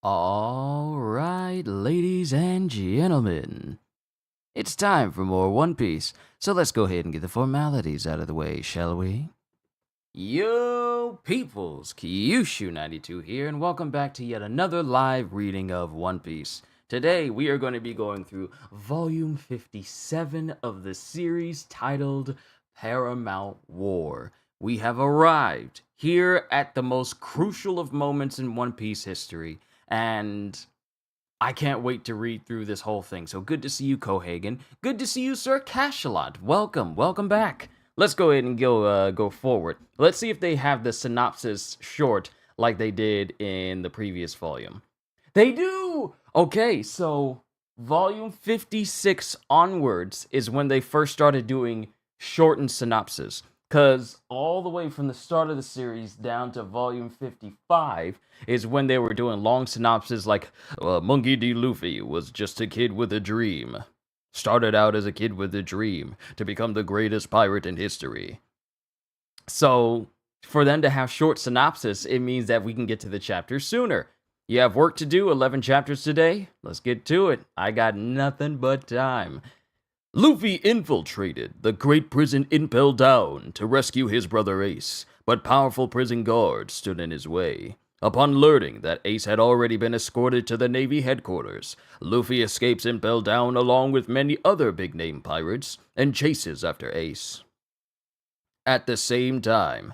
All right, ladies and gentlemen, it's time for more One Piece. So let's go ahead and get the formalities out of the way, shall we? Yo, peoples, Kyushu92 here, and welcome back to yet another live reading of One Piece. Today, we are going to be going through Volume 57 of the series titled Paramount War. We have arrived here at the most crucial of moments in One Piece history, and I can't wait to read through this whole thing. So good to see you, Cohagen. Good to see you, Sir Cashalot. Welcome back. Let's go ahead and go forward. Let's see if they have the synopsis short like they did in the previous volume. They do! Okay, so volume 56 onwards is when they first started doing shortened synopsis. Because all the way from the start of the series down to volume 55 is when they were doing long synopses like, Monkey D. Luffy was just a kid with a dream. Started out as a kid with a dream to become the greatest pirate in history. So, for them to have short synopsis, it means that we can get to the chapters sooner. You have work to do, 11 chapters today? Let's get to it. I got nothing but time. Luffy infiltrated the great prison Impel Down to rescue his brother Ace, but powerful prison guards stood in his way. Upon learning that Ace had already been escorted to the Navy headquarters, Luffy escapes Impel Down along with many other big-name pirates and chases after Ace. At the same time,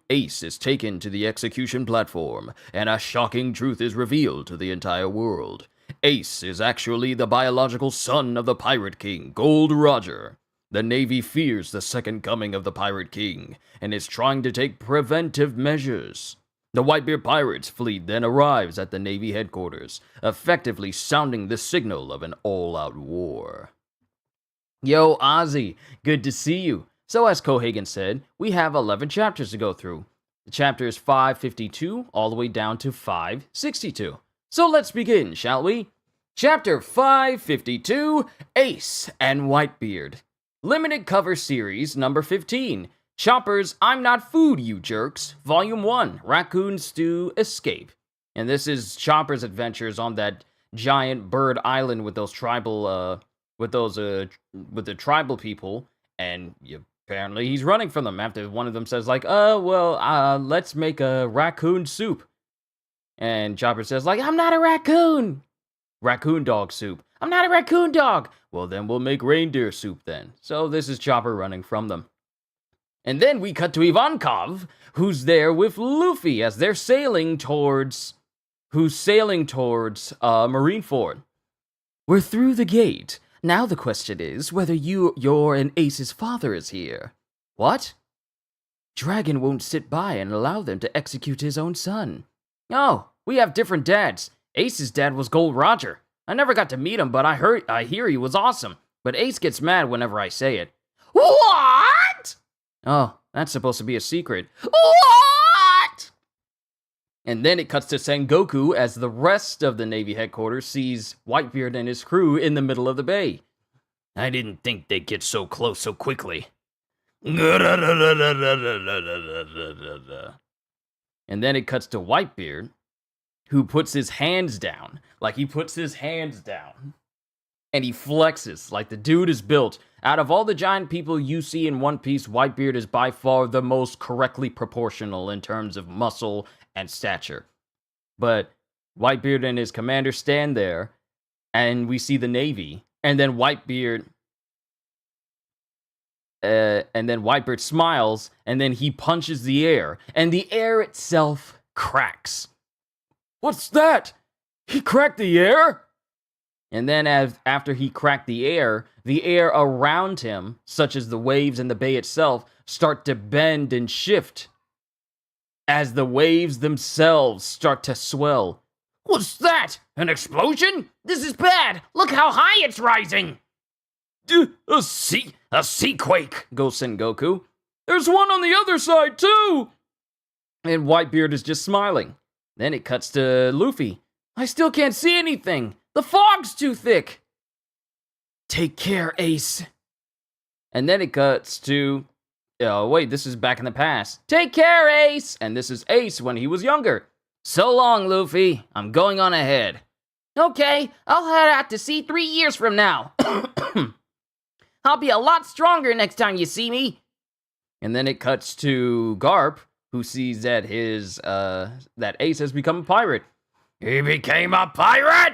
Ace is taken to the execution platform, and a shocking truth is revealed to the entire world. Ace is actually the biological son of the Pirate King, Gold Roger. The Navy fears the second coming of the Pirate King, and is trying to take preventive measures. The Whitebeard Pirates fleet then arrives at the Navy headquarters, effectively sounding the signal of an all-out war. Yo, Ozzy, good to see you. So as Cohagen said, we have 11 chapters to go through. The chapters 552 all the way down to 562. So let's begin, shall we? Chapter 552, Ace and Whitebeard. Limited cover series number 15. Chopper's I'm Not Food, You Jerks. Volume 1, Raccoon Stew Escape. And this is Chopper's adventures on that giant bird island with those tribal, with the tribal people. And apparently he's running from them after one of them says like, let's make a raccoon soup. And Chopper says, like, I'm not a raccoon. Raccoon dog soup. I'm not a raccoon dog. Well, then we'll make reindeer soup then. So this is Chopper running from them. And then we cut to Ivankov, who's there with Luffy as they're sailing towards Marineford. We're through the gate. Now the question is whether your and Ace's father is here. What? Dragon won't sit by and allow them to execute his own son. Oh, we have different dads. Ace's dad was Gold Roger. I never got to meet him, but I hear he was awesome. But Ace gets mad whenever I say it. What? Oh, that's supposed to be a secret. What? And then it cuts to Sengoku as the rest of the Navy headquarters sees Whitebeard and his crew in the middle of the bay. I didn't think they'd get so close so quickly. And then it cuts to Whitebeard, who puts his hands down. Like, he puts his hands down. And he flexes, like the dude is built. Out of all the giant people you see in One Piece, Whitebeard is by far the most correctly proportional in terms of muscle and stature. But Whitebeard and his commander stand there, and we see the Navy. And then Whitebeard smiles, and then he punches the air, and the air itself cracks. What's that? He cracked the air? And then after he cracked the air around him, such as the waves and the bay itself, start to bend and shift as the waves themselves start to swell. What's that? An explosion? This is bad! Look how high it's rising! A seaquake, goes Sengoku. There's one on the other side, too! And Whitebeard is just smiling. Then it cuts to Luffy. I still can't see anything. The fog's too thick. Take care, Ace. And then it cuts to... Oh, wait, this is back in the past. Take care, Ace! And this is Ace when he was younger. So long, Luffy. I'm going on ahead. Okay, I'll head out to sea 3 years from now. I'll be a lot stronger next time you see me. And then it cuts to Garp, who sees that that Ace has become a pirate. He became a pirate?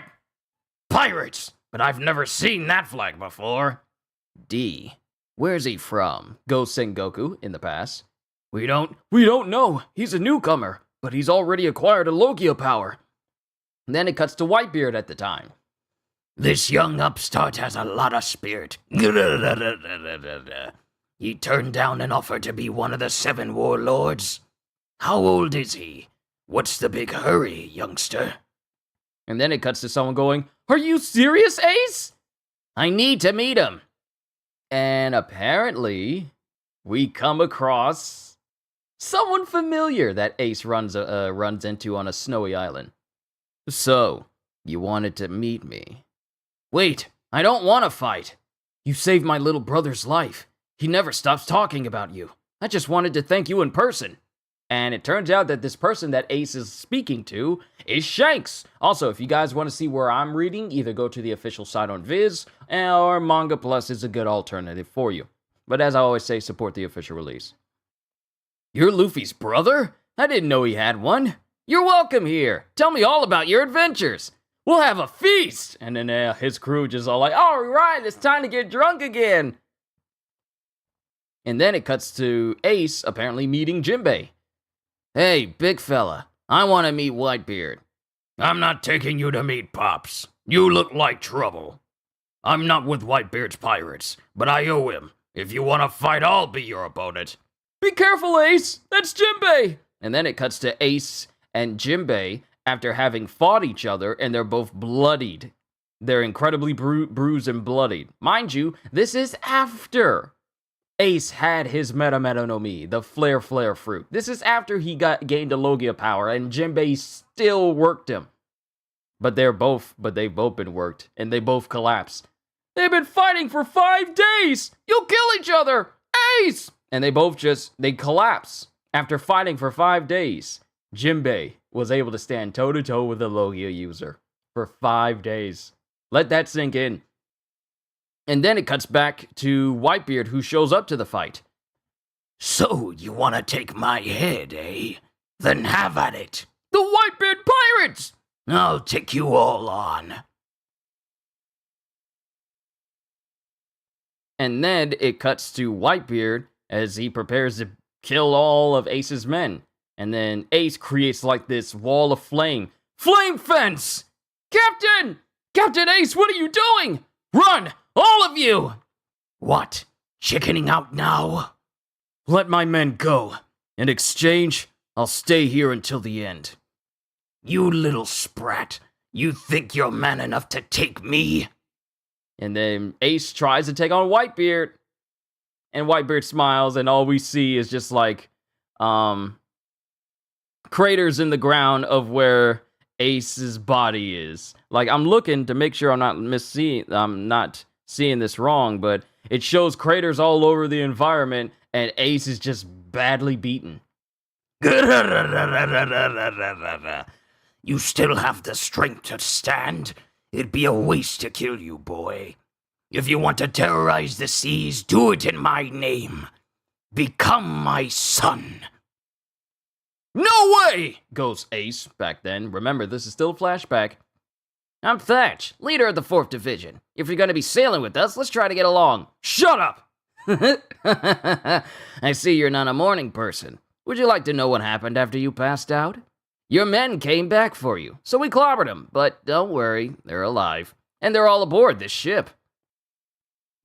Pirates! But I've never seen that flag before. D. Where's he from? Goes Sengoku in the past. We don't know. He's a newcomer, but he's already acquired a Logia power. And then it cuts to Whitebeard at the time. This young upstart has a lot of spirit. He turned down an offer to be one of the 7 warlords. How old is he? What's the big hurry, youngster? And then it cuts to someone going, "Are you serious, Ace? I need to meet him." And apparently, we come across someone familiar that Ace runs into on a snowy island. "So, you wanted to meet me?" "Wait, I don't want to fight. You saved my little brother's life. He never stops talking about you. I just wanted to thank you in person." And it turns out that this person that Ace is speaking to is Shanks. Also, if you guys want to see where I'm reading, either go to the official site on Viz, or Manga Plus is a good alternative for you. But as I always say, support the official release. "You're Luffy's brother? I didn't know he had one. You're welcome here. Tell me all about your adventures. We'll have a feast." And then his crew just all like, "All right, it's time to get drunk again." And then it cuts to Ace apparently meeting Jinbei. "Hey, big fella, I want to meet Whitebeard." I'm not taking you to meet Pops. You look like trouble. I'm not with Whitebeard's pirates, but I owe him. If you want to fight, I'll be your opponent. "Be careful, Ace! That's Jinbei!" And then it cuts to Ace and Jinbei after having fought each other, and they're both bloodied. They're incredibly bruised and bloodied. Mind you, this is after Ace had his Meta no Mi, the Flare fruit. This is after he gained a Logia power, and Jinbei still worked him. But they've both been worked, and they both collapse. "They've been fighting for 5 days! You'll kill each other! Ace!" And they collapse. After fighting for 5 days, Jinbei was able to stand toe-to-toe with a Logia user for 5 days. Let that sink in. And then it cuts back to Whitebeard, who shows up to the fight. So, you want to take my head, eh? Then have at it. "The Whitebeard Pirates!" I'll take you all on. And then it cuts to Whitebeard as he prepares to kill all of Ace's men. And then Ace creates like this wall of flame. "Flame fence! Captain! Captain Ace, what are you doing? Run! All of you!" What? Chickening out now? "Let my men go. In exchange, I'll stay here until the end." You little sprat. You think you're man enough to take me? And then Ace tries to take on Whitebeard. And Whitebeard smiles, and all we see is just like craters in the ground of where Ace's body is. Like, I'm looking to make sure I'm not seeing this wrong, but it shows craters all over the environment, and Ace is just badly beaten. You still have the strength to stand? It'd be a waste to kill you, boy. If you want to terrorize the seas, do it in my name. Become my son. "No way!" goes Ace back then. Remember, this is still a flashback. "I'm Thatch, leader of the 4th Division. If you're going to be sailing with us, let's try to get along." "Shut up!" "I see you're not a morning person. Would you like to know what happened after you passed out? Your men came back for you, so we clobbered them, but don't worry, they're alive. And they're all aboard this ship."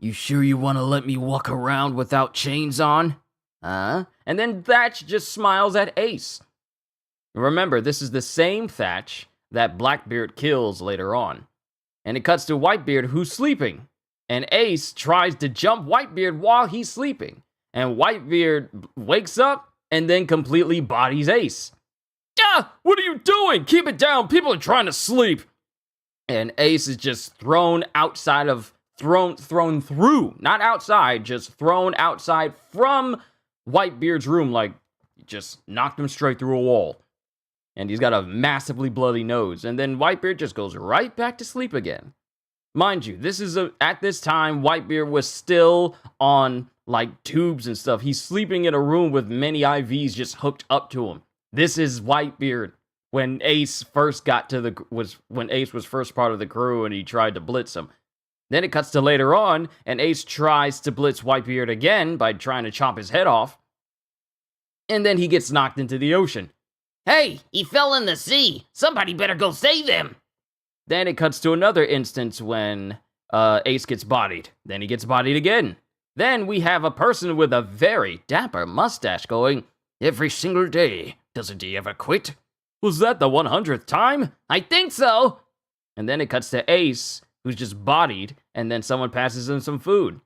"You sure you want to let me walk around without chains on?" "Huh?" And then Thatch just smiles at Ace. Remember, this is the same Thatch that Blackbeard kills later on. And it cuts to Whitebeard, who's sleeping. And Ace tries to jump Whitebeard while he's sleeping. And Whitebeard wakes up and then completely bodies Ace. "Ah, what are you doing? Keep it down, people are trying to sleep." And Ace is just thrown through, not outside, just thrown outside from Whitebeard's room, like just knocked him straight through a wall. And he's got a massively bloody nose. And then Whitebeard just goes right back to sleep again. Mind you, at this time, Whitebeard was still on, like, tubes and stuff. He's sleeping in a room with many IVs just hooked up to him. This is Whitebeard when Ace first when Ace was first part of the crew and he tried to blitz him. Then it cuts to later on, and Ace tries to blitz Whitebeard again by trying to chop his head off. And then he gets knocked into the ocean. Hey, he fell in the sea. Somebody better go save him. Then it cuts to another instance when Ace gets bodied. Then he gets bodied again. Then we have a person with a very dapper mustache going, "Every single day. Doesn't he ever quit?" Was that the 100th time? I think so. And then it cuts to Ace, who's just bodied, and then someone passes him some food.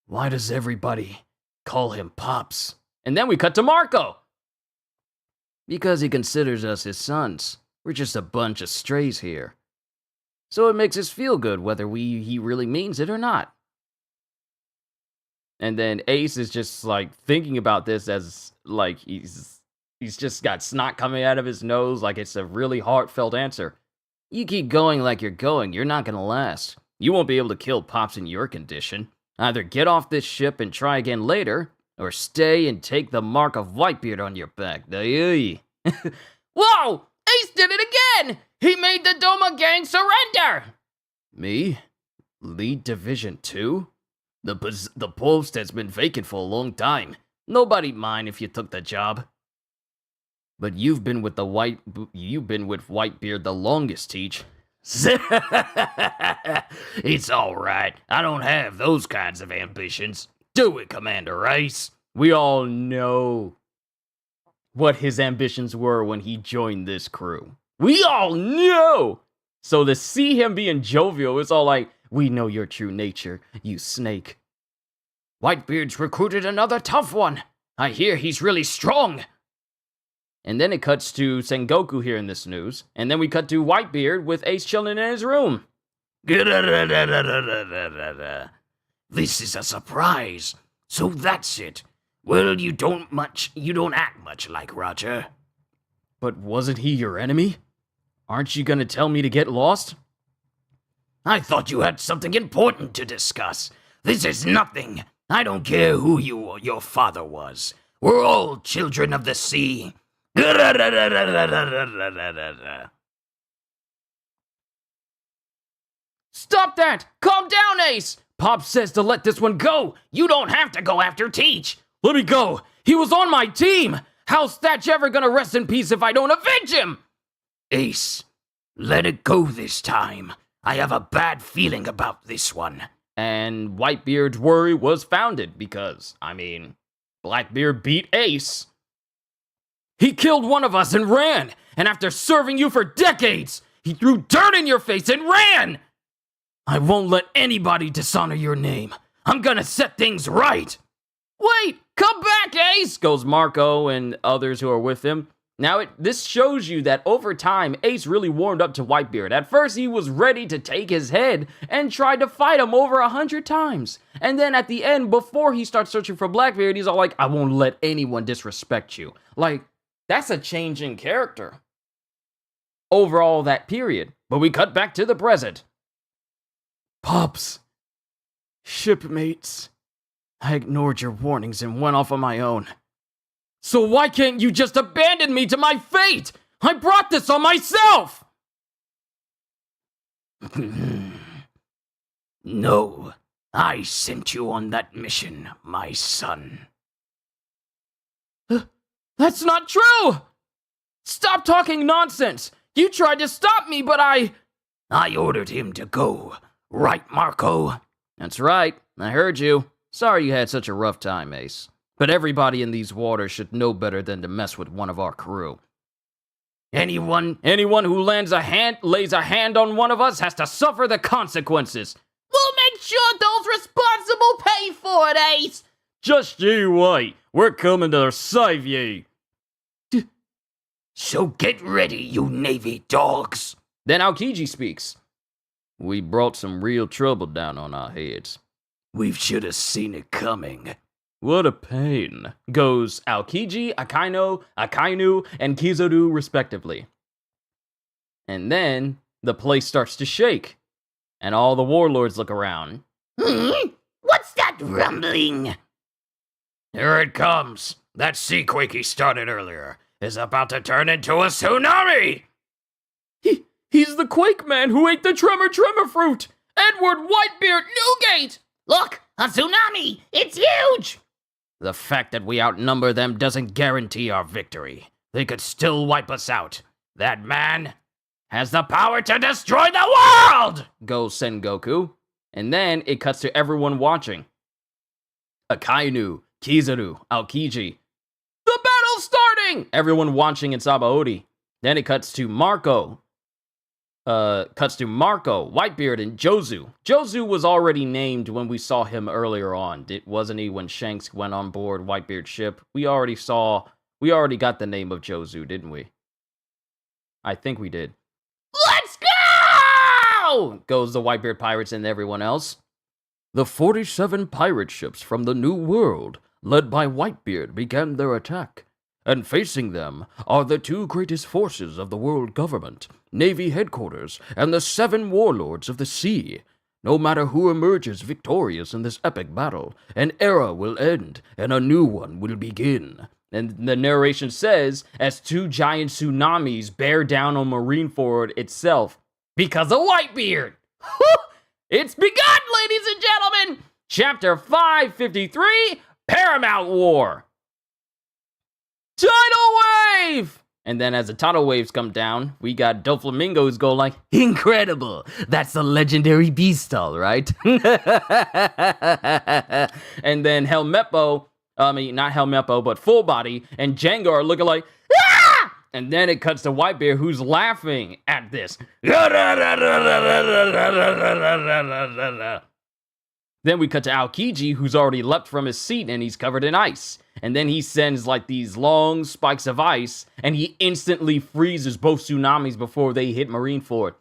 Why does everybody call him Pops? And then we cut to Marco. Because he considers us his sons. We're just a bunch of strays here. So it makes us feel good whether he really means it or not. And then Ace is just like thinking about this as like he's just got snot coming out of his nose, like it's a really heartfelt answer. You keep going like you're going, you're not gonna last. You won't be able to kill Pops in your condition. Either get off this ship and try again later, or stay and take the mark of Whitebeard on your back. Whoa! Ace did it again! He made the Doma gang surrender! Me? Lead Division 2? The post has been vacant for a long time. Nobody'd mind if you took the job. But you've been with Whitebeard the longest, Teach. It's all right. I don't have those kinds of ambitions. Do it, Commander Ace. We all know what his ambitions were when he joined this crew. We all know! So to see him being jovial, it's all like, we know your true nature, you snake. Whitebeard's recruited another tough one. I hear he's really strong. And then it cuts to Sengoku here in this news. And then we cut to Whitebeard with Ace chilling in his room. This is a surprise. So that's it. Well, you don't act much like Roger. But wasn't he your enemy? Aren't you gonna tell me to get lost? I thought you had something important to discuss. This is nothing. I don't care who your father was. We're all children of the sea. Stop that! Calm down, Ace! Pop says to let this one go. You don't have to go after Teach. Let me go! He was on my team! How's Thatch ever gonna rest in peace if I don't avenge him? Ace, let it go this time. I have a bad feeling about this one. And Whitebeard's worry was founded because, Blackbeard beat Ace. He killed one of us and ran, and after serving you for decades, he threw dirt in your face and ran! I won't let anybody dishonor your name. I'm gonna set things right! Wait! Come back, Ace! Goes Marco and others who are with him. Now, this shows you that over time, Ace really warmed up to Whitebeard. At first, he was ready to take his head and tried to fight him over 100 times. And then at the end, before he starts searching for Blackbeard, he's all like, I won't let anyone disrespect you. Like, that's a change in character over all that period. But we cut back to the present. Pops. Shipmates. I ignored your warnings and went off on my own. So why can't you just abandon me to my fate? I brought this on myself! No, I sent you on that mission, my son. That's not true! Stop talking nonsense! You tried to stop me, but I ordered him to go. Right, Marco? That's right. I heard you. Sorry you had such a rough time, Ace. But everybody in these waters should know better than to mess with one of our crew. Anyone who lays a hand on one of us has to suffer the consequences. We'll make sure those responsible pay for it, Ace! Just you wait. We're coming to save ye. So get ready, you Navy dogs. Then Aokiji speaks. We brought some real trouble down on our heads. We should have seen it coming. What a pain, goes Aokiji, Akainu, and Kizaru respectively. And then the place starts to shake, and all the warlords look around. What's that rumbling? Here it comes. That sea quake he started earlier is about to turn into a tsunami! He's the Quake Man who ate the Tremor fruit! Edward Whitebeard Newgate! Look, a tsunami! It's huge! The fact that we outnumber them doesn't guarantee our victory. They could still wipe us out. That man has the power to destroy the world! Goes Sengoku. And then it cuts to everyone watching. Akainu, Kizaru, Aokiji. The battle's starting! Everyone watching in Sabaody. Then it cuts to Marco. Whitebeard, and Jozu. Jozu was already named when we saw him earlier on. Wasn't he when Shanks went on board Whitebeard's ship? We already got the name of Jozu, didn't we? I think we did. Let's go! Goes the Whitebeard pirates and everyone else. The 47 pirate ships from the New World, led by Whitebeard, began their attack. And facing them are the two greatest forces of the world government, Navy headquarters, and the 7 warlords of the sea. No matter who emerges victorious in this epic battle, an era will end and a new one will begin. And the narration says, as 2 giant tsunamis bear down on Marineford itself because of Whitebeard. It's begun, ladies and gentlemen! Chapter 553, Paramount War. Tidal wave! And then as the tidal waves come down, we got Doflamingos go like, incredible! That's the legendary Beastal, right? And then not Helmeppo, but Full Body and Django are looking like, ah! And then it cuts to Whitebeard, who's laughing at this. Then we cut to Aokiji, who's already leapt from his seat and he's covered in ice. And then he sends like these long spikes of ice, and he instantly freezes both tsunamis before they hit Marineford.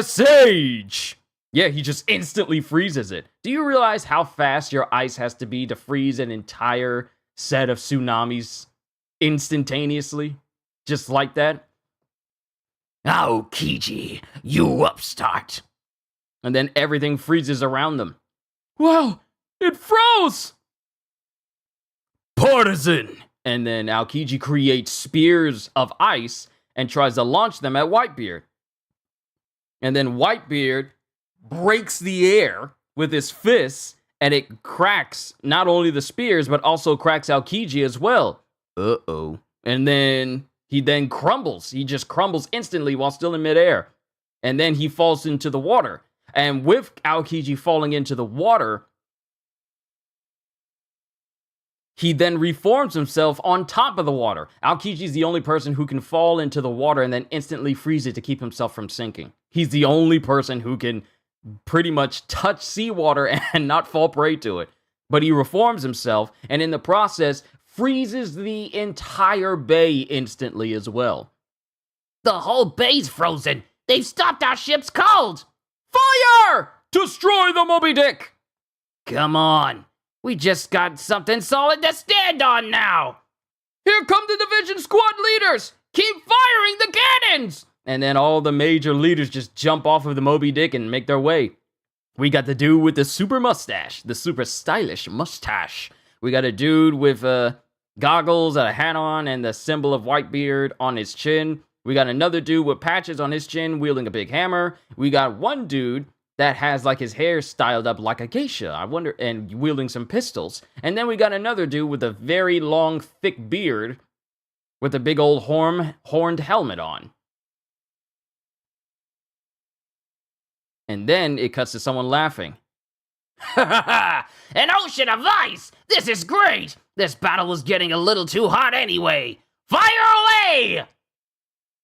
Sage! Yeah, he just instantly freezes it. Do you realize how fast your ice has to be to freeze an entire set of tsunamis instantaneously? Just like that? Aokiji, you upstart. And then everything freezes around them. Wow, it froze! Partisan! And then Aokiji creates spears of ice and tries to launch them at Whitebeard. And then Whitebeard breaks the air with his fists, and it cracks not only the spears, but also cracks Aokiji as well. Uh-oh. And then he crumbles. He just crumbles instantly while still in midair. And then he falls into the water. And with Aokiji falling into the water, he then reforms himself on top of the water. Aokiji's the only person who can fall into the water and then instantly freeze it to keep himself from sinking. He's the only person who can pretty much touch seawater and not fall prey to it. But he reforms himself, and in the process, freezes the entire bay instantly as well. The whole bay's frozen. They've stopped our ship's cold. Fire! Destroy the Moby Dick! Come on. We just got something solid to stand on now. Here come the division squad leaders! Keep firing the cannons! And then all the major leaders just jump off of the Moby Dick and make their way. We got the dude with the super mustache, the super stylish mustache. We got a dude with goggles, a hat on, and the symbol of Whitebeard on his chin. We got another dude with patches on his chin wielding a big hammer. We got one dude that has like his hair styled up like a geisha, and wielding some pistols. And then we got another dude with a very long, thick beard with a big old horned helmet on. And then it cuts to someone laughing. An ocean of ice! This is great! This battle was getting a little too hot anyway. Fire away!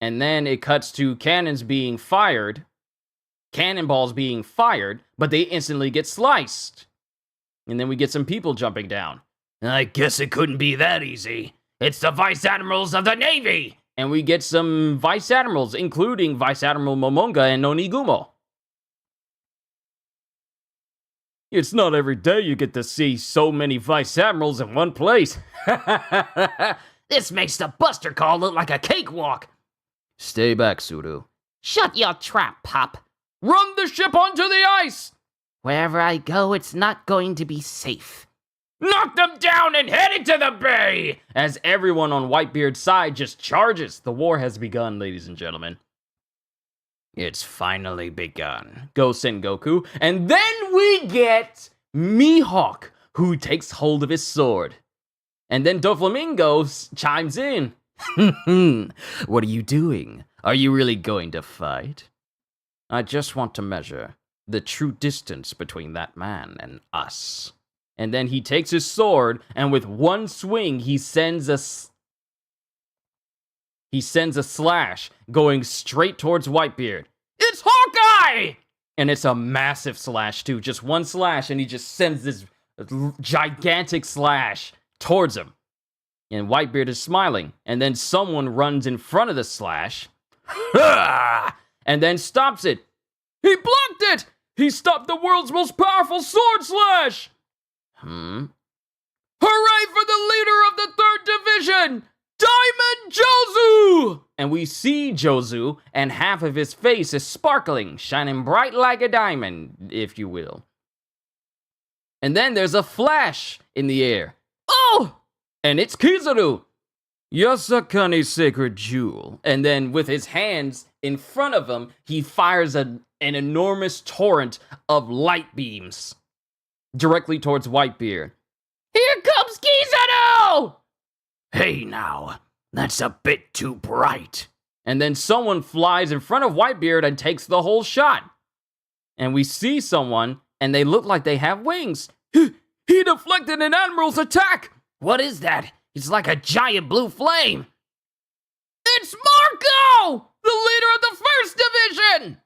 And then it cuts to cannonballs being fired, but they instantly get sliced. And then we get some people jumping down. I guess it couldn't be that easy. It's the Vice Admirals of the Navy! And we get some Vice Admirals, including Vice Admiral Momonga and Onigumo. It's not every day you get to see so many vice admirals in one place. This makes the Buster Call look like a cakewalk. Stay back, Suru. Shut your trap, Pop. Run the ship onto the ice! Wherever I go, it's not going to be safe. Knock them down and head into the bay! As everyone on Whitebeard's side just charges. The war has begun, ladies and gentlemen. It's finally begun, goes Sengoku. And then we get Mihawk, who takes hold of his sword. And then Doflamingo chimes in. What are you doing? Are you really going to fight? I just want to measure the true distance between that man and us. And then he takes his sword, and with one swing, he sends a slash going straight towards Whitebeard. It's Hawkeye! And it's a massive slash, too. Just one slash, and he just sends this gigantic slash towards him. And Whitebeard is smiling. And then someone runs in front of the slash. And then stops it. He blocked it! He stopped the world's most powerful sword slash! Hooray for the leader of the 3rd Division! Diamond Jozu! And we see Jozu, and half of his face is sparkling, shining bright like a diamond, if you will. And then there's a flash in the air. Oh! And it's Kizaru! Yasakani's sacred jewel. And then with his hands in front of him, he fires an enormous torrent of light beams directly towards Whitebeard. Here comes Kizaru! Hey now, that's a bit too bright. And then someone flies in front of Whitebeard and takes the whole shot. And we see someone, and they look like they have wings. He deflected an admiral's attack! What is that? It's like a giant blue flame. It's Marco! The leader of the 1st Division!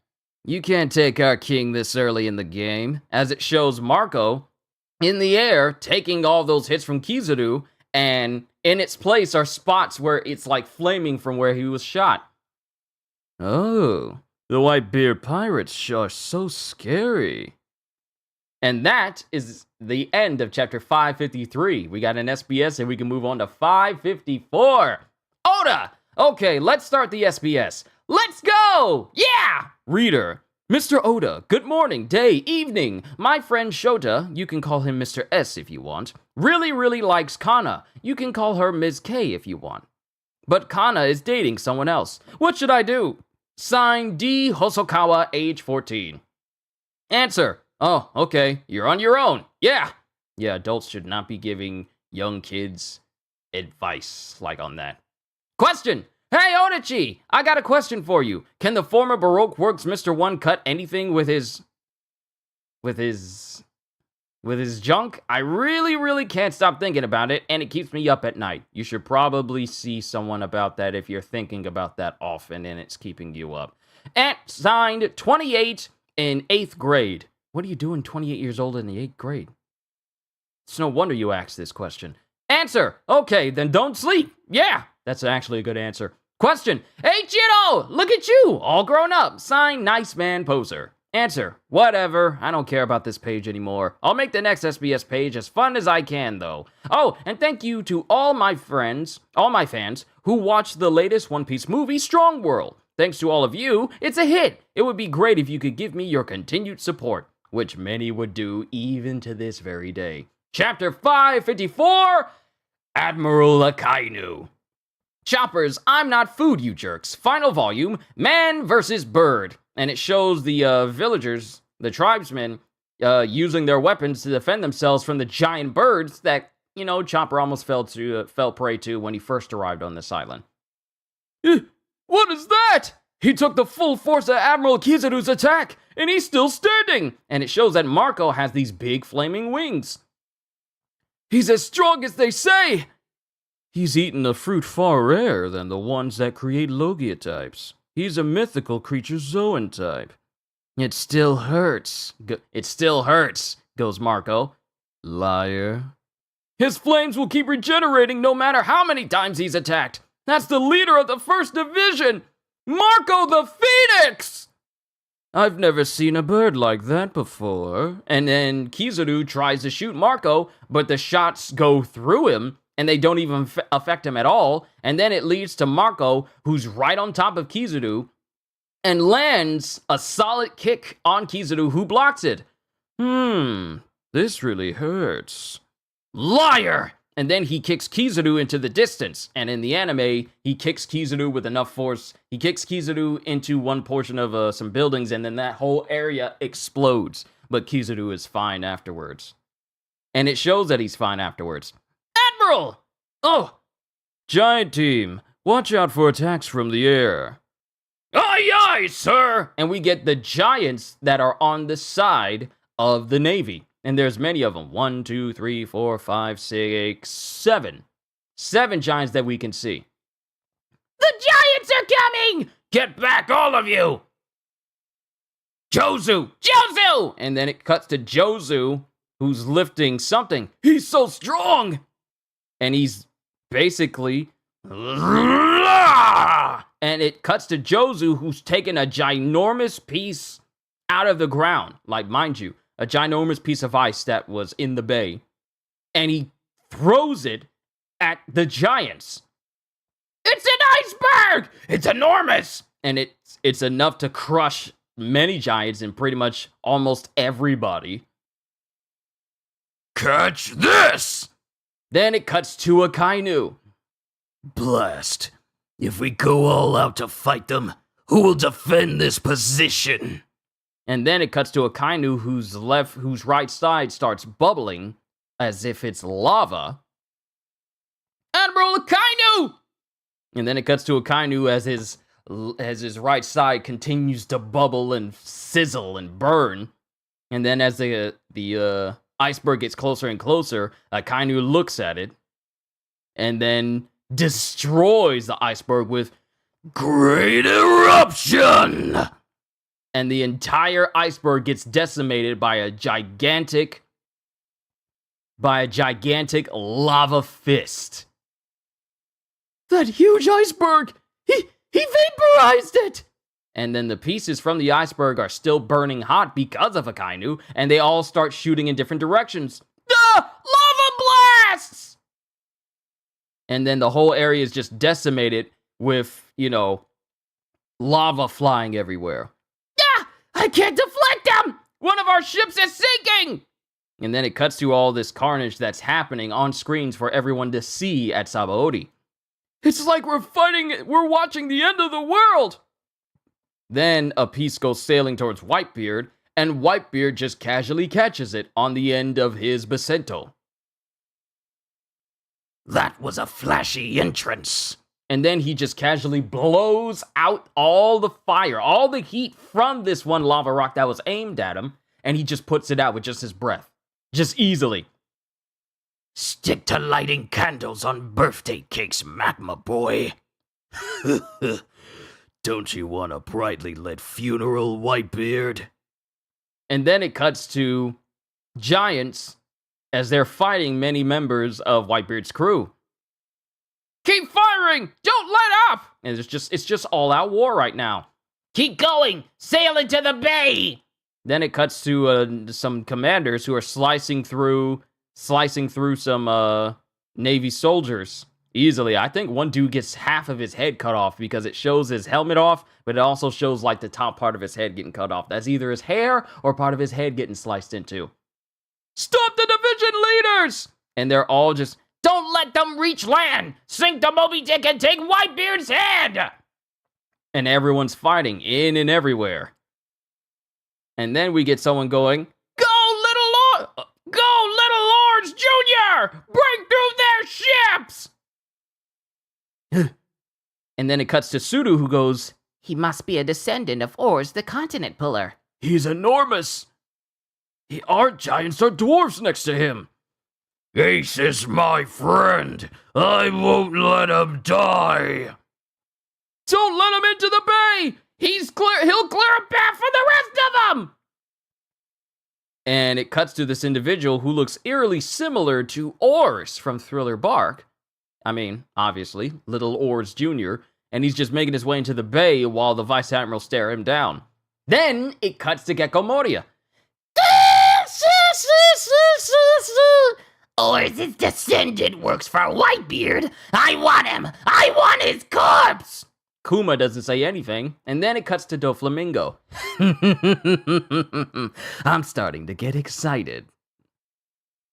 You can't take our king this early in the game, as it shows Marco in the air taking all those hits from Kizaru, and in its place are spots where it's like flaming from where he was shot. Oh, the Whitebeard pirates are so scary. And that is the end of chapter 553. We got an SBS and we can move on to 554. Oda! Okay, let's start the SBS. Let's go! Yeah! Reader, Mr. Oda, good morning, day, evening. My friend Shota, you can call him Mr. S if you want, really likes Kana. You can call her Ms. K if you want. But Kana is dating someone else. What should I do? Signed, D. Hosokawa, age 14. Answer, oh, okay, you're on your own. Yeah, adults should not be giving young kids advice like on that. Question, hey Odachi, I got a question for you. Can the former Baroque Works Mr. One cut anything with his junk? I really can't stop thinking about it, and it keeps me up at night. You should probably see someone about that if you're thinking about that often and it's keeping you up. And signed 28 in 8th grade. What are you doing 28 years old in the 8th grade? It's no wonder you asked this question. Answer, okay, then don't sleep. Yeah, that's actually a good answer. Question, hey Chiro, look at you, all grown up. Signed, Nice Man Poser. Answer, whatever, I don't care about this page anymore. I'll make the next SBS page as fun as I can, though. Oh, and thank you to all my fans who watched the latest One Piece movie, Strong World. Thanks to all of you, it's a hit. It would be great if you could give me your continued support, which many would do even to this very day. Chapter 554, Admiral Akainu. Choppers, I'm not food, you jerks. Final volume, Man vs. Bird. And it shows the villagers, the tribesmen, using their weapons to defend themselves from the giant birds that, Chopper almost fell prey to when he first arrived on this island. What is that? He took the full force of Admiral Kizaru's attack, and he's still standing. And it shows that Marco has these big flaming wings. He's as strong as they say. He's eaten a fruit far rarer than the ones that create Logia types. He's a mythical creature Zoan type. It still hurts. It still hurts, goes Marco. Liar. His flames will keep regenerating no matter how many times he's attacked. That's the leader of the 1st Division, Marco the Phoenix! I've never seen a bird like that before. And then Kizaru tries to shoot Marco, but the shots go through him, and they don't even affect him at all. And then it leads to Marco, who's right on top of Kizaru, and lands a solid kick on Kizaru, who blocks it. This really hurts. Liar! And then he kicks Kizaru into the distance. And in the anime, he kicks Kizaru with enough force. He kicks Kizaru into one portion of some buildings, and then that whole area explodes. But Kizaru is fine afterwards. And it shows that he's fine afterwards. Admiral! Oh! Giant team, watch out for attacks from the air. Aye, aye, sir! And we get the giants that are on the side of the Navy. And there's many of them. 1, 2, 3, 4, 5, 6, 7. 7 giants that we can see. The giants are coming! Get back, all of you! Jozu! Jozu! And then it cuts to Jozu, who's lifting something. He's so strong! And he's basically... And it cuts to Jozu, who's taken a ginormous piece out of the ground. Like, mind you, a ginormous piece of ice that was in the bay, and he throws it at the giants. It's an iceberg! It's enormous! And it's enough to crush many giants and pretty much almost everybody. Catch this! Then it cuts to a Kainu. Blast. If we go all out to fight them, who will defend this position? And then it cuts to a Kainu whose right side starts bubbling as if it's lava. Admiral Kainu! And then it cuts to a Kainu as his right side continues to bubble and sizzle and burn. And then as the iceberg gets closer and closer, a Kainu looks at it and then destroys the iceberg with Great Eruption! And the entire iceberg gets decimated by a gigantic lava fist. That huge iceberg! He vaporized it! And then the pieces from the iceberg are still burning hot because of a Kainu, and they all start shooting in different directions. Lava blasts! And then the whole area is just decimated with, lava flying everywhere. I can't deflect them! One of our ships is sinking! And then it cuts to all this carnage that's happening on screens for everyone to see at Sabaody. It's like we're watching the end of the world! Then a piece goes sailing towards Whitebeard, and Whitebeard just casually catches it on the end of his Bacento. That was a flashy entrance. And then he just casually blows out all the fire, all the heat from this one lava rock that was aimed at him, and he just puts it out with just his breath. Just easily. Stick to lighting candles on birthday cakes, Magma Boy. Don't you want a brightly lit funeral, Whitebeard? And then it cuts to giants as they're fighting many members of Whitebeard's crew. Keep firing! Don't let up! And it's just all-out war right now. Keep going! Sail into the bay! Then it cuts to some commanders who are slicing through some Navy soldiers easily. I think one dude gets half of his head cut off because it shows his helmet off, but it also shows like the top part of his head getting cut off. That's either his hair or part of his head getting sliced into. Stop the division leaders! And they're all just... Don't let them reach land! Sink the Moby Dick and take Whitebeard's head! And everyone's fighting in and everywhere. And then we get someone going, Go, Little Lords Jr.! Break through their ships! And then it cuts to Sudu, who goes, He must be a descendant of Ors, the continent puller. He's enormous! Our giants are dwarfs next to him! Ace is my friend. I won't let him die. Don't let him into the bay! He'll clear a path for the rest of them! And it cuts to this individual who looks eerily similar to Ors from Thriller Bark. I mean, obviously, Little Ors Jr., and he's just making his way into the bay while the Vice Admiral stare him down. Then it cuts to Gecko Moria. Or his descendant works for Whitebeard. I want him. I want his corpse. Kuma doesn't say anything, and then it cuts to Doflamingo. I'm starting to get excited.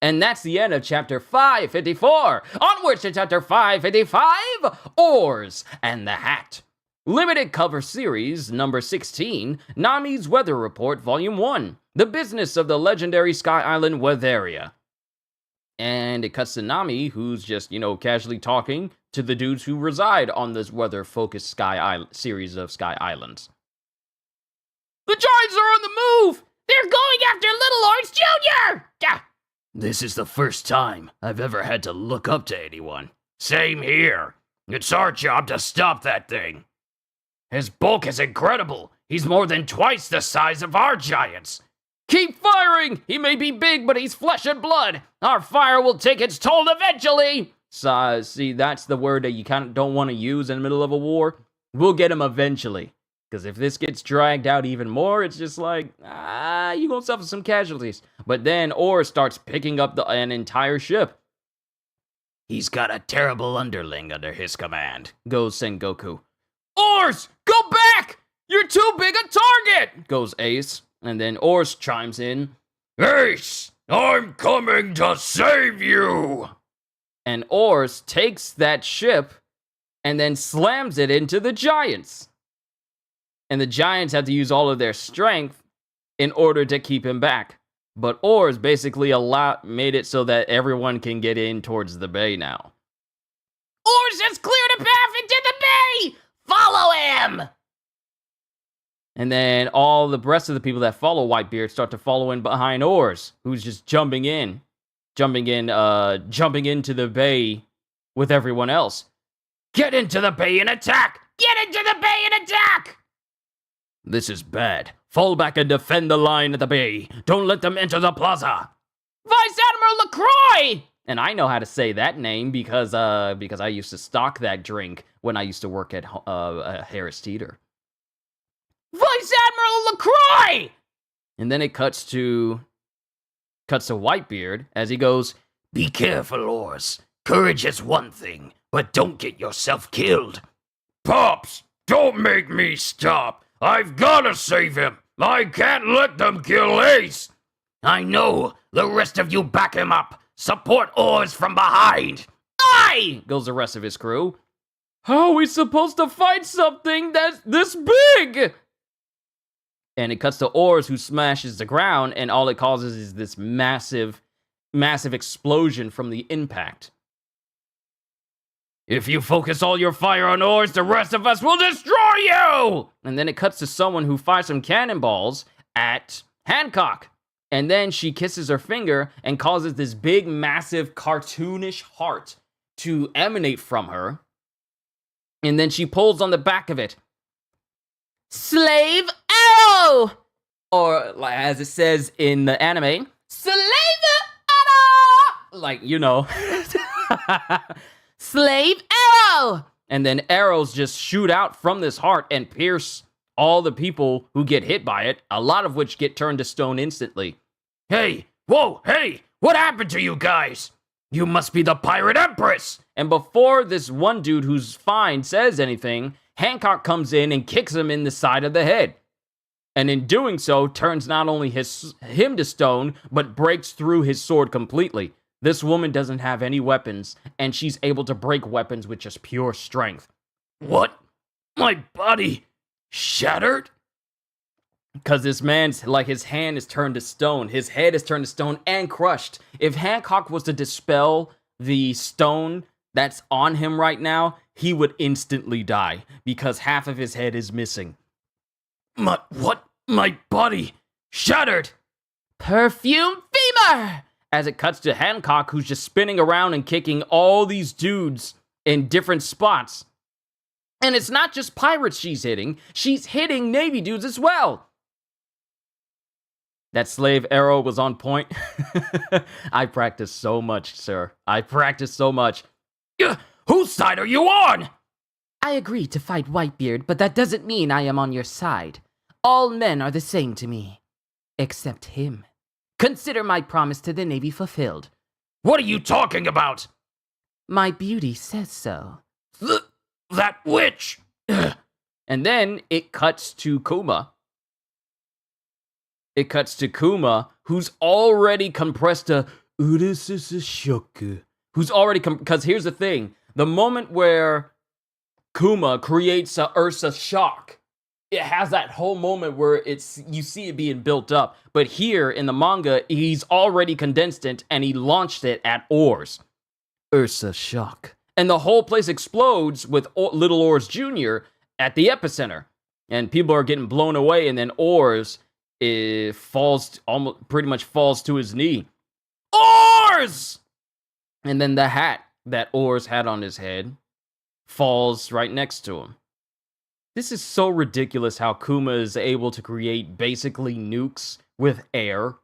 And that's the end of chapter 554. Onwards to chapter 555, Oars and the Hat. Limited cover series number 16, Nami's Weather Report Volume 1, The Business of the Legendary Sky Island Weatheria. And it cuts to Nami, who's just, casually talking to the dudes who reside on this weather-focused series of Sky Islands. The Giants are on the move! They're going after Little Oars Jr.! This is the first time I've ever had to look up to anyone. Same here. It's our job to stop that thing. His bulk is incredible. He's more than twice the size of our giants. Keep firing! He may be big, but he's flesh and blood. Our fire will take its toll eventually. See, that's the word that you kind of don't want to use in the middle of a war. We'll get him eventually. Because if this gets dragged out even more, it's just like, you're going to suffer some casualties. But then Oar starts picking up an entire ship. He's got a terrible underling under his command, goes Sengoku. Oars, go back! You're too big a target, goes Ace. And then Oars chimes in. Ace, I'm coming to save you! And Oars takes that ship and then slams it into the giants. And the giants have to use all of their strength in order to keep him back. But Oars basically made it so that everyone can get in towards the bay now. Oars has cleared a path into the bay! Follow him! And then all the rest of the people that follow Whitebeard start to follow in behind Oars, who's just jumping into the bay with everyone else. Get into the bay and attack! Get into the bay and attack! This is bad. Fall back and defend the line at the bay. Don't let them enter the plaza. Vice Admiral LaCroix! And I know how to say that name because I used to stock that drink when I used to work at Harris Teeter. Vice Admiral LaCroix! And then it cuts to Whitebeard as he goes, Be careful, Oars. Courage is one thing, but don't get yourself killed. Pops, don't make me stop. I've gotta save him. I can't let them kill Ace. I know. The rest of you back him up. Support Oars from behind. Aye! goes the rest of his crew. How are we supposed to fight something that's this big? And it cuts to Oars, who smashes the ground, and all it causes is this massive explosion from the impact. If you focus all your fire on Oars, the rest of us will destroy you! And then it cuts to someone who fires some cannonballs at Hancock. And then she kisses her finger and causes this big, massive, cartoonish heart to emanate from her. And then she pulls on the back of it. Slave arrow! Or, as it says in the anime, Slave arrow! Like, Slave arrow! And then arrows just shoot out from this heart and pierce all the people who get hit by it, a lot of which get turned to stone instantly. Hey! Whoa! Hey! What happened to you guys? You must be the Pirate Empress! And before this one dude who's fine says anything, Hancock comes in and kicks him in the side of the head. And in doing so, turns not only him to stone, but breaks through his sword completely. This woman doesn't have any weapons, and she's able to break weapons with just pure strength. What? My body shattered? Because this man's, his hand is turned to stone. His head is turned to stone and crushed. If Hancock was to dispel the stone that's on him right now, he would instantly die, because half of his head is missing. What? My body shattered! Perfume fever! As it cuts to Hancock, who's just spinning around and kicking all these dudes in different spots. And it's not just pirates she's hitting Navy dudes as well. That slave arrow was on point. I practiced so much, sir. I practiced so much. Whose side are you on? I agree to fight Whitebeard, but that doesn't mean I am on your side. All men are the same to me, except him. Consider my promise to the Navy fulfilled. What are you talking about? My beauty says so. That witch! And then it cuts to Kuma. It cuts to Kuma, who's already compressed a shoku. Who's already because here's the thing: the moment where Kuma creates a Ursa shock, it has that whole moment where you see it being built up. But here in the manga, he's already condensed it and he launched it at Oars. Ursa shock. And the whole place explodes with Little Oars Jr. at the epicenter. And people are getting blown away, and then Oars pretty much falls to his knee. Oars! And then the hat that Oars had on his head falls right next to him. This is so ridiculous how Kuma is able to create basically nukes with air.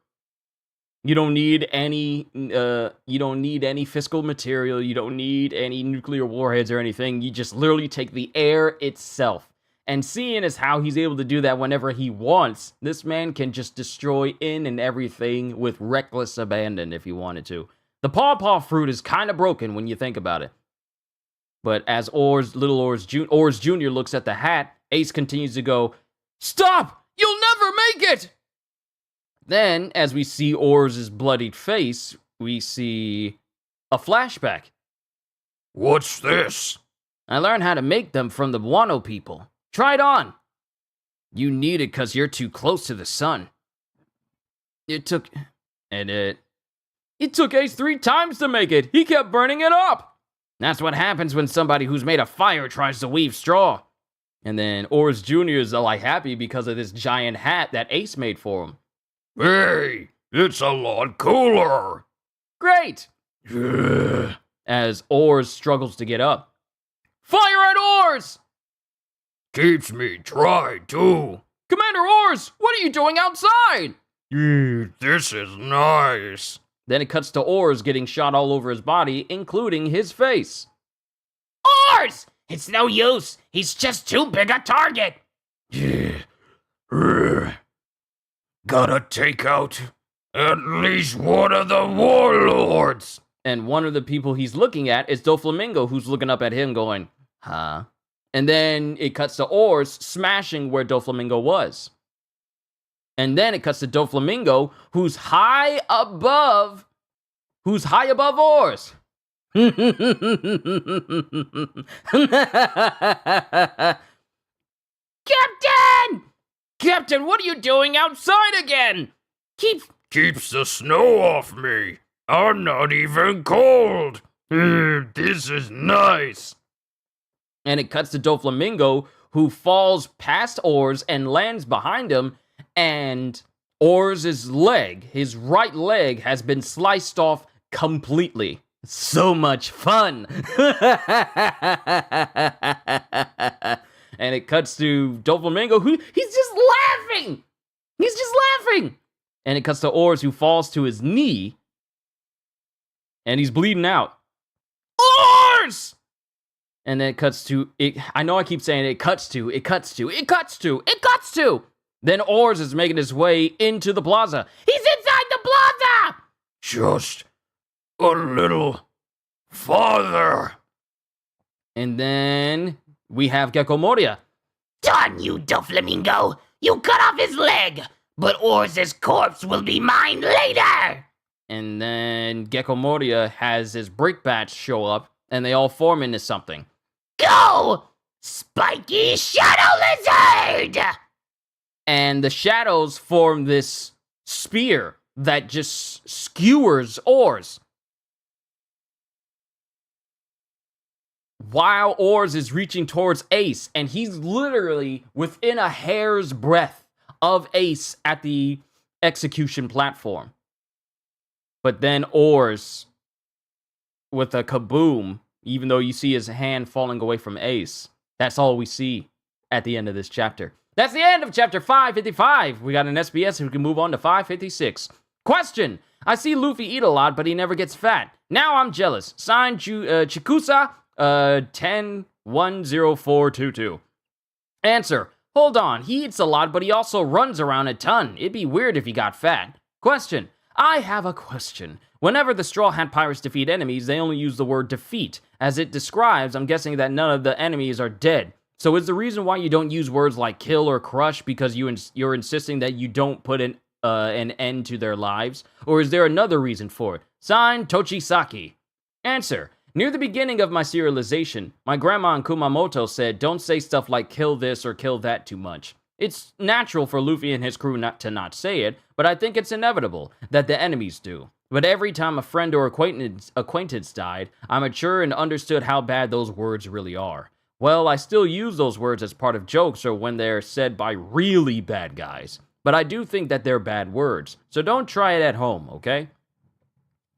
You don't need any fiscal material, you don't need any nuclear warheads or anything. You just literally take the air itself. And seeing as how he's able to do that whenever he wants, this man can just destroy in and everything with reckless abandon if he wanted to. The pawpaw fruit is kind of broken when you think about it. But as Little Oars Jr. looks at the hat, Ace continues to go, "Stop! You'll never make it!" Then, as we see Oars' bloodied face, we see a flashback. What's this? I learned how to make them from the Wano people. Try it on. You need it because you're too close to the sun. It took Ace 3 times to make it. He kept burning it up. That's what happens when somebody who's made of fire tries to weave straw. And then Oars Jr. is like happy because of this giant hat that Ace made for him. Hey, it's a lot cooler. Great. As Oars struggles to get up. Fire at Oars! Keeps me dry, too. Commander Oars, what are you doing outside? This is nice. Then it cuts to Oars getting shot all over his body, including his face. Oars! It's no use. He's just too big a target. Gotta take out at least one of the warlords. And one of the people he's looking at is Doflamingo, who's looking up at him going, huh? And then it cuts to Oars smashing where Doflamingo was. And then it cuts to Doflamingo, who's high above Oars. Captain! Captain, what are you doing outside again? Keeps the snow off me. I'm not even cold. This is nice. And it cuts to Doflamingo, who falls past Oars and lands behind him, and Oars' leg, his right leg, has been sliced off completely. So much fun! And it cuts to Doflamingo, who he's just laughing! He's just laughing! And it cuts to Oars, who falls to his knee, and he's bleeding out. Oars! And then it cuts to, I know I keep saying it cuts to. Then Oars is making his way into the plaza. He's inside the plaza! Just a little farther. And then we have Gecko Moria. Done, you Doflamingo! You cut off his leg, but Oars' corpse will be mine later! And then Gecko Moria has his brick bats show up, and they all form into something. Go! Spiky Shadow Lizard! And the shadows form this spear that just skewers Oars. While Oars is reaching towards Ace, and he's literally within a hair's breadth of Ace at the execution platform. But then Oars, with a kaboom, even though you see his hand falling away from Ace, that's all we see at the end of this chapter. That's the end of chapter 555. We got an SBS, and we can move on to 556. Question. I see Luffy eat a lot, but he never gets fat. Now I'm jealous. Signed, Chikusa, 10-10422. Answer. Hold on, he eats a lot, but he also runs around a ton. It'd be weird if he got fat. Question. I have a question. Whenever the Straw Hat Pirates defeat enemies, they only use the word defeat. As it describes, I'm guessing that none of the enemies are dead. So is the reason why you don't use words like kill or crush because you're insisting that you don't put an end to their lives? Or is there another reason for it? Signed, Tochisaki. Answer. Near the beginning of my serialization, my grandma in Kumamoto said, don't say stuff like kill this or kill that too much. It's natural for Luffy and his crew not say it, but I think it's inevitable that the enemies do. But every time a friend or acquaintance died, I matured and understood how bad those words really are. Well, I still use those words as part of jokes or when they're said by really bad guys. But I do think that they're bad words, so don't try it at home, okay?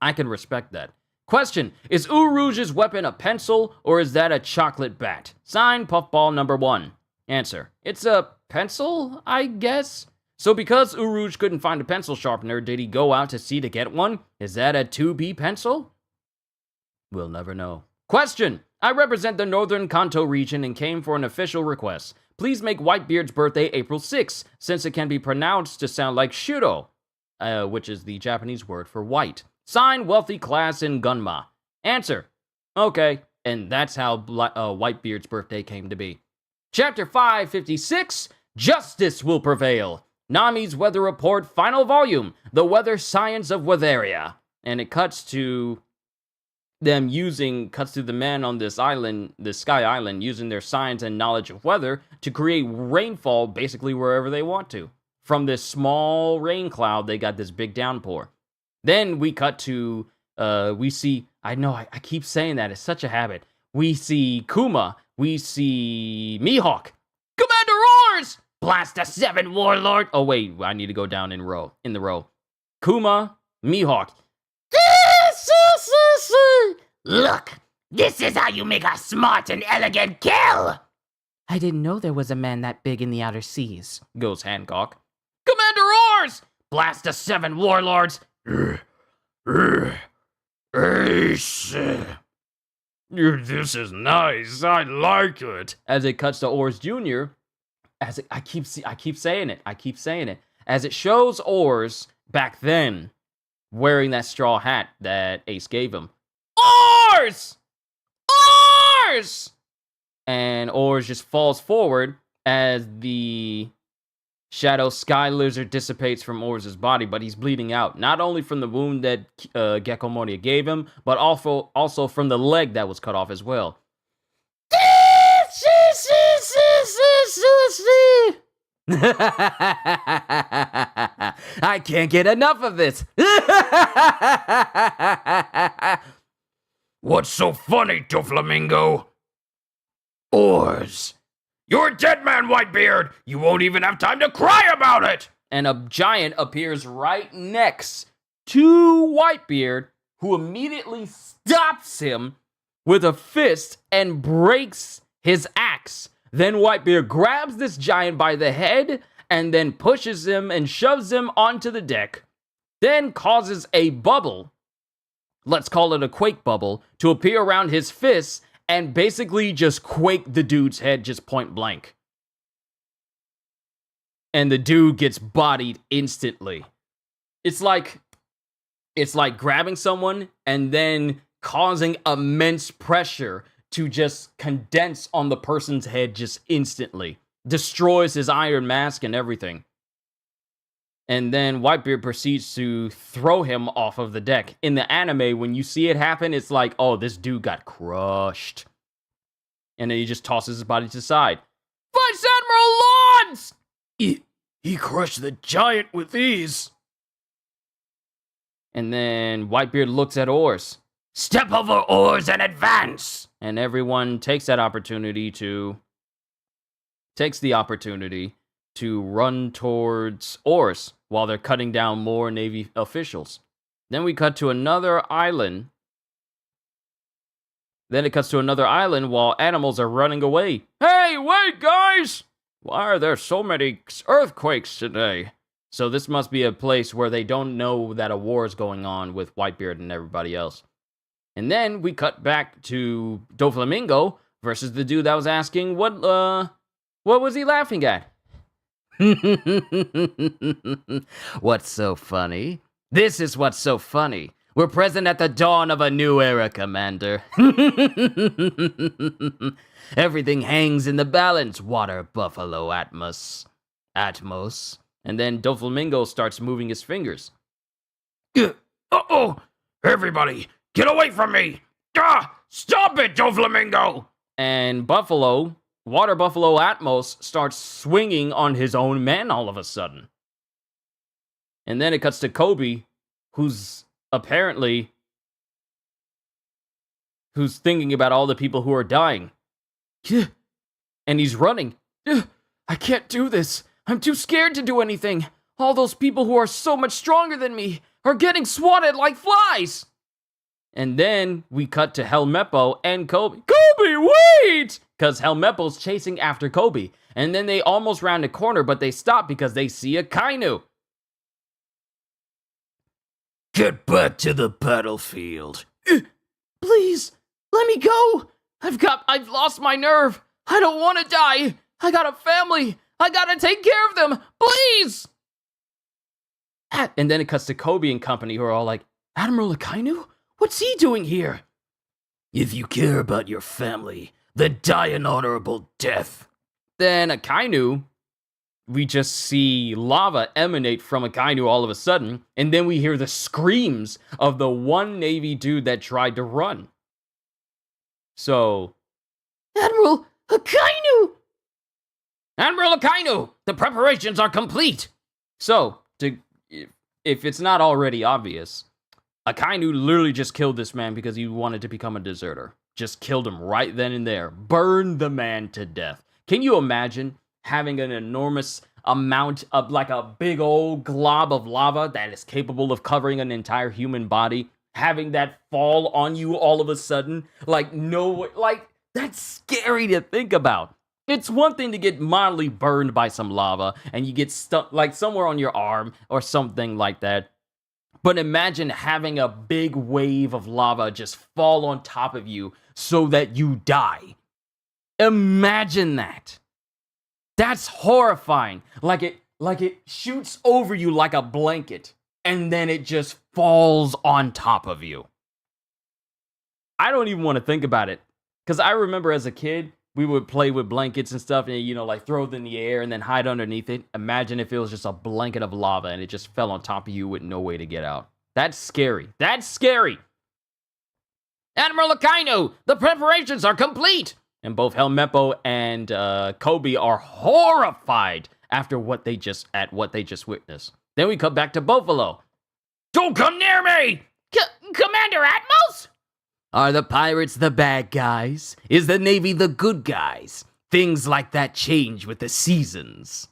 I can respect that. Question, is Urouge's weapon a pencil or is that a chocolate bat? Signed, Puffball number 1. Answer, it's a pencil, I guess? So because Urouge couldn't find a pencil sharpener, did he go out to sea to get one? Is that a 2B pencil? We'll never know. Question, I represent the Northern Kanto region and came for an official request. Please make Whitebeard's birthday April 6th, since it can be pronounced to sound like Shuro, which is the Japanese word for white. Signed, Wealthy Class in Gunma. Answer, okay, and that's how Whitebeard's birthday came to be. Chapter 556, Justice Will Prevail. Nami's Weather Report, Final Volume, The Weather Science of Weatheria. And it cuts to the men on this island, this sky island, using their science and knowledge of weather to create rainfall basically wherever they want to. From this small rain cloud, they got this big downpour. Then we cut to, we see, I keep saying that, it's such a habit. We see Kuma, we see Mihawk. Commander Oars! Blast the 7 Warlord! Oh wait, I need to go down in the row. Kuma, Mihawk. Look, this is how you make a smart and elegant kill! I didn't know there was a man that big in the outer seas, goes Hancock. Commander Oars! Blast the 7 Warlords! This is nice. I like it. As it cuts to Oars Jr., I keep saying it. As it shows Oars back then wearing that straw hat that Ace gave him. Oars! Oars! And Oars just falls forward as the Shadow Sky Lizard dissipates from Oars' body, but he's bleeding out. Not only from the wound that Gecko Moria gave him, but also from the leg that was cut off as well. I can't get enough of this. What's so funny, Doflamingo? Oars. You're a dead man, Whitebeard! You won't even have time to cry about it! And a giant appears right next to Whitebeard, who immediately stops him with a fist and breaks his axe. Then Whitebeard grabs this giant by the head and then pushes him and shoves him onto the deck, then causes a bubble, let's call it a quake bubble, to appear around his fists and basically just quake the dude's head just point blank. And the dude gets bodied instantly. It's like grabbing someone and then causing immense pressure to just condense on the person's head just instantly. Destroys his iron mask and everything. And then Whitebeard proceeds to throw him off of the deck. In the anime, when you see it happen, it's like, oh, this dude got crushed. And then he just tosses his body to the side. Vice Admiral Lawns! He crushed the giant with ease. And then Whitebeard looks at Oars. Step over Oars and advance! And everyone takes the opportunity to run towards Oars while they're cutting down more Navy officials. Then we cut to another island. Then it cuts to another island while animals are running away. Hey, wait, guys! Why are there so many earthquakes today? So this must be a place where they don't know that a war is going on with Whitebeard and everybody else. And then we cut back to Doflamingo versus the dude that was asking what What was he laughing at? What's so funny? This is what's so funny. We're present at the dawn of a new era, Commander. Everything hangs in the balance, Water Buffalo Atmos. And then Doflamingo starts moving his fingers. Uh-oh! Everybody, get away from me! Ah! Stop it, Doflamingo! And Water Buffalo Atmos starts swinging on his own men all of a sudden. And then it cuts to Kobe, who's thinking about all the people who are dying. And he's running. I can't do this. I'm too scared to do anything. All those people who are so much stronger than me are getting swatted like flies. And then we cut to Helmeppo and Kobe. Kobe, wait! Because Helmeppo's chasing after Kobe. And then they almost round a corner, but they stop because they see a Kainu. Get back to the battlefield. Please, let me go. I've lost my nerve. I don't want to die. I got a family. I gotta take care of them. Please. And then it cuts to Kobe and company who are all like, Admiral Akainu? What's he doing here? If you care about your family, then die an honorable death. Then Akainu, we just see lava emanate from Akainu all of a sudden, and then we hear the screams of the one Navy dude that tried to run. So, Admiral Akainu! Admiral Akainu! The preparations are complete! So, if it's not already obvious, Akainu literally just killed this man because he wanted to become a deserter. Just killed him right then and there. Burned the man to death. Can you imagine having an enormous amount of, like a big old glob of lava that is capable of covering an entire human body, having that fall on you all of a sudden? That's scary to think about. It's one thing to get mildly burned by some lava and you get stuck like somewhere on your arm or something like that. But imagine having a big wave of lava just fall on top of you so that you die. Imagine that. That's horrifying. Like it shoots over you like a blanket and then it just falls on top of you. I don't even want to think about it. Because I remember as a kid, we would play with blankets and stuff and, like throw it in the air and then hide underneath it. Imagine if it was just a blanket of lava and it just fell on top of you with no way to get out. That's scary. That's scary. Admiral Akainu, the preparations are complete. And both Helmeppo and Kobe are horrified after what they just witnessed. Then we cut back to Buffalo. Don't come near me! Commander Atmos? Are the pirates the bad guys? Is the Navy the good guys? Things like that change with the seasons.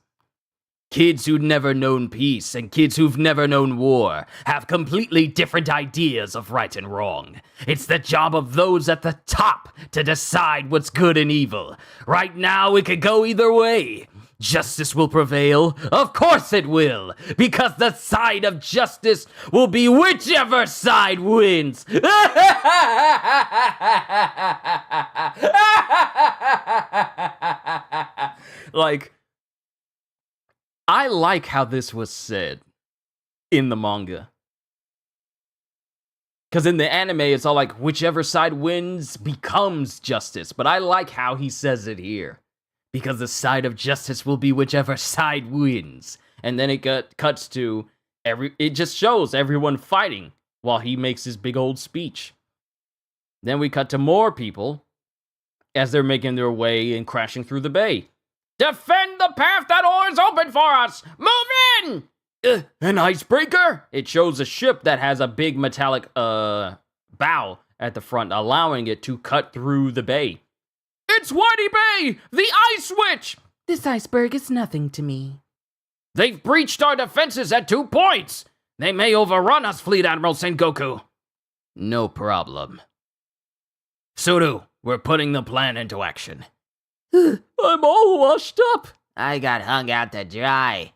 Kids who've never known peace and kids who've never known war have completely different ideas of right and wrong. It's the job of those at the top to decide what's good and evil. Right now, it could go either way. Justice will prevail. Of course it will, because the side of justice will be whichever side wins. I like how this was said in the manga. Because in the anime, it's all like, whichever side wins becomes justice. But I like how he says it here. Because the side of justice will be whichever side wins. And then it cuts to, it just shows everyone fighting while he makes his big old speech. Then we cut to more people as they're making their way and crashing through the bay. Defend the path that oars open for us! Move in! An icebreaker? It shows a ship that has a big metallic bow at the front, allowing it to cut through the bay. It's Whitey Bay! The ice witch! This iceberg is nothing to me. They've breached our defenses at 2 points! They may overrun us, Fleet Admiral Sengoku. No problem. Suru, we're putting the plan into action. I'm all washed up. I got hung out to dry.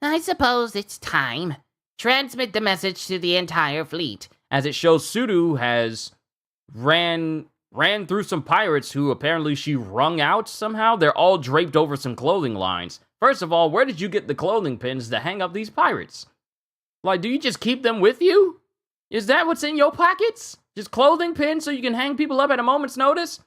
I suppose it's time. Transmit the message to the entire fleet. As it shows Suru has ran ran through some pirates who apparently she wrung out somehow. They're all draped over some clothing lines. First of all, where did you get the clothing pins to hang up these pirates? Like, do you just keep them with you? Is that what's in your pockets? Just clothing pins so you can hang people up at a moment's notice?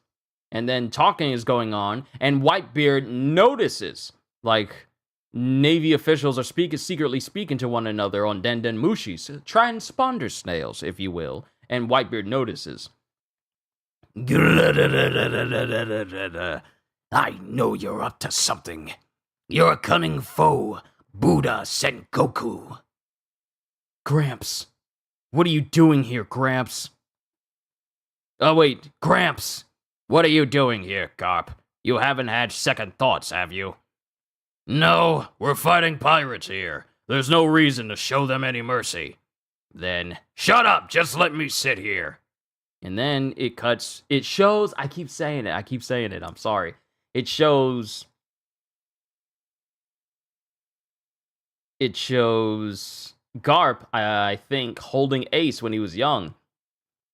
And then talking is going on, and Whitebeard notices, like, Navy officials are secretly speaking to one another on Denden Mushis, transponder snails, if you will, and Whitebeard notices. I know you're up to something. You're a cunning foe, Buddha Sengoku. Gramps, what are you doing here, Gramps? Oh wait, Gramps, what are you doing here, Garp? You haven't had second thoughts, have you? No, we're fighting pirates here. There's no reason to show them any mercy. Then, shut up, just let me sit here. And then it shows, I keep saying it, I'm sorry. It shows Garp, I think, holding Ace when he was young.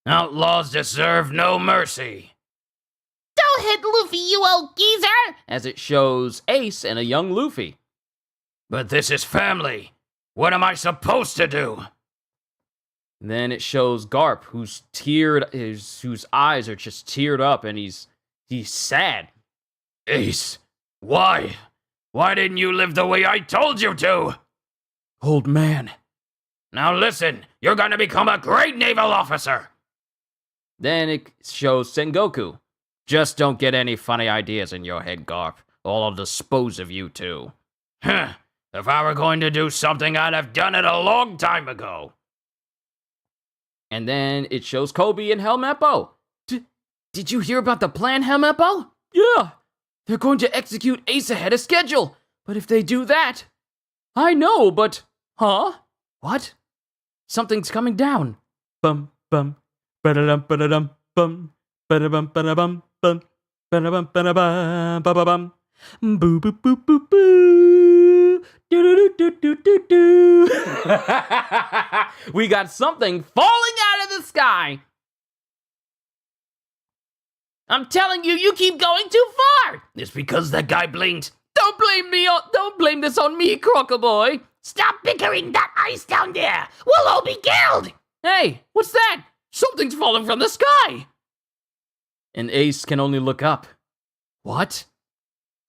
Outlaws deserve no mercy. Don't hit Luffy, you old geezer! As it shows Ace and a young Luffy. But this is family. What am I supposed to do? Then it shows Garp, whose eyes are just teared up, and he's sad. Ace, why? Why didn't you live the way I told you to? Old man. Now listen, you're gonna become a great naval officer. Then it shows Sengoku. Just don't get any funny ideas in your head, Garp, or I'll dispose of you too. Huh. If I were going to do something, I'd have done it a long time ago. And then it shows Kobe and Helmeppo. Did you hear about the plan, Helmeppo? Yeah. They're going to execute Ace ahead of schedule. But if they do that... I know, but... Huh? What? Something's coming down. Bum, bum. Ba-da-dum, ba-da-dum, bum. Ba-da-bum, ba-da-bum, bum. Ba-da-bum, ba-da-bum, ba-ba-bum. Boo, boo, boo, boo, boo. Do-do-do-do-do-do. We got something falling out of the sky. I'm telling you, you keep going too far. It's because that guy blinked. Don't blame this on me, Crocoboy. Stop bickering that ice down there. We'll all be killed. Hey, what's that? Something's falling from the sky. And Ace can only look up. What?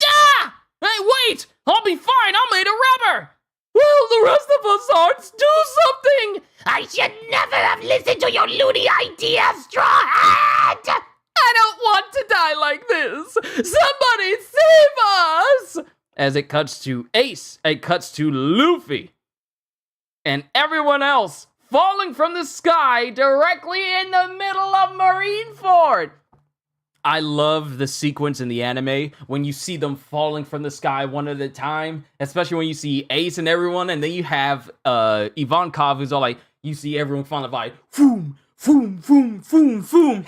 Ah! Hey, wait! I'll be fine. I'm made of rubber. Well, the rest of us aren't. Do something. I should never have listened to your loony ideas, Straw Hat. I don't want to die like this! Somebody save us! As it cuts to Ace, it cuts to Luffy. And everyone else falling from the sky directly in the middle of Marineford. I love the sequence in the anime when you see them falling from the sky one at a time, especially when you see Ace and everyone, and then you have Ivankov who's all like, you see everyone falling by, boom, boom, boom, boom, boom.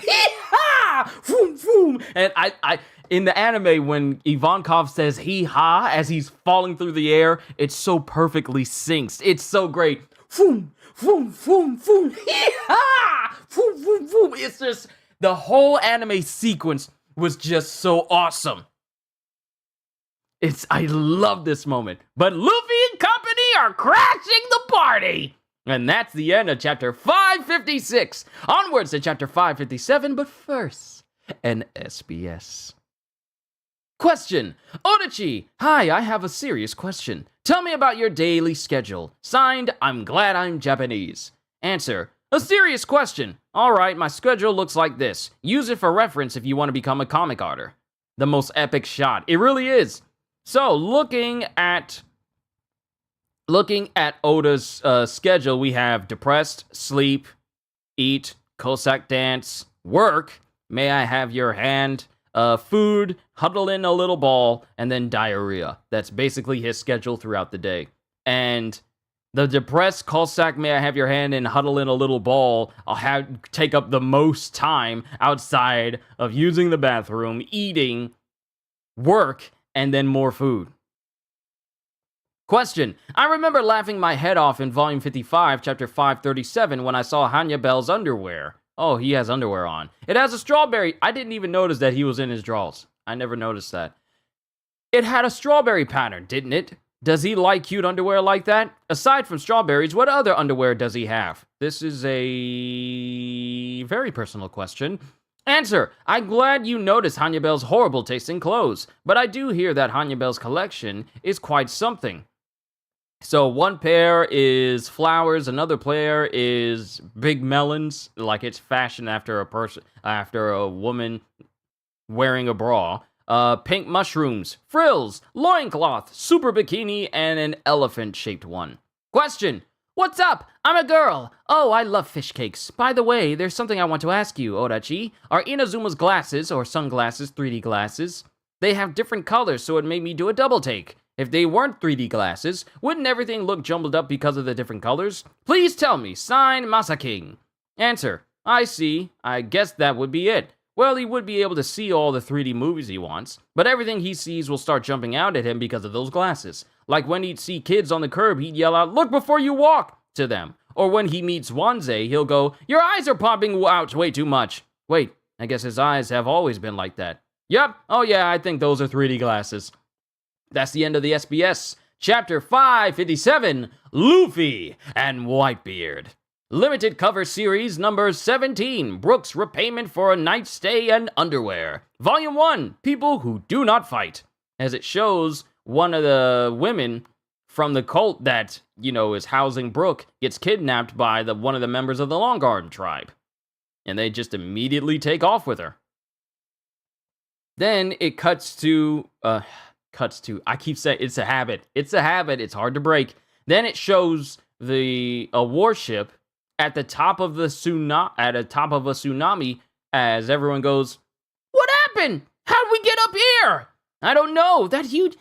Boom, boom. And I in the anime, when Ivankov says hee-ha as he's falling through the air, it so perfectly syncs. It's so great. Boom, boom, boom, boom, hee-ha! Boom, boom, boom. It's just, the whole anime sequence was just so awesome. I love this moment. But Luffy and company are crashing the party. And that's the end of chapter 556. Onwards to chapter 557, but first, an SBS. Question. Odachi, hi, I have a serious question. Tell me about your daily schedule. Signed, I'm glad I'm Japanese. Answer. A serious question. Alright, my schedule looks like this. Use it for reference if you want to become a comic artist. The most epic shot. It really is. So, looking at Oda's schedule, we have depressed, sleep, eat, Cossack dance, work, may I have your hand, food, huddle in a little ball, and then diarrhea. That's basically his schedule throughout the day. And the depressed, Cossack, may I have your hand, and huddle in a little ball, take up the most time outside of using the bathroom, eating, work, and then more food. Question. I remember laughing my head off in volume 55, chapter 537, when I saw Hanya Bell's underwear. Oh, he has underwear on. It has a strawberry. I didn't even notice that he was in his drawers. I never noticed that. It had a strawberry pattern, didn't it? Does he like cute underwear like that? Aside from strawberries, what other underwear does he have? This is a very personal question. Answer: I'm glad you noticed Hannibel's horrible taste in clothes, but I do hear that Hannibel's collection is quite something. So one pair is flowers, another pair is big melons, like it's fashioned after a woman wearing a bra. Pink mushrooms, frills, loincloth, super bikini, and an elephant-shaped one. Question: What's up? I'm a girl. Oh, I love fish cakes. By the way, there's something I want to ask you, Odachi. Are Inazuma's glasses, or sunglasses, 3D glasses? They have different colors, so it made me do a double take. If they weren't 3D glasses, wouldn't everything look jumbled up because of the different colors? Please tell me. Sign, Masaking. Answer: I see. I guess that would be it. Well, he would be able to see all the 3D movies he wants, but everything he sees will start jumping out at him because of those glasses. Like when he'd see kids on the curb, he'd yell out, "Look before you walk," to them. Or when he meets Wanzei, he'll go, "Your eyes are popping out way too much." Wait, I guess his eyes have always been like that. Yep, oh yeah, I think those are 3D glasses. That's the end of the SBS. Chapter 557, Luffy and Whitebeard. Limited cover series number 17, Brook's Repayment for a Night Stay and Underwear. Volume 1, People Who Do Not Fight. As it shows, one of the women from the cult that, is housing Brook gets kidnapped by one of the members of the Long Garden tribe. And they just immediately take off with her. Then it cuts to, I keep saying, it's a habit. It's a habit, it's hard to break. Then it shows a warship at the top of a tsunami as everyone goes, "What happened? How'd we get up here?" I don't know. That huge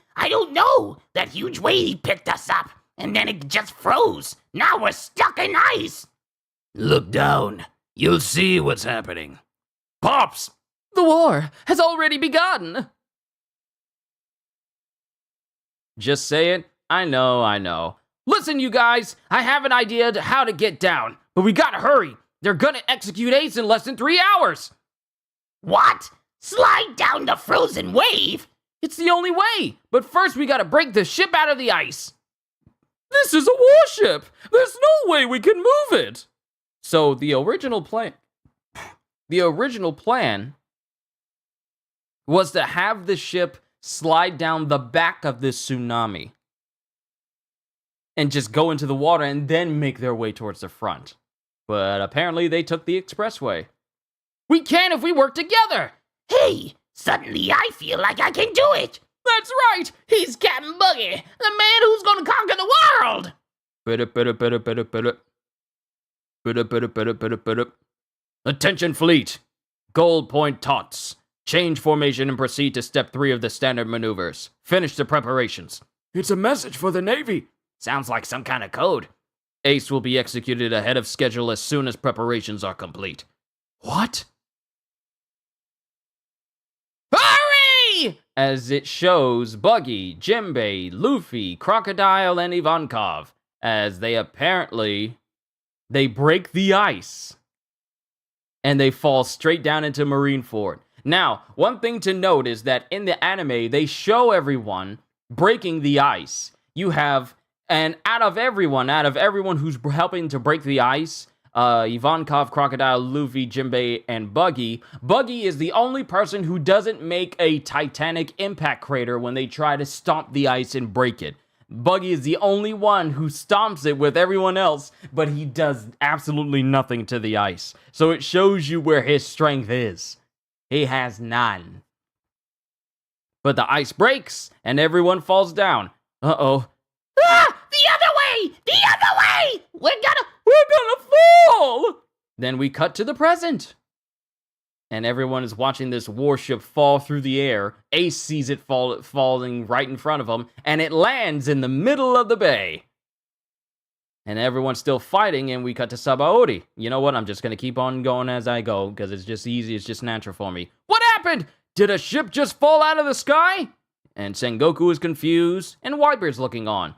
wave picked us up, and then it just froze. Now we're stuck in ice. Look down. You'll see what's happening. Pops! The war has already begun. Just say it. I know. Listen, you guys, I have an idea to how to get down, but we gotta hurry. They're gonna execute Ace in less than 3 hours. What? Slide down the frozen wave? It's the only way, but first we gotta break the ship out of the ice. This is a warship. There's no way we can move it. So the original plan was to have the ship slide down the back of this tsunami and just go into the water and then make their way towards the front. But apparently they took the expressway. We can if we work together. Hey, suddenly I feel like I can do it. That's right. He's Captain Buggy, the man who's going to conquer the world. Attention fleet. Gold point tots. Change formation and proceed to step 3 of the standard maneuvers. Finish the preparations. It's a message for the Navy. Sounds like some kind of code. Ace will be executed ahead of schedule as soon as preparations are complete. What? Hurry! As it shows Buggy, Jimbei, Luffy, Crocodile, and Ivankov, as they break the ice. And they fall straight down into Marineford. Now, one thing to note is that in the anime, they show everyone breaking the ice. And out of everyone who's helping to break the ice, Ivankov, Crocodile, Luffy, Jimbei, and Buggy is the only person who doesn't make a Titanic impact crater when they try to stomp the ice and break it. Buggy is the only one who stomps it with everyone else, but he does absolutely nothing to the ice. So it shows you where his strength is. He has none. But the ice breaks, and everyone falls down. Uh-oh. Ah! The other way! The other way! We're gonna fall! Then we cut to the present. And everyone is watching this warship fall through the air. Ace sees it falling right in front of him, and it lands in the middle of the bay. And everyone's still fighting, and we cut to Sabaody. You know what? I'm just going to keep on going as I go, because it's just easy. It's just natural for me. What happened? Did a ship just fall out of the sky? And Sengoku is confused, and Whitebeard's looking on.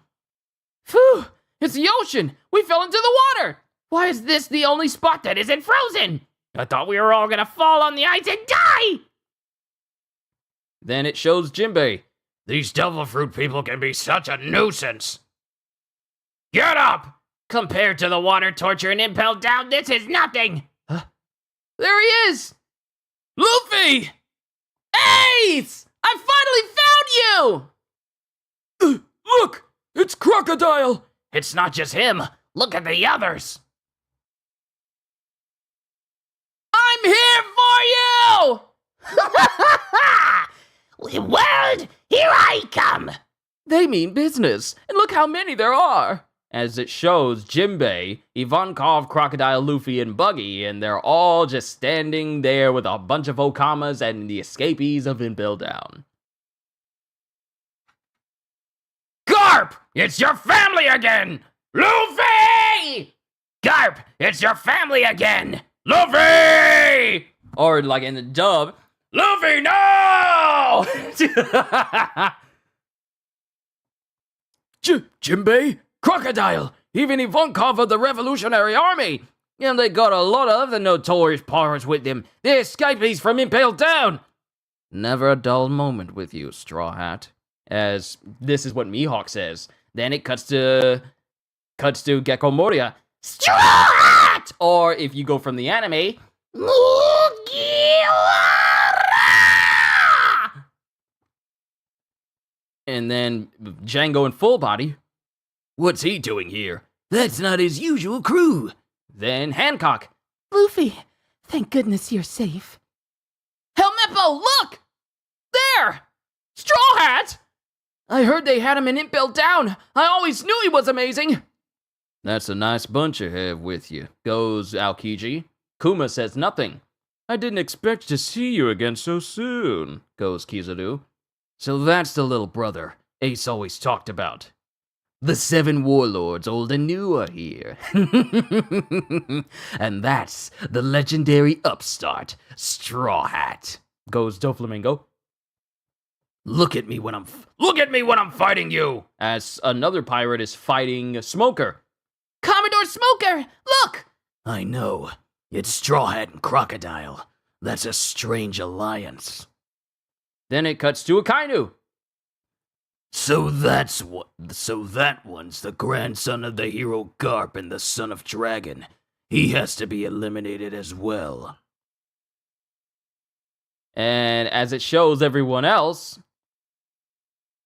Phew! It's the ocean! We fell into the water! Why is this the only spot that isn't frozen? I thought we were all gonna fall on the ice and die! Then it shows Jinbei. These devil fruit people can be such a nuisance. Get up! Compared to the water torture and impelled down, this is nothing! There he is! Luffy! Ace! I finally found you! Look! It's Crocodile! It's not just him. Look at the others. I'm here for you! World, here I come! They mean business, and look how many there are! As it shows Jinbei, Ivankov, Crocodile, Luffy, and Buggy, and they're all just standing there with a bunch of Okamas and the escapees of Impel Down. Garp! It's your family again! Luffy! Garp, it's your family again! Luffy! Or, like in the dub, Luffy, no! Jinbei, Crocodile, even Ivankov of the Revolutionary Army! And they got a lot of other notorious pirates with them. They're escapees from Impel Down! Never a dull moment with you, Straw Hat. As this is what Mihawk says. Then it cuts to Gecko Moria. Straw Hat! Or if you go from the anime, Mugiwara! and then Django in full body. What's he doing here? That's not his usual crew. Then Hancock. Luffy, thank goodness you're safe. Helmeppo, look! There! Straw Hat! I heard they had him in Impel Down. I always knew he was amazing. That's a nice bunch you have with you, goes Aokiji. Kuma says nothing. I didn't expect to see you again so soon, goes Kizaru. So that's the little brother Ace always talked about. The 7 warlords, old and new, are here. And that's the legendary upstart, Straw Hat, goes Doflamingo. Look at me when I'm fighting you! As another pirate is fighting Smoker. Commodore Smoker, look! I know. It's Straw Hat and Crocodile. That's a strange alliance. Then it cuts to Akainu. So that one's the grandson of the hero Garp and the son of Dragon. He has to be eliminated as well. And as it shows everyone else,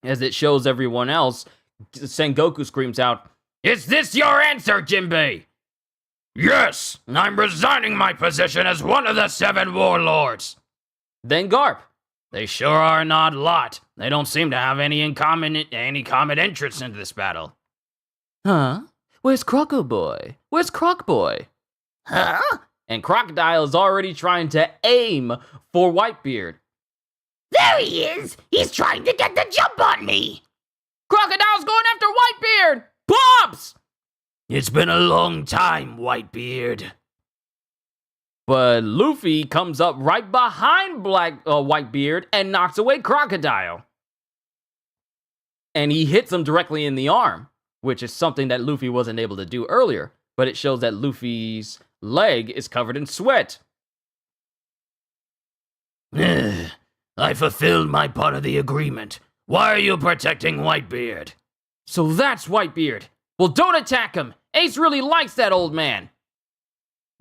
Sengoku screams out, Is this your answer, Jinbei? Yes, I'm resigning my position as one of the 7 warlords. Then Garp. They sure are an odd lot. They don't seem to have any common interest into this battle. Huh? Where's Croco Boy? Where's Croc Boy? Huh? And Crocodile is already trying to aim for Whitebeard. There he is! He's trying to get the jump on me! Crocodile's going after Whitebeard! Pops! It's been a long time, Whitebeard. But Luffy comes up right behind Whitebeard and knocks away Crocodile. And he hits him directly in the arm, which is something that Luffy wasn't able to do earlier. But it shows that Luffy's leg is covered in sweat. I fulfilled my part of the agreement. Why are you protecting Whitebeard? So that's Whitebeard. Well, don't attack him. Ace really likes that old man.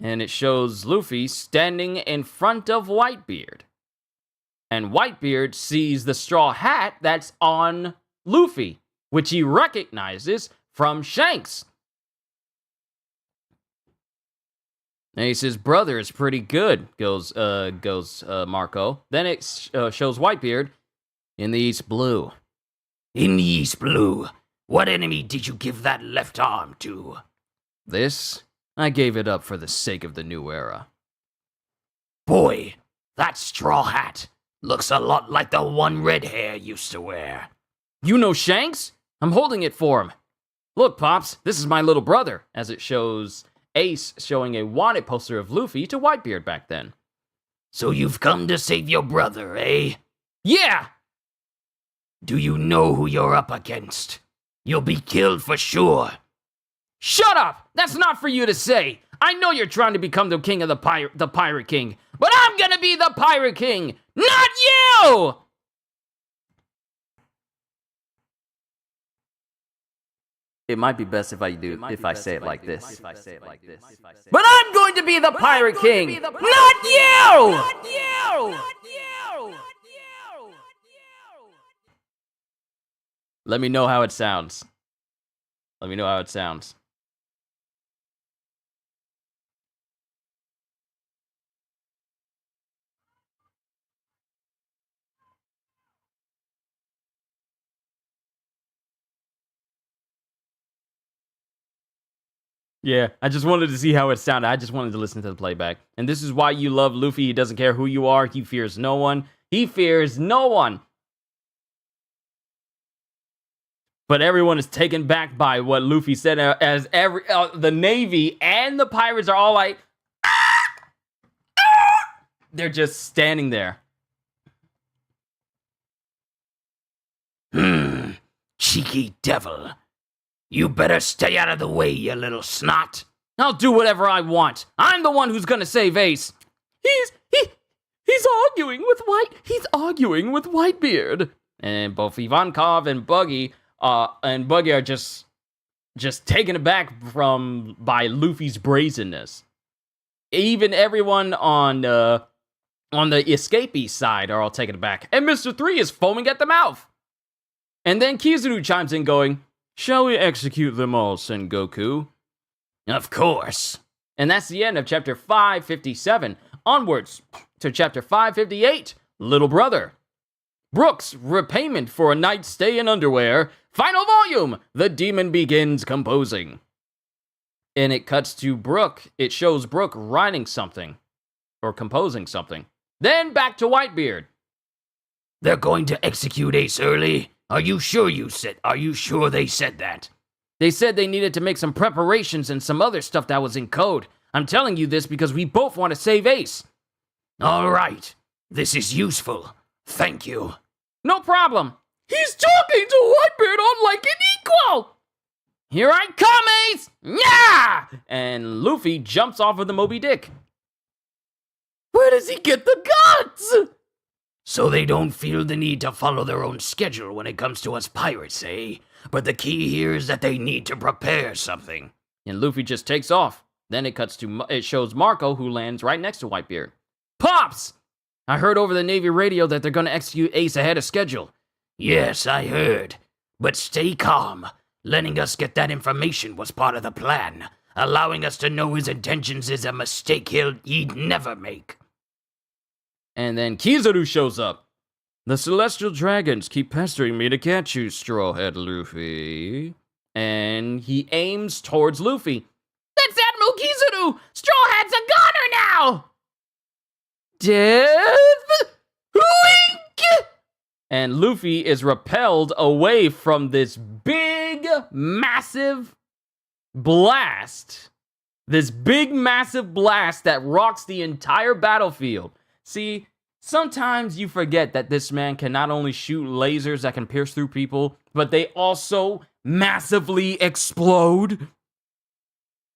And it shows Luffy standing in front of Whitebeard. And Whitebeard sees the straw hat that's on Luffy, which he recognizes from Shanks. Ace's brother is pretty good, goes Marco. Then it shows Whitebeard in the East Blue. In the East Blue? What enemy did you give that left arm to? This, I gave it up for the sake of the new era. Boy, that straw hat looks a lot like the one Red Hair used to wear. You know Shanks? I'm holding it for him. Look, Pops, this is my little brother, as it shows Ace showing a wanted poster of Luffy to Whitebeard back then. So you've come to save your brother, eh? Yeah! Do you know who you're up against? You'll be killed for sure. Shut up! That's not for you to say. I know you're trying to become the king of the Pirate King, but I'm gonna be the Pirate King, not you! It might be best if I say it like this. But I'm going to be the Pirate King, not you! Let me know how it sounds. Yeah, I just wanted to see how it sounded. I just wanted to listen to the playback. And this is why you love Luffy. He doesn't care who you are. He fears no one. But everyone is taken back by what Luffy said, as the Navy and the pirates are all like, they're just standing there. Cheeky devil. You better stay out of the way, you little snot. I'll do whatever I want. I'm the one who's gonna save Ace. He's arguing with Whitebeard. And both Ivankov and Buggy are just taken aback by Luffy's brazenness. Even everyone on the escapee side are all taken aback. And Mr. 3 is foaming at the mouth. And then Kizaru chimes in going, "Shall we execute them all, Sengoku?" Of course. And that's the end of chapter 557. Onwards to chapter 558, Little Brother. Brook's repayment for a night's stay in underwear. Final volume, The Demon Begins Composing. And it cuts to Brook. It shows Brook writing something. Or composing something. Then back to Whitebeard. They're going to execute Ace early? Are you sure they said that? They said they needed to make some preparations and some other stuff that was in code. I'm telling you this because we both want to save Ace. All right. This is useful. Thank you. No problem. He's talking to Whitebeard on like an equal. Here I come, Ace! Yeah! And Luffy jumps off of the Moby Dick. Where does he get the guts? So they don't feel the need to follow their own schedule when it comes to us pirates, eh? But the key here is that they need to prepare something. And Luffy just takes off. Then it shows Marco, who lands right next to Whitebeard. Pops! I heard over the Navy radio that they're going to execute Ace ahead of schedule. Yes, I heard. But stay calm. Letting us get that information was part of the plan. Allowing us to know his intentions is a mistake he'd never make. And then Kizaru shows up. The celestial dragons keep pestering me to catch you, Strawhead Luffy. And he aims towards Luffy. That's Admiral Kizaru! Strawhead's a goner now! Death? Wink! And Luffy is repelled away from this big, massive blast. This big, massive blast that rocks the entire battlefield. See, sometimes you forget that this man can not only shoot lasers that can pierce through people, but they also massively explode.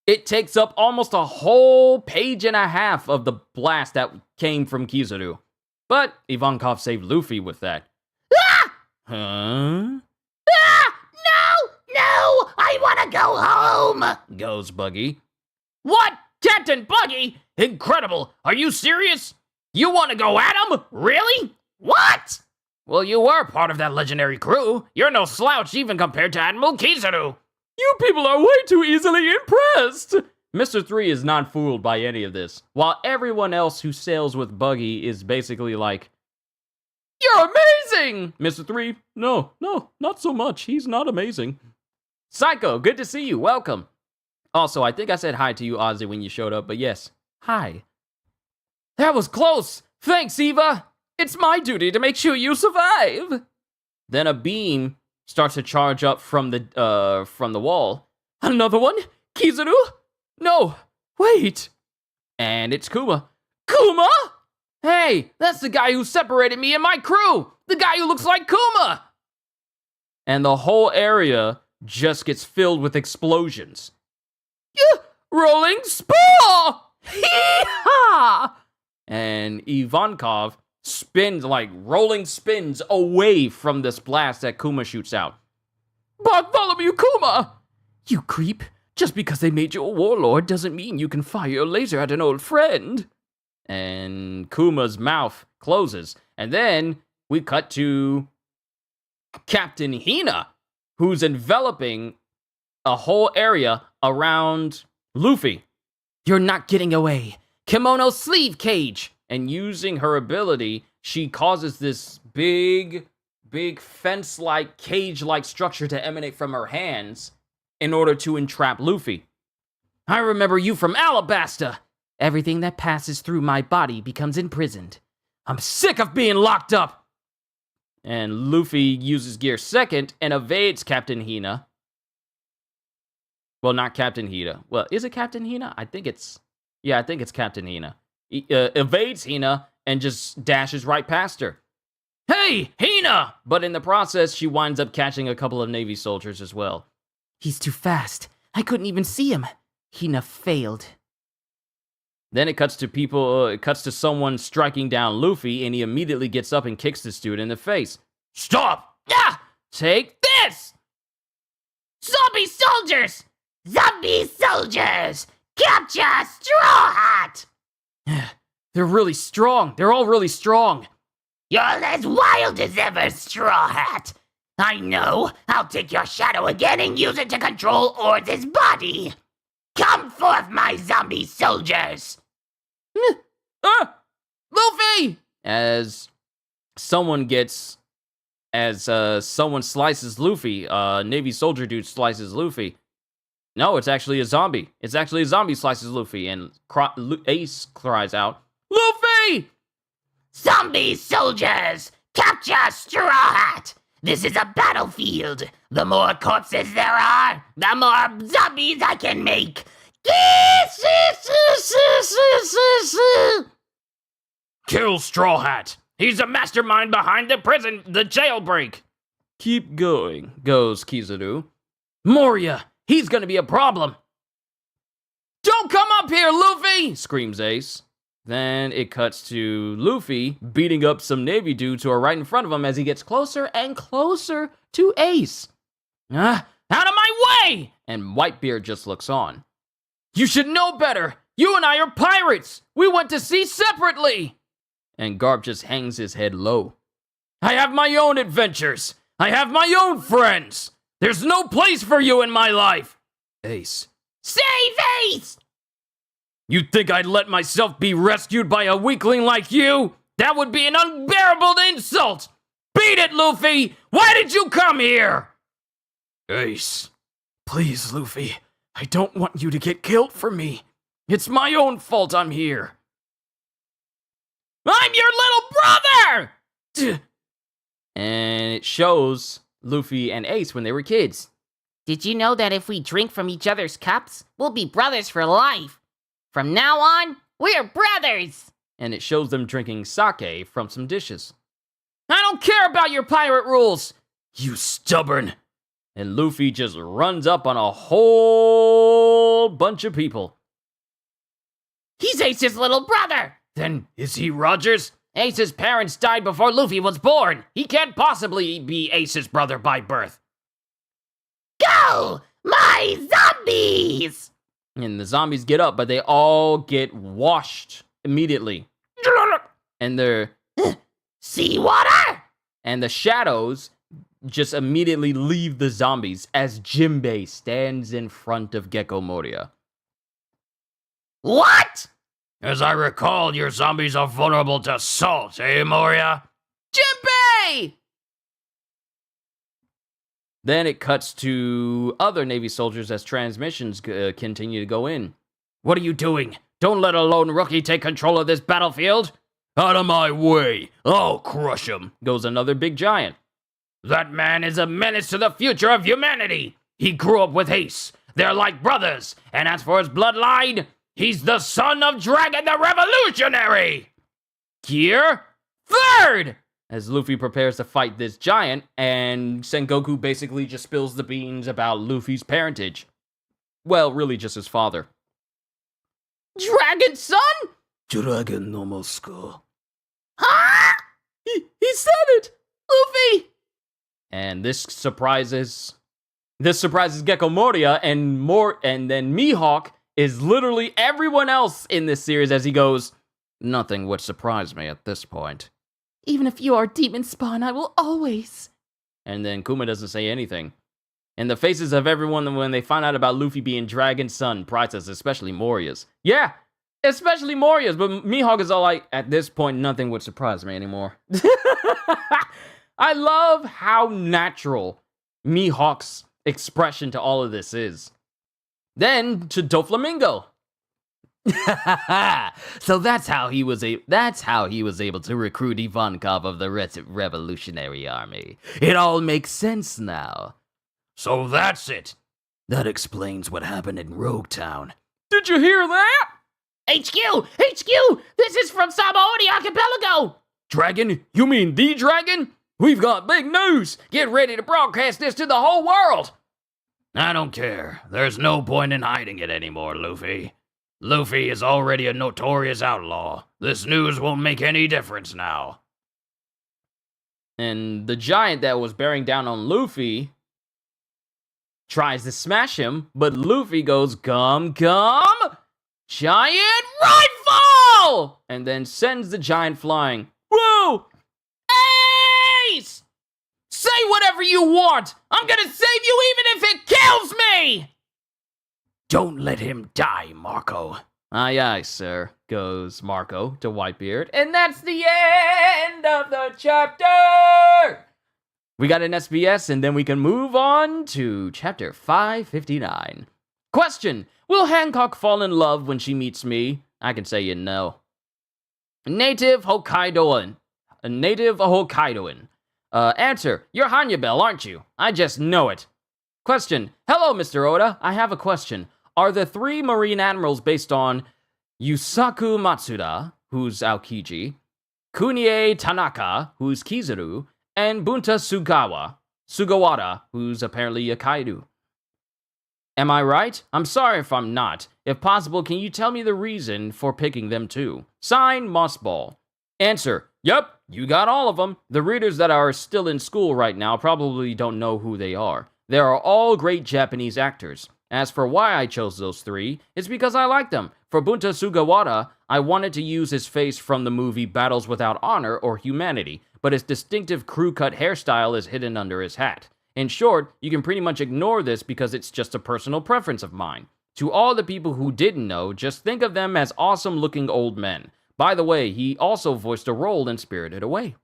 It takes up almost a whole page and a half of the blast that came from Kizaru. But Ivankov saved Luffy with that. Ah! Huh? Ah! No! I want to go home! Goes Buggy. What? Captain Buggy? Incredible! Are you serious? You want to go at him? Really? What? Well, you were part of that legendary crew. You're no slouch even compared to Admiral Kizaru. You people are way too easily impressed. Mr. 3 is not fooled by any of this, while everyone else who sails with Buggy is basically like, "You're amazing!" Mr. 3, no, not so much. He's not amazing. Psycho, good to see you. Welcome. Also, I think I said hi to you, Ozzy, when you showed up, but yes, hi. That was close. Thanks, Eva. It's my duty to make sure you survive. Then a beam starts to charge up from the wall. Another one? Kizaru? No, wait. And it's Kuma. Kuma? Hey, that's the guy who separated me and my crew. The guy who looks like Kuma. And the whole area just gets filled with explosions. Yeah, rolling spore! Hee-haw! And Ivankov spins, like rolling spins away from this blast that Kuma shoots out. Bartholomew Kuma! You creep. Just because they made you a warlord doesn't mean you can fire your laser at an old friend. And Kuma's mouth closes. And then we cut to Captain Hina, who's enveloping a whole area around Luffy. You're not getting away. Kimono sleeve cage. And using her ability, she causes this big fence-like, cage-like structure to emanate from her hands in order to entrap Luffy. I remember you from Alabasta. Everything that passes through my body becomes imprisoned. I'm sick of being locked up. And Luffy uses Gear Second and evades Captain Hina. Well, not Captain Hina. Well, is it Captain Hina? I think it's Captain Hina. He evades Hina and just dashes right past her. Hey, Hina! But in the process, she winds up catching a couple of Navy soldiers as well. He's too fast. I couldn't even see him. Hina failed. Then it cuts to someone striking down Luffy, and he immediately gets up and kicks this dude in the face. Stop! Ah! Take this! Zombie soldiers! Zombie soldiers! Capture Straw Hat! They're really strong. They're all really strong. You're as wild as ever, Straw Hat. I know. I'll take your shadow again and use it to control Orz's body. Come forth, my zombie soldiers! Luffy! As someone slices Luffy, Navy soldier dude slices Luffy. No, it's actually a zombie. It's actually a zombie slices Luffy, and Ace cries out, Luffy! Zombie soldiers! Capture Straw Hat! This is a battlefield. The more corpses there are, the more zombies I can make. Kill Straw Hat. He's the mastermind behind the jailbreak. Keep going, goes Kizaru. Moria, he's gonna be a problem. Don't come up here, Luffy! Screams Ace. Then it cuts to Luffy beating up some Navy dudes who are right in front of him as he gets closer and closer to Ace. Out of my way! And Whitebeard just looks on. You should know better! You and I are pirates! We went to sea separately! And Garp just hangs his head low. I have my own adventures! I have my own friends! There's no place for you in my life! Ace. Save Ace! You think I'd let myself be rescued by a weakling like you? That would be an unbearable insult! Beat it, Luffy! Why did you come here? Ace. Please, Luffy. I don't want you to get killed for me. It's my own fault I'm here. I'm your little brother! And it shows Luffy and Ace when they were kids. Did you know that if we drink from each other's cups, we'll be brothers for life? From now on, we're brothers! And it shows them drinking sake from some dishes. I don't care about your pirate rules! You stubborn! And Luffy just runs up on a whole bunch of people. He's Ace's little brother! Then is he Roger's? Ace's parents died before Luffy was born. He can't possibly be Ace's brother by birth. Go! My zombies! And the zombies get up, but they all get washed immediately. And they're... Seawater! And the shadows just immediately leave the zombies as Jinbei stands in front of Gecko Moria. What? As I recall, your zombies are vulnerable to salt, eh, Moria? Jinbei! Then it cuts to other Navy soldiers as transmissions continue to go in. What are you doing? Don't let a lone rookie take control of this battlefield. Out of my way. I'll crush him, goes another big giant. That man is a menace to the future of humanity. He grew up with Ace. They're like brothers. And as for his bloodline, he's the son of Dragon the Revolutionary. Gear third! As Luffy prepares to fight this giant, and Sengoku basically just spills the beans about Luffy's parentage. Well, really just his father. Dragon Son? Dragon no Moscow. Huh? He said it! Luffy! And this surprises Gecko Moria, and then Mihawk is literally everyone else in this series as he goes, nothing would surprise me at this point. Even if you are Demon Spawn, I will always. And then Kuma doesn't say anything. And the faces of everyone when they find out about Luffy being Dragon Son, priceless, especially Moria's. Yeah, especially Moria's, but Mihawk is all like, at this point, nothing would surprise me anymore. I love how natural Mihawk's expression to all of this is. Then to Doflamingo. So that's how he was able to recruit Ivankov of the Revolutionary Army. It all makes sense now. So that's it. That explains what happened in Rogue Town. Did you hear that? HQ! HQ! This is from Sabaody Archipelago! Dragon? You mean the dragon? We've got big news! Get ready to broadcast this to the whole world! I don't care. There's no point in hiding it anymore, Luffy. Luffy is already a notorious outlaw. This news won't make any difference now. And the giant that was bearing down on Luffy tries to smash him, but Luffy goes, come, giant rifle! And then sends the giant flying. Whoa! Ace! Say whatever you want! I'm gonna save you even if it kills me! Don't let him die, Marco. Aye, aye, sir, goes Marco to Whitebeard. And that's the end of the chapter! We got an SBS, and then we can move on to chapter 559. Question: will Hancock fall in love when she meets me? I can say you know. Native Hokkaidoan. Answer: you're Hanyabel, aren't you? I just know it. Question: hello, Mr. Oda. I have a question. Are the 3 Marine Admirals based on Yusaku Matsuda, who's Aokiji, Kunie Tanaka, who's Kizaru, and Bunta Sugawara, who's apparently a Kaido? Am I right? I'm sorry if I'm not. If possible, can you tell me the reason for picking them too? Sign, Mossball. Answer: yep, you got all of them. The readers that are still in school right now probably don't know who they are. They are all great Japanese actors. As for why I chose those 3, it's because I like them. For Bunta Sugawara, I wanted to use his face from the movie Battles Without Honor or Humanity, but his distinctive crew-cut hairstyle is hidden under his hat. In short, you can pretty much ignore this because it's just a personal preference of mine. To all the people who didn't know, just think of them as awesome-looking old men. By the way, he also voiced a role in Spirited Away.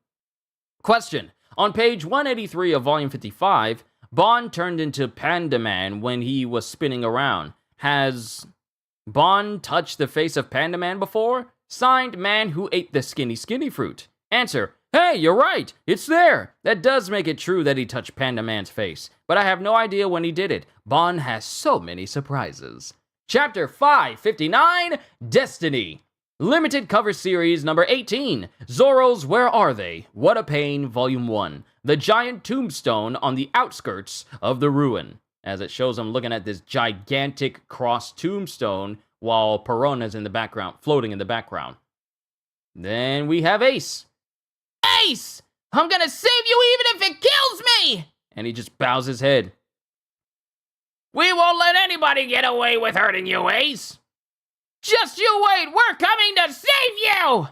Question: on page 183 of volume 55, Bond turned into Panda Man when he was spinning around. Has Bond touched the face of Panda Man before? Signed, Man Who Ate the Skinny Fruit. Answer: hey, you're right, it's there. That does make it true that he touched Panda Man's face, but I have no idea when he did it. Bond has so many surprises. Chapter 559, Destiny. Limited cover series number 18, Zoro's Where Are They? What a Pain, Volume 1. The giant tombstone on the outskirts of the ruin. As it shows him looking at this gigantic cross tombstone while Perona's in the background, floating in the background. Then we have Ace. Ace! I'm gonna save you even if it kills me! And he just bows his head. We won't let anybody get away with hurting you, Ace. Just you wait, we're coming to save you!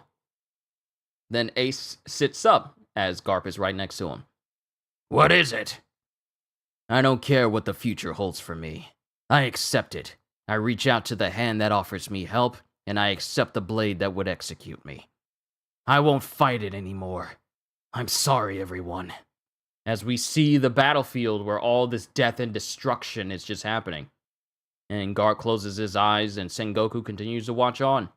Then Ace sits up as Garp is right next to him. What is it? I don't care what the future holds for me. I accept it. I reach out to the hand that offers me help, and I accept the blade that would execute me. I won't fight it anymore. I'm sorry, everyone. As we see the battlefield where all this death and destruction is just happening. And Garp closes his eyes and Sengoku continues to watch on.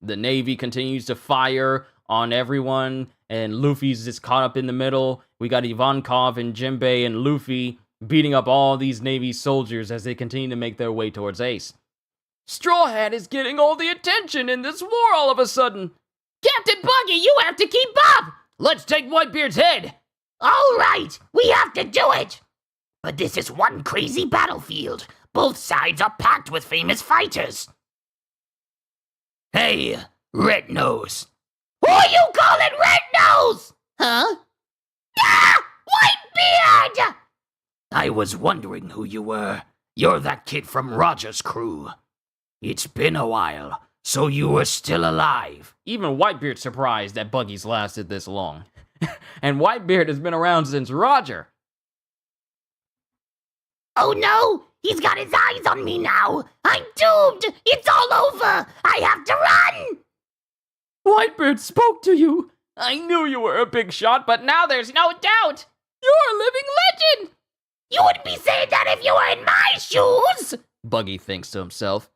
The Navy continues to fire on everyone, and Luffy's just caught up in the middle. We got Ivankov and Jinbei and Luffy beating up all these Navy soldiers as they continue to make their way towards Ace. Straw Hat is getting all the attention in this war all of a sudden. Captain Buggy, you have to keep up! Let's take Whitebeard's head! All right, we have to do it! But this is one crazy battlefield. Both sides are packed with famous fighters. Hey, Red Nose. Who you calling Red Nose? Huh? Ah! Whitebeard! I was wondering who you were. You're that kid from Roger's crew. It's been a while, so you were still alive. Even Whitebeard's surprised that Buggy's lasted this long. And Whitebeard has been around since Roger. Oh no! He's got his eyes on me now! I'm doomed! It's all over! I have to run! Whitebeard spoke to you. I knew you were a big shot, but now there's no doubt. You're a living legend. You wouldn't be saying that if you were in my shoes! Buggy thinks to himself.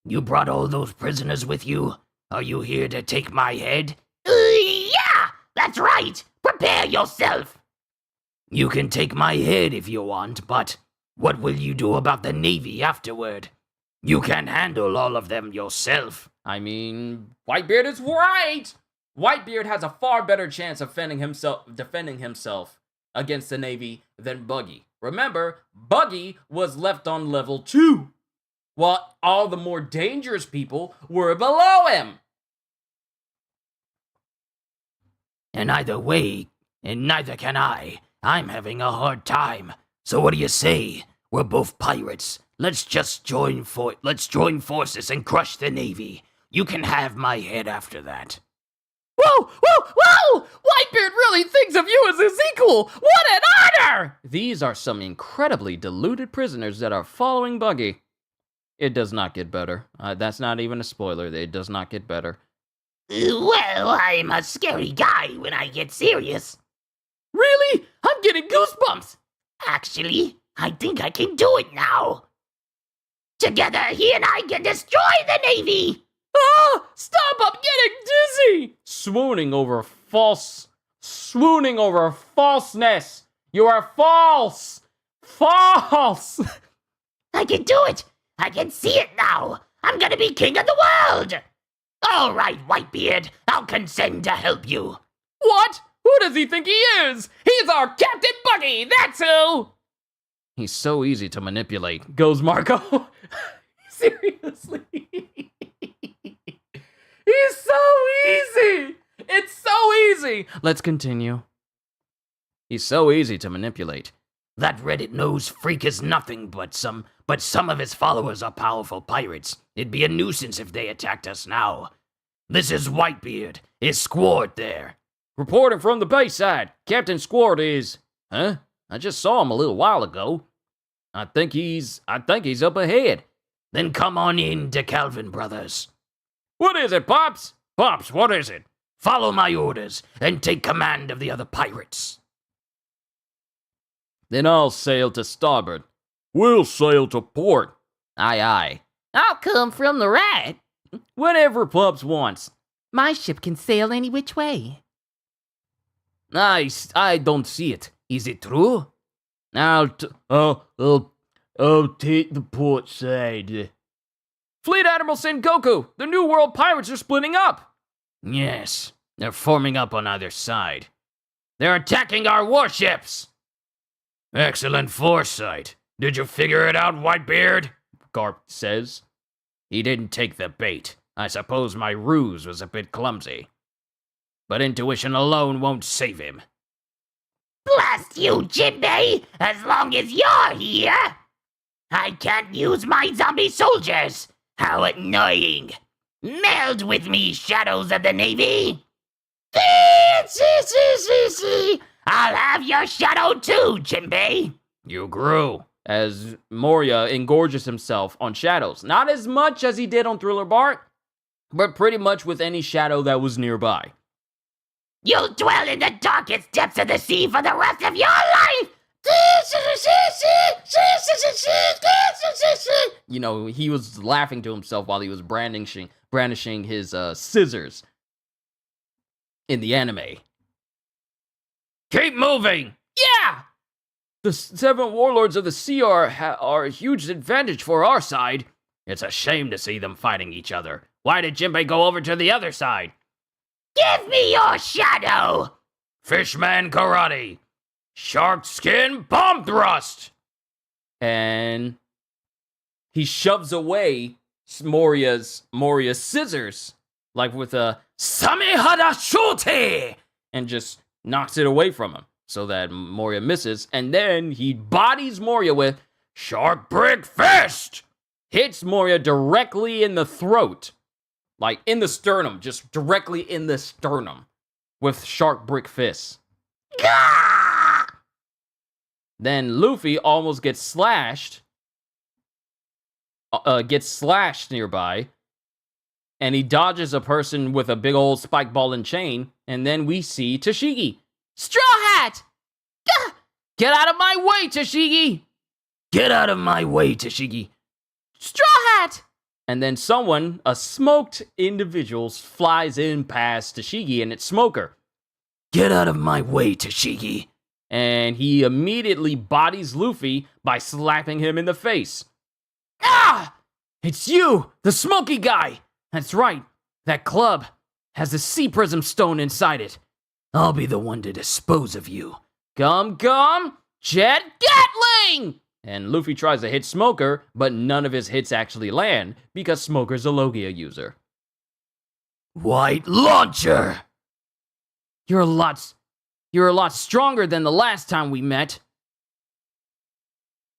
You brought all those prisoners with you? Are you here to take my head? Yeah! That's right! Prepare yourself! You can take my head if you want, but what will you do about the Navy afterward? You can handle all of them yourself. I mean, Whitebeard is right. Whitebeard has a far better chance of defending himself against the Navy than Buggy. Remember, Buggy was left on level 2, while all the more dangerous people were below him. And either way, and neither can I. I'm having a hard time. So what do you say? We're both pirates. Let's join forces and crush the Navy. You can have my head after that. Whoa, whoa, whoa! Whitebeard really thinks of you as his equal! What an honor! These are some incredibly deluded prisoners that are following Buggy. It does not get better. That's not even a spoiler. It does not get better. Well, I'm a scary guy when I get serious. Really? I'm getting goosebumps! Actually, I think I can do it now. Together, he and I can destroy the Navy! Ah! Stop! I'm getting dizzy! Swooning over falseness! You are false! False! I can do it! I can see it now! I'm gonna be king of the world! All right, Whitebeard, I'll consent to help you. What? Who does he think he is? He's our Captain Buggy, that's who! He's so easy to manipulate, goes Marco. Seriously. He's so easy! It's so easy! Let's continue. He's so easy to manipulate. That Reddit nose freak is nothing but some of his followers are powerful pirates. It'd be a nuisance if they attacked us now. This is Whitebeard. Is Squard there? Reporting from the Bayside. Captain Squard is... Huh? I just saw him a little while ago. I think he's up ahead. Then come on in to Calvin Brothers. What is it, Pops? Pops, what is it? Follow my orders and take command of the other pirates. Then I'll sail to starboard. We'll sail to port. Aye, aye. I'll come from the right. Whatever Pops wants. My ship can sail any which way. I don't see it. Is it true? I'll take the port side. Fleet Admiral Sengoku, the New World pirates are splitting up. Yes, they're forming up on either side. They're attacking our warships. Excellent foresight. Did you figure it out, Whitebeard? Garp says. He didn't take the bait. I suppose my ruse was a bit clumsy. But intuition alone won't save him. Blast you, Jinbei, as long as you're here! I can't use my zombie soldiers! How annoying! Meld with me, shadows of the Navy! I'll have your shadow too, Jinbei! You grew. As Moria engorges himself on shadows. Not as much as he did on Thriller Bark, but pretty much with any shadow that was nearby. You'll dwell in the darkest depths of the sea for the rest of your life! You know, he was laughing to himself while he was brandishing his scissors in the anime. Keep moving! Yeah! The 7 warlords of the sea are a huge advantage for our side. It's a shame to see them fighting each other. Why did Jinbei go over to the other side? Give me your shadow! Fishman karate. Shark skin bomb thrust. And he shoves away Moria's scissors, like with a Samehada Shote! and just knocks it away from him so that Moria misses. And then he bodies Moria with Shark Brick Fist! hits Moria directly in the throat, like in the sternum, just directly in the sternum with Shark Brick Fists. Gah! Then Luffy almost gets slashed nearby, and he dodges a person with a big old spike ball and chain, and then we see Tashigi. Straw Hat! Gah! Get out of my way, Tashigi! Get out of my way, Tashigi. Straw Hat! And then someone, a smoked individual, flies in past Tashigi, and it's Smoker. Get out of my way, Tashigi. And he immediately bodies Luffy by slapping him in the face. Ah! It's you, the smoky guy! That's right, that club has a sea prism stone inside it. I'll be the one to dispose of you. Gum Gum, Jet Gatling! And Luffy tries to hit Smoker, but none of his hits actually land because Smoker's a Logia user. White Launcher! You're a lot stronger than the last time we met.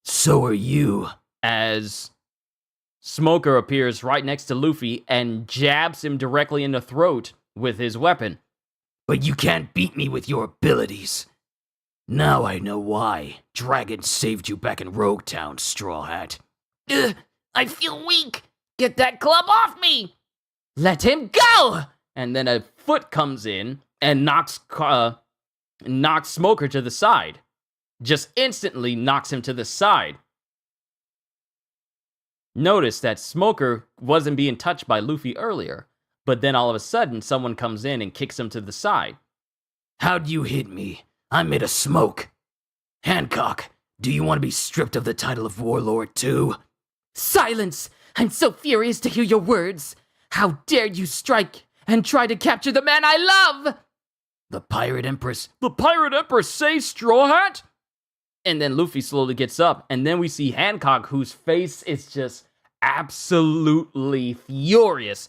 So are you. As Smoker appears right next to Luffy and jabs him directly in the throat with his weapon. But you can't beat me with your abilities. Now I know why Dragon saved you back in Rogue Town, Straw Hat. I feel weak. Get that club off me. Let him go! And then a foot comes in and knocks Smoker to the side. Just instantly knocks him to the side. Notice that Smoker wasn't being touched by Luffy earlier, but then all of a sudden someone comes in and kicks him to the side. How'd you hit me? I'm made of smoke. Hancock, do you want to be stripped of the title of Warlord too? Silence! I'm so furious to hear your words. How dare you strike and try to capture the man I love! The Pirate Empress? The Pirate Empress saves Straw Hat? And then Luffy slowly gets up, and then we see Hancock, whose face is just absolutely furious.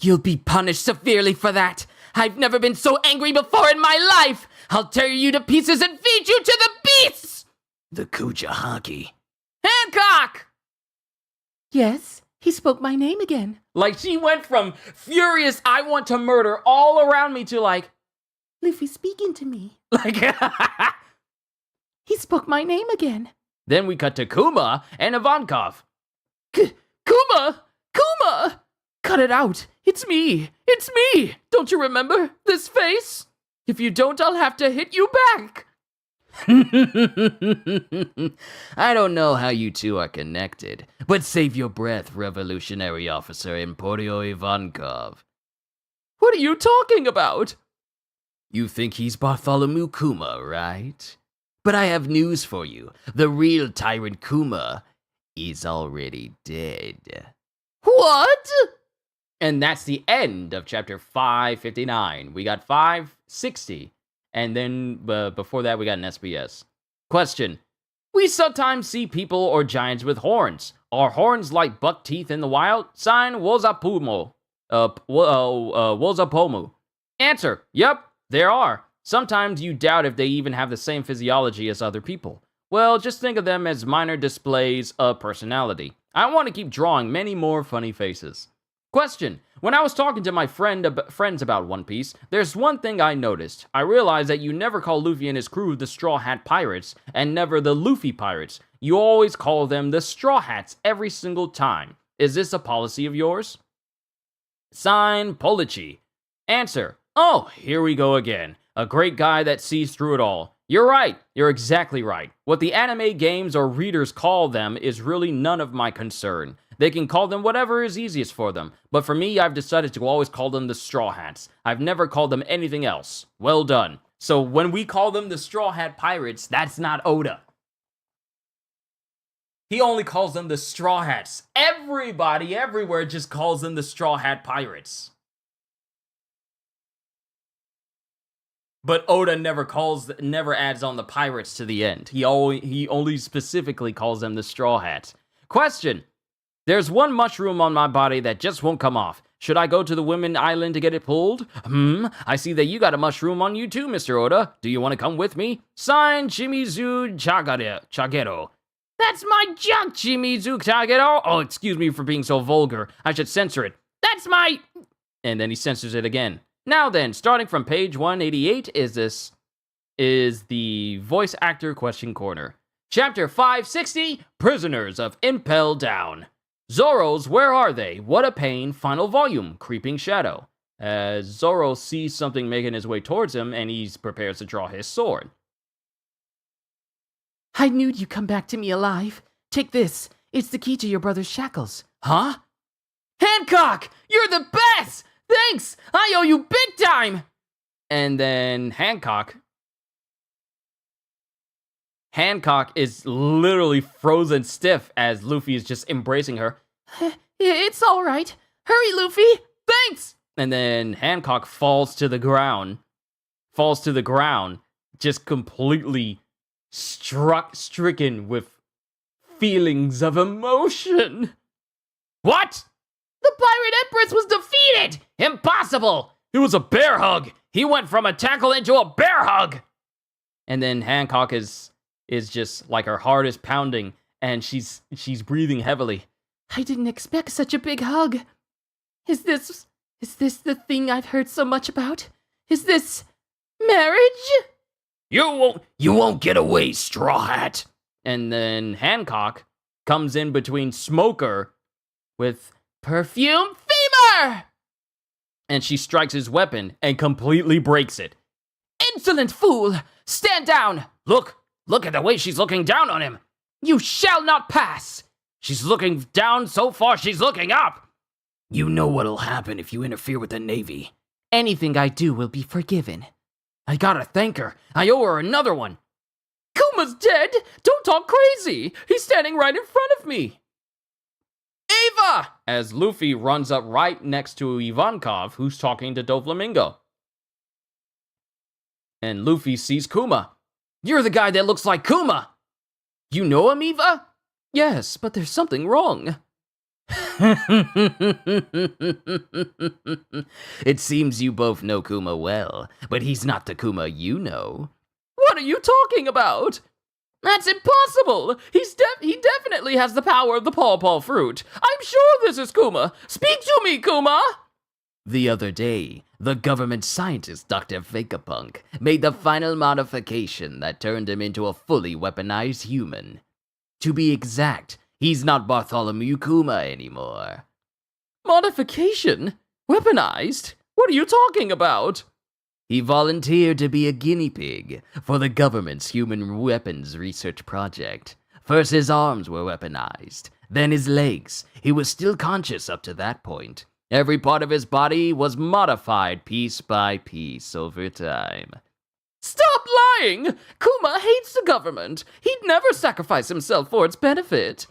You'll be punished severely for that. I've never been so angry before in my life. I'll tear you to pieces and feed you to the beasts! The Kujahaki. Hancock! Yes, he spoke my name again. Like, she went from furious, I want to murder all around me, to like, Luffy's speaking to me. like, He spoke my name again. Then we cut to Kuma and Ivankov. Kuma! Kuma! Cut it out. It's me. It's me. Don't you remember this face? If you don't, I'll have to hit you back. I don't know how you two are connected, but save your breath, Revolutionary Officer Emporio Ivankov. What are you talking about? You think he's Bartholomew Kuma, right? But I have news for you. The real Tyrant Kuma is already dead. What? And that's the end of chapter 559. We got 560. And then before that, we got an SBS. Question. We sometimes see people or giants with horns. Are horns like buck teeth in the wild? Sign Wozapomu. Wozapomu. Answer. Yep, there are. Sometimes you doubt if they even have the same physiology as other people. Well, just think of them as minor displays of personality. I want to keep drawing many more funny faces. Question. When I was talking to my friends about One Piece, there's one thing I noticed. I realized that you never call Luffy and his crew the Straw Hat Pirates, and never the Luffy Pirates. You always call them the Straw Hats every single time. Is this a policy of yours? Sign, Polichi. Answer. Oh, here we go again. A great guy that sees through it all. You're right. You're exactly right. What the anime games or readers call them is really none of my concern. They can call them whatever is easiest for them. But for me, I've decided to always call them the Straw Hats. I've never called them anything else. Well done. So when we call them the Straw Hat Pirates, that's not Oda. He only calls them the Straw Hats. Everybody, everywhere just calls them the Straw Hat Pirates. But Oda never adds on the pirates to the end. He only specifically calls them the Straw Hats. Question. There's one mushroom on my body that just won't come off. Should I go to the women island to get it pulled? I see that you got a mushroom on you too, Mr. Oda. Do you want to come with me? Signed, Shimizu Chagero. That's my junk, Shimizu Chagero. Oh, excuse me for being so vulgar. I should censor it. That's my... And then he censors it again. Now then, starting from page 188 is the voice actor question corner. Chapter 560, Prisoners of Impel Down. Zoro's Where Are They? What a Pain, final volume, Creeping Shadow. As Zoro sees something making his way towards him, and he prepares to draw his sword. I knew you'd come back to me alive. Take this. It's the key to your brother's shackles. Huh? Hancock! You're the best! Thanks! I owe you big time! And then Hancock is literally frozen stiff as Luffy is just embracing her. It's all right. Hurry, Luffy. Thanks! And then Hancock falls to the ground, just completely stricken with feelings of emotion. What? The Pirate Empress was defeated! Impossible! It was a bear hug! He went from a tackle into a bear hug! And then Hancock is just like her heart is pounding and she's breathing heavily. I didn't expect such a big hug. Is this the thing I've heard so much about? Is this marriage? You won't get away, Straw Hat. And then Hancock comes in between Smoker with Perfume Fever! And she strikes his weapon and completely breaks it. Insolent fool! Stand down! Look at the way she's looking down on him. You shall not pass! She's looking down so far, she's looking up. You know what'll happen if you interfere with the Navy. Anything I do will be forgiven. I gotta thank her. I owe her another one. Kuma's dead! Don't talk crazy! He's standing right in front of me! Ava! As Luffy runs up right next to Ivankov, who's talking to Doflamingo. And Luffy sees Kuma. You're the guy that looks like Kuma! You know him, Eva? Yes, but there's something wrong. It seems you both know Kuma well, but he's not the Kuma you know. What are you talking about? That's impossible! He definitely has the power of the pawpaw fruit. I'm sure this is Kuma. Speak to me, Kuma! The other day, the government scientist Dr. Vegapunk made the final modification that turned him into a fully weaponized human. To be exact, he's not Bartholomew Kuma anymore. Modification? Weaponized? What are you talking about? He volunteered to be a guinea pig for the government's human weapons research project. First his arms were weaponized, then his legs. He was still conscious up to that point. Every part of his body was modified piece by piece over time. Stop lying! Kuma hates the government. He'd never sacrifice himself for its benefit.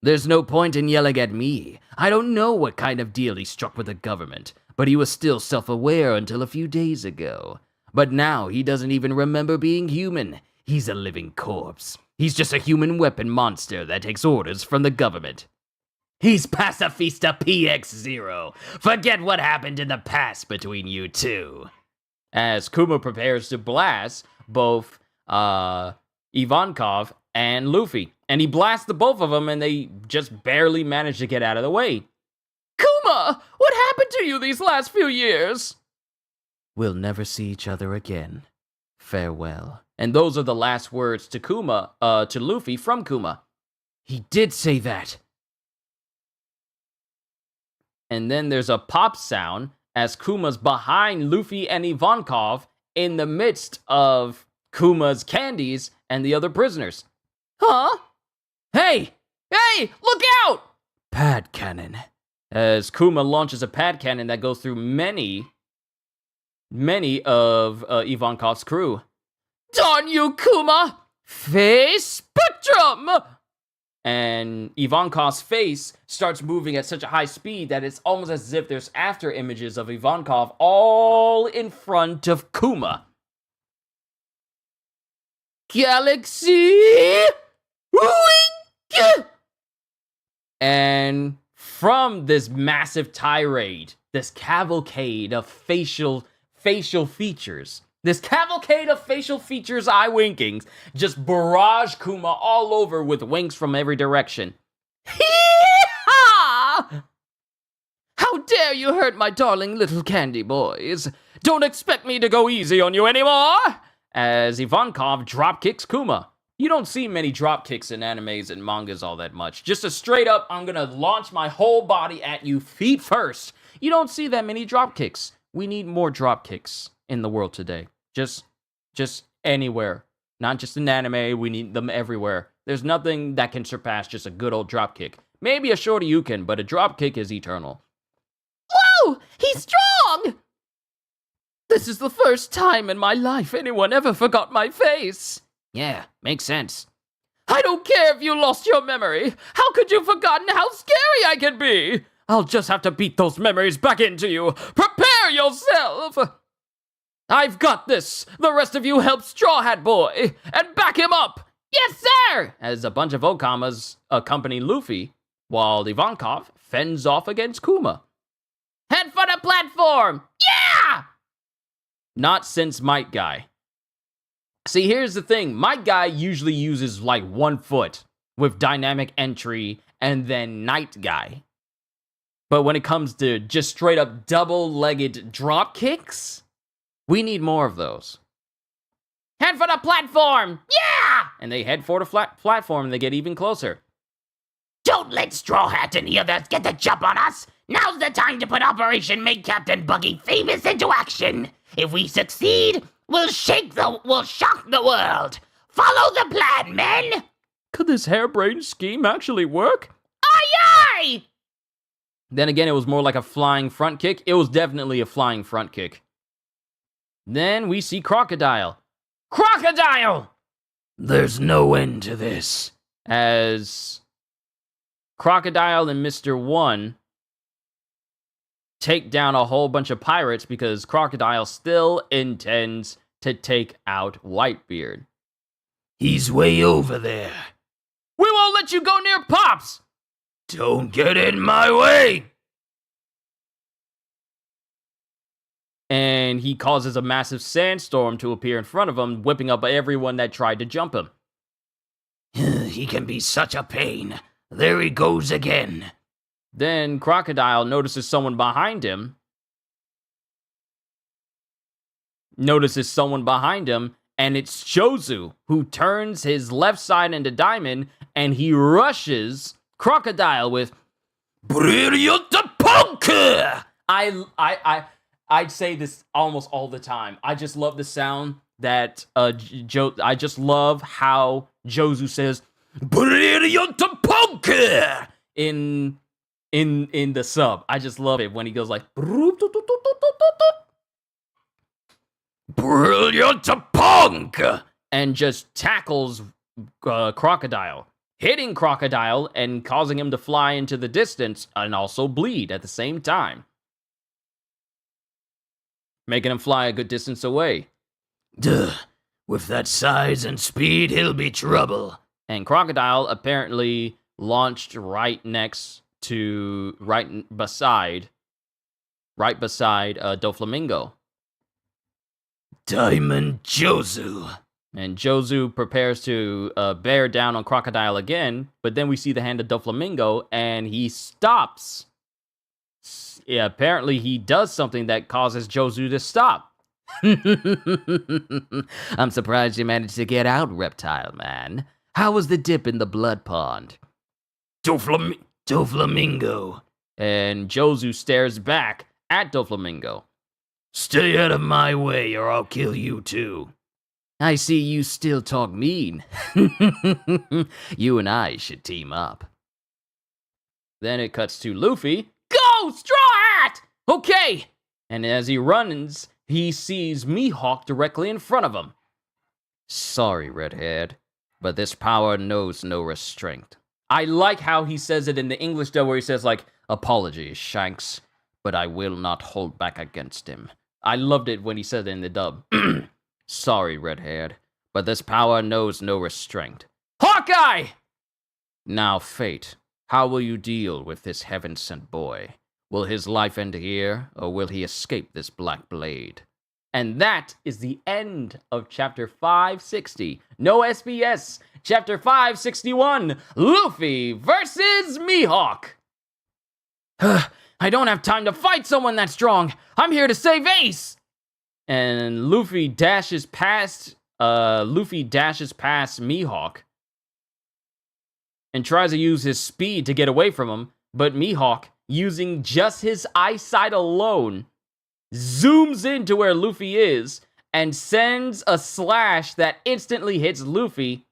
There's no point in yelling at me. I don't know what kind of deal he struck with the government, but he was still self-aware until a few days ago. But now he doesn't even remember being human. He's a living corpse. He's just a human weapon monster that takes orders from the government. He's Pacifista PX0. Forget what happened in the past between you two. As Kuma prepares to blast both Ivankov and Luffy. And he blasts the both of them and they just barely manage to get out of the way. Kuma! What happened to you these last few years? We'll never see each other again. Farewell. And those are the last words to to Luffy from Kuma. He did say that. And then there's a pop sound as Kuma's behind Luffy and Ivankov in the midst of Kuma's candies and the other prisoners. Huh? Hey! Hey! Look out! Pad cannon. As Kuma launches a pad cannon that goes through many of Ivankov's crew. Darn you, Kuma! Face Spectrum! And Ivankov's face starts moving at such a high speed that it's almost as if there's after images of Ivankov all in front of Kuma. Galaxy! And And from this massive tirade, this cavalcade of facial features, eye winkings, just barrage Kuma all over with winks from every direction. Hee-haw! How dare you hurt my darling little candy boys? Don't expect me to go easy on you anymore! As Ivankov drop kicks Kuma. You don't see many drop kicks in animes and mangas all that much. Just a straight up, I'm gonna launch my whole body at you feet first. You don't see that many drop kicks. We need more drop kicks in the world today. Just anywhere. Not just in anime, we need them everywhere. There's nothing that can surpass just a good old drop kick. Maybe a Shoryuken, but a drop kick is eternal. Whoa! He's strong! This is the first time in my life anyone ever forgot my face. Yeah, makes sense. I don't care if you lost your memory. How could you have forgotten how scary I can be? I'll just have to beat those memories back into you. Prepare yourself! I've got this. The rest of you help Straw Hat Boy and back him up. Yes, sir! As a bunch of Okamas accompany Luffy, while Ivankov fends off against Kuma. Head for the platform! Yeah! Not since Might Guy. See, here's the thing. Might Guy usually uses like 1 foot with dynamic entry and then Night Guy. But when it comes to just straight up double-legged drop kicks, we need more of those. Head for the platform! Yeah! And they head for the platform and they get even closer. Don't let Straw Hat and the others get the jump on us. Now's the time to put Operation Make Captain Buggy Famous into action. If we succeed, we'll shock the world. Follow the plan, men. Could this harebrained scheme actually work? Aye, aye! Then again, it was more like a flying front kick. It was definitely a flying front kick. Then we see Crocodile. Crocodile! There's no end to this. As Crocodile and Mr. One take down a whole bunch of pirates because Crocodile still intends to take out Whitebeard. He's way over there. We won't let you go near Pops! Don't get in my way! And he causes a massive sandstorm to appear in front of him, whipping up everyone that tried to jump him. He can be such a pain. There he goes again. Then Crocodile notices someone behind him. And it's Jozu, who turns his left side into Diamond, and he rushes Crocodile with Brilliant Punk! I'd say this almost all the time. I just love the sound that I just love how Jozu says Brilliant Punk! in the sub. I just love it when he goes like Brilliant Punk! and just tackles Crocodile, hitting Crocodile and causing him to fly into the distance and also bleed at the same time, making him fly a good distance away. Duh. With that size and speed, he'll be trouble. And Crocodile apparently launched right beside Doflamingo. Diamond Jozu. And Jozu prepares to bear down on Crocodile again, but then we see the hand of Doflamingo, and he stops. Yeah, apparently he does something that causes Jozu to stop. I'm surprised you managed to get out, Reptile Man. How was the dip in the blood pond? Doflamingo. And Jozu stares back at Doflamingo. Stay out of my way or I'll kill you too. I see you still talk mean. You and I should team up. Then it cuts to Luffy. Go, Straw Hat! Okay! And as he runs, he sees Mihawk directly in front of him. Sorry, Redhead, but this power knows no restraint. I like how he says it in the English dub where he says like, apologies, Shanks, but I will not hold back against him. I loved it when he said it in the dub. Sorry, Redhead, but this power knows no restraint. Hawkeye! Now, Fate, How will you deal with this heaven-sent boy? Will his life end here, or will he escape this black blade? And that is the end of chapter 560. No SBS. Chapter 561. Luffy versus Mihawk. I don't have time to fight someone that strong. I'm here to save Ace. And Luffy dashes past Mihawk and tries to use his speed to get away from him, but Mihawk, using just his eyesight alone, zooms into where Luffy is and sends a slash that instantly hits Luffy.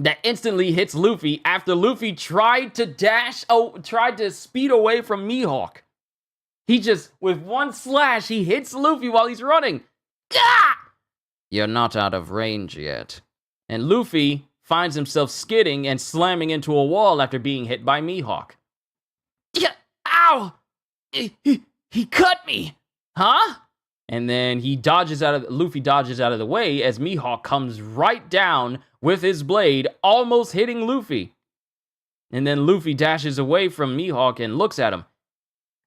After Luffy tried to speed away from Mihawk. He just, with one slash, he hits Luffy while he's running. Gah! You're not out of range yet. And Luffy finds himself skidding and slamming into a wall after being hit by Mihawk. Yeah, ow! He cut me! Huh? And then Luffy dodges out of the way as Mihawk comes right down with his blade, almost hitting Luffy. And then Luffy dashes away from Mihawk and looks at him.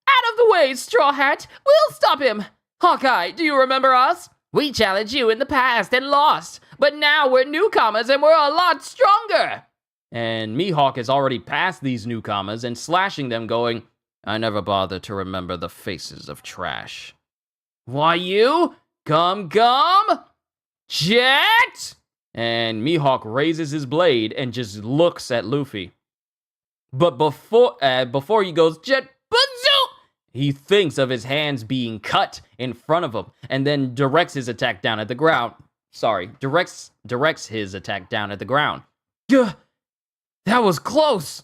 Out of the way, Straw Hat! We'll stop him! Hawkeye, do you remember us? We challenged you in the past and lost, but now we're newcomers and we're a lot stronger! And Mihawk has already passed these newcomers and slashing them, going, I never bothered to remember the faces of trash. Why you? Gum Jet! And Mihawk raises his blade and just looks at Luffy. But before he goes, Jet Bazoo! He thinks of his hands being cut in front of him and then directs his attack down at the ground. Directs his attack down at the ground. Gah! That was close!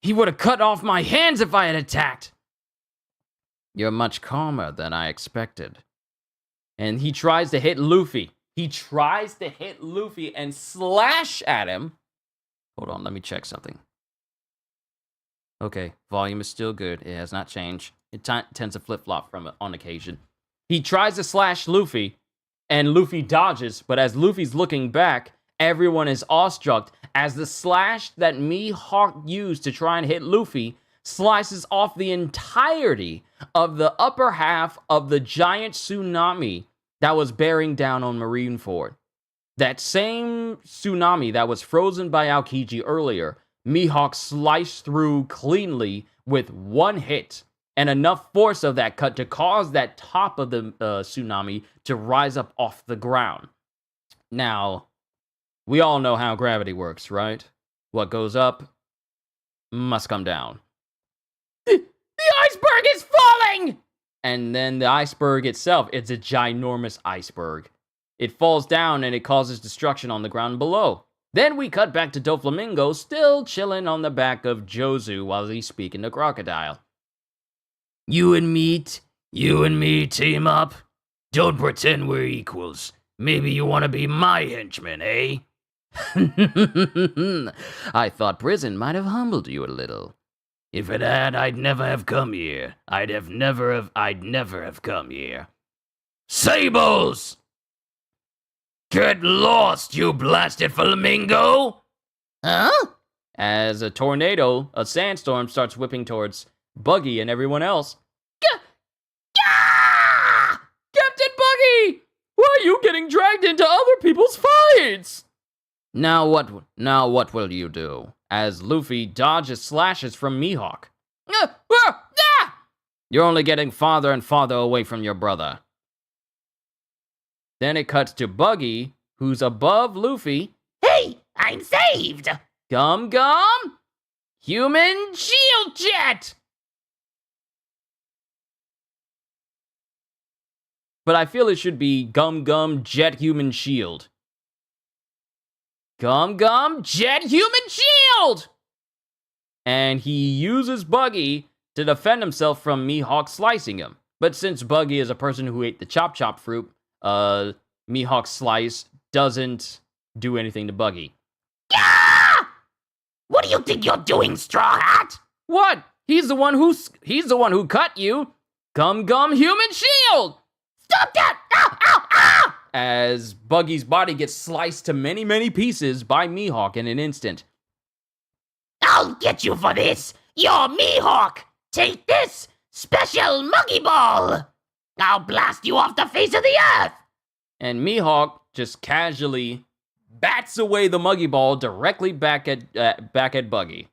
He would have cut off my hands if I had attacked! You're much calmer than I expected. And he tries to hit Luffy. And slash at him. Hold on, let me check something. Okay, volume is still good. It has not changed. It tends to flip-flop from it on occasion. He tries to slash Luffy, and Luffy dodges, but as Luffy's looking back, everyone is awestruck as the slash that Mihawk used to try and hit Luffy slices off the entirety of the upper half of the giant tsunami that was bearing down on Marineford. That same tsunami that was frozen by Aokiji earlier, Mihawk sliced through cleanly with one hit, and enough force of that cut to cause that top of the tsunami to rise up off the ground. Now, we all know how gravity works, right? What goes up must come down. The iceberg is falling! And then the iceberg itself, it's a ginormous iceberg. It falls down and it causes destruction on the ground below. Then we cut back to Doflamingo still chilling on the back of Jozu while he's speaking to Crocodile. You and me team up? Don't pretend we're equals. Maybe you want to be my henchman, eh? I thought prison might have humbled you a little. If it had, I'd never have come here. I'd never have come here. Sables! Get lost, you blasted flamingo! Huh? As a sandstorm starts whipping towards Buggy and everyone else. Captain Buggy! Why are you getting dragged into other people's fights? Now what will you do? As Luffy dodges slashes from Mihawk. You're only getting farther and farther away from your brother. Then it cuts to Buggy, who's above Luffy. Hey, I'm saved! Gum! Human Shield Jet! But I feel it should be Gum Jet Human Shield. Gum Jet Human Shield! And he uses Buggy to defend himself from Mihawk slicing him. But since Buggy is a person who ate the chop fruit, Mihawk's slice doesn't do anything to Buggy. Yeah! What do you think you're doing, Straw Hat? What? He's the one who cut you. Gum Human Shield! Stop that! Ow, ow, ow! As Buggy's body gets sliced to many, many pieces by Mihawk in an instant. I'll get you for this! You're Mihawk! Take this! Special Monkey Ball! I'll blast you off the face of the earth! And Mihawk just casually bats away the Muggy Ball directly back at Buggy.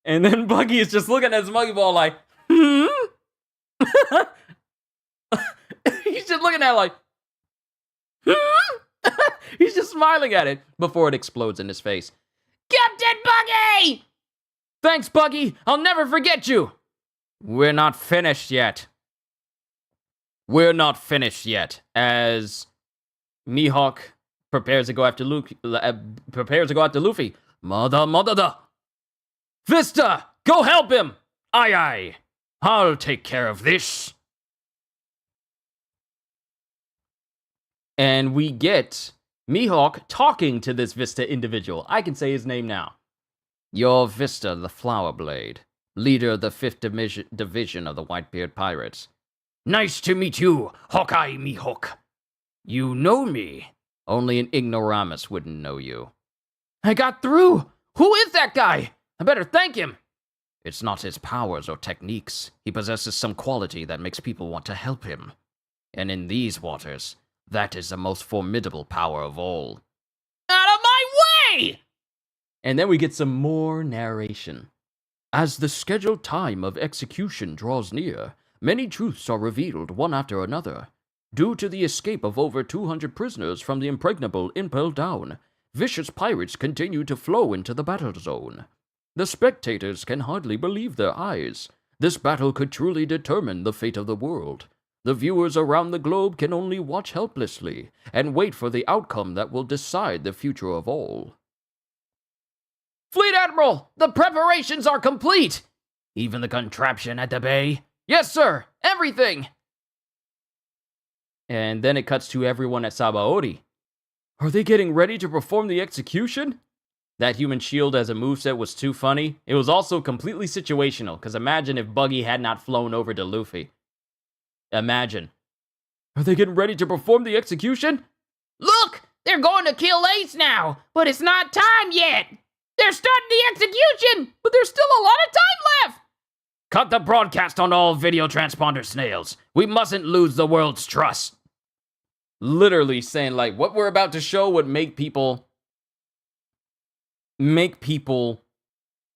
And then Buggy is just looking at his Muggy Ball like, hmm? He's just looking at it like, hmm? He's just smiling at it before it explodes in his face. Captain Buggy! Thanks, Buggy. I'll never forget you. We're not finished yet. We're not finished yet. As Mihawk prepares to go after Luffy. Mother. Vista, go help him. Aye, aye. I'll take care of this. And we get Mihawk talking to this Vista individual. I can say his name now. You're Vista the Flower Blade, leader of the 5th Division of the Whitebeard Pirates. Nice to meet you, Hawkeye Mihawk. You know me? Only an ignoramus wouldn't know you. I got through! Who is that guy? I better thank him! It's not his powers or techniques. He possesses some quality that makes people want to help him. And in these waters, that is the most formidable power of all. Out of my way! And then we get some more narration. As the scheduled time of execution draws near, many truths are revealed one after another. Due to the escape of over 200 prisoners from the impregnable Impel Down, vicious pirates continue to flow into the battle zone. The spectators can hardly believe their eyes. This battle could truly determine the fate of the world. The viewers around the globe can only watch helplessly and wait for the outcome that will decide the future of all. Fleet Admiral, the preparations are complete! Even the contraption at the bay? Yes, sir! Everything! And then it cuts to everyone at Sabaody. Are they getting ready to perform the execution? That human shield as a moveset was too funny. It was also completely situational, because imagine if Buggy had not flown over to Luffy. Imagine. Are they getting ready to perform the execution? Look! They're going to kill Ace now, but it's not time yet! They're starting the execution, but there's still a lot of time left! Cut the broadcast on all video transponder snails. We mustn't lose the world's trust. Literally saying, like, what we're about to show would make people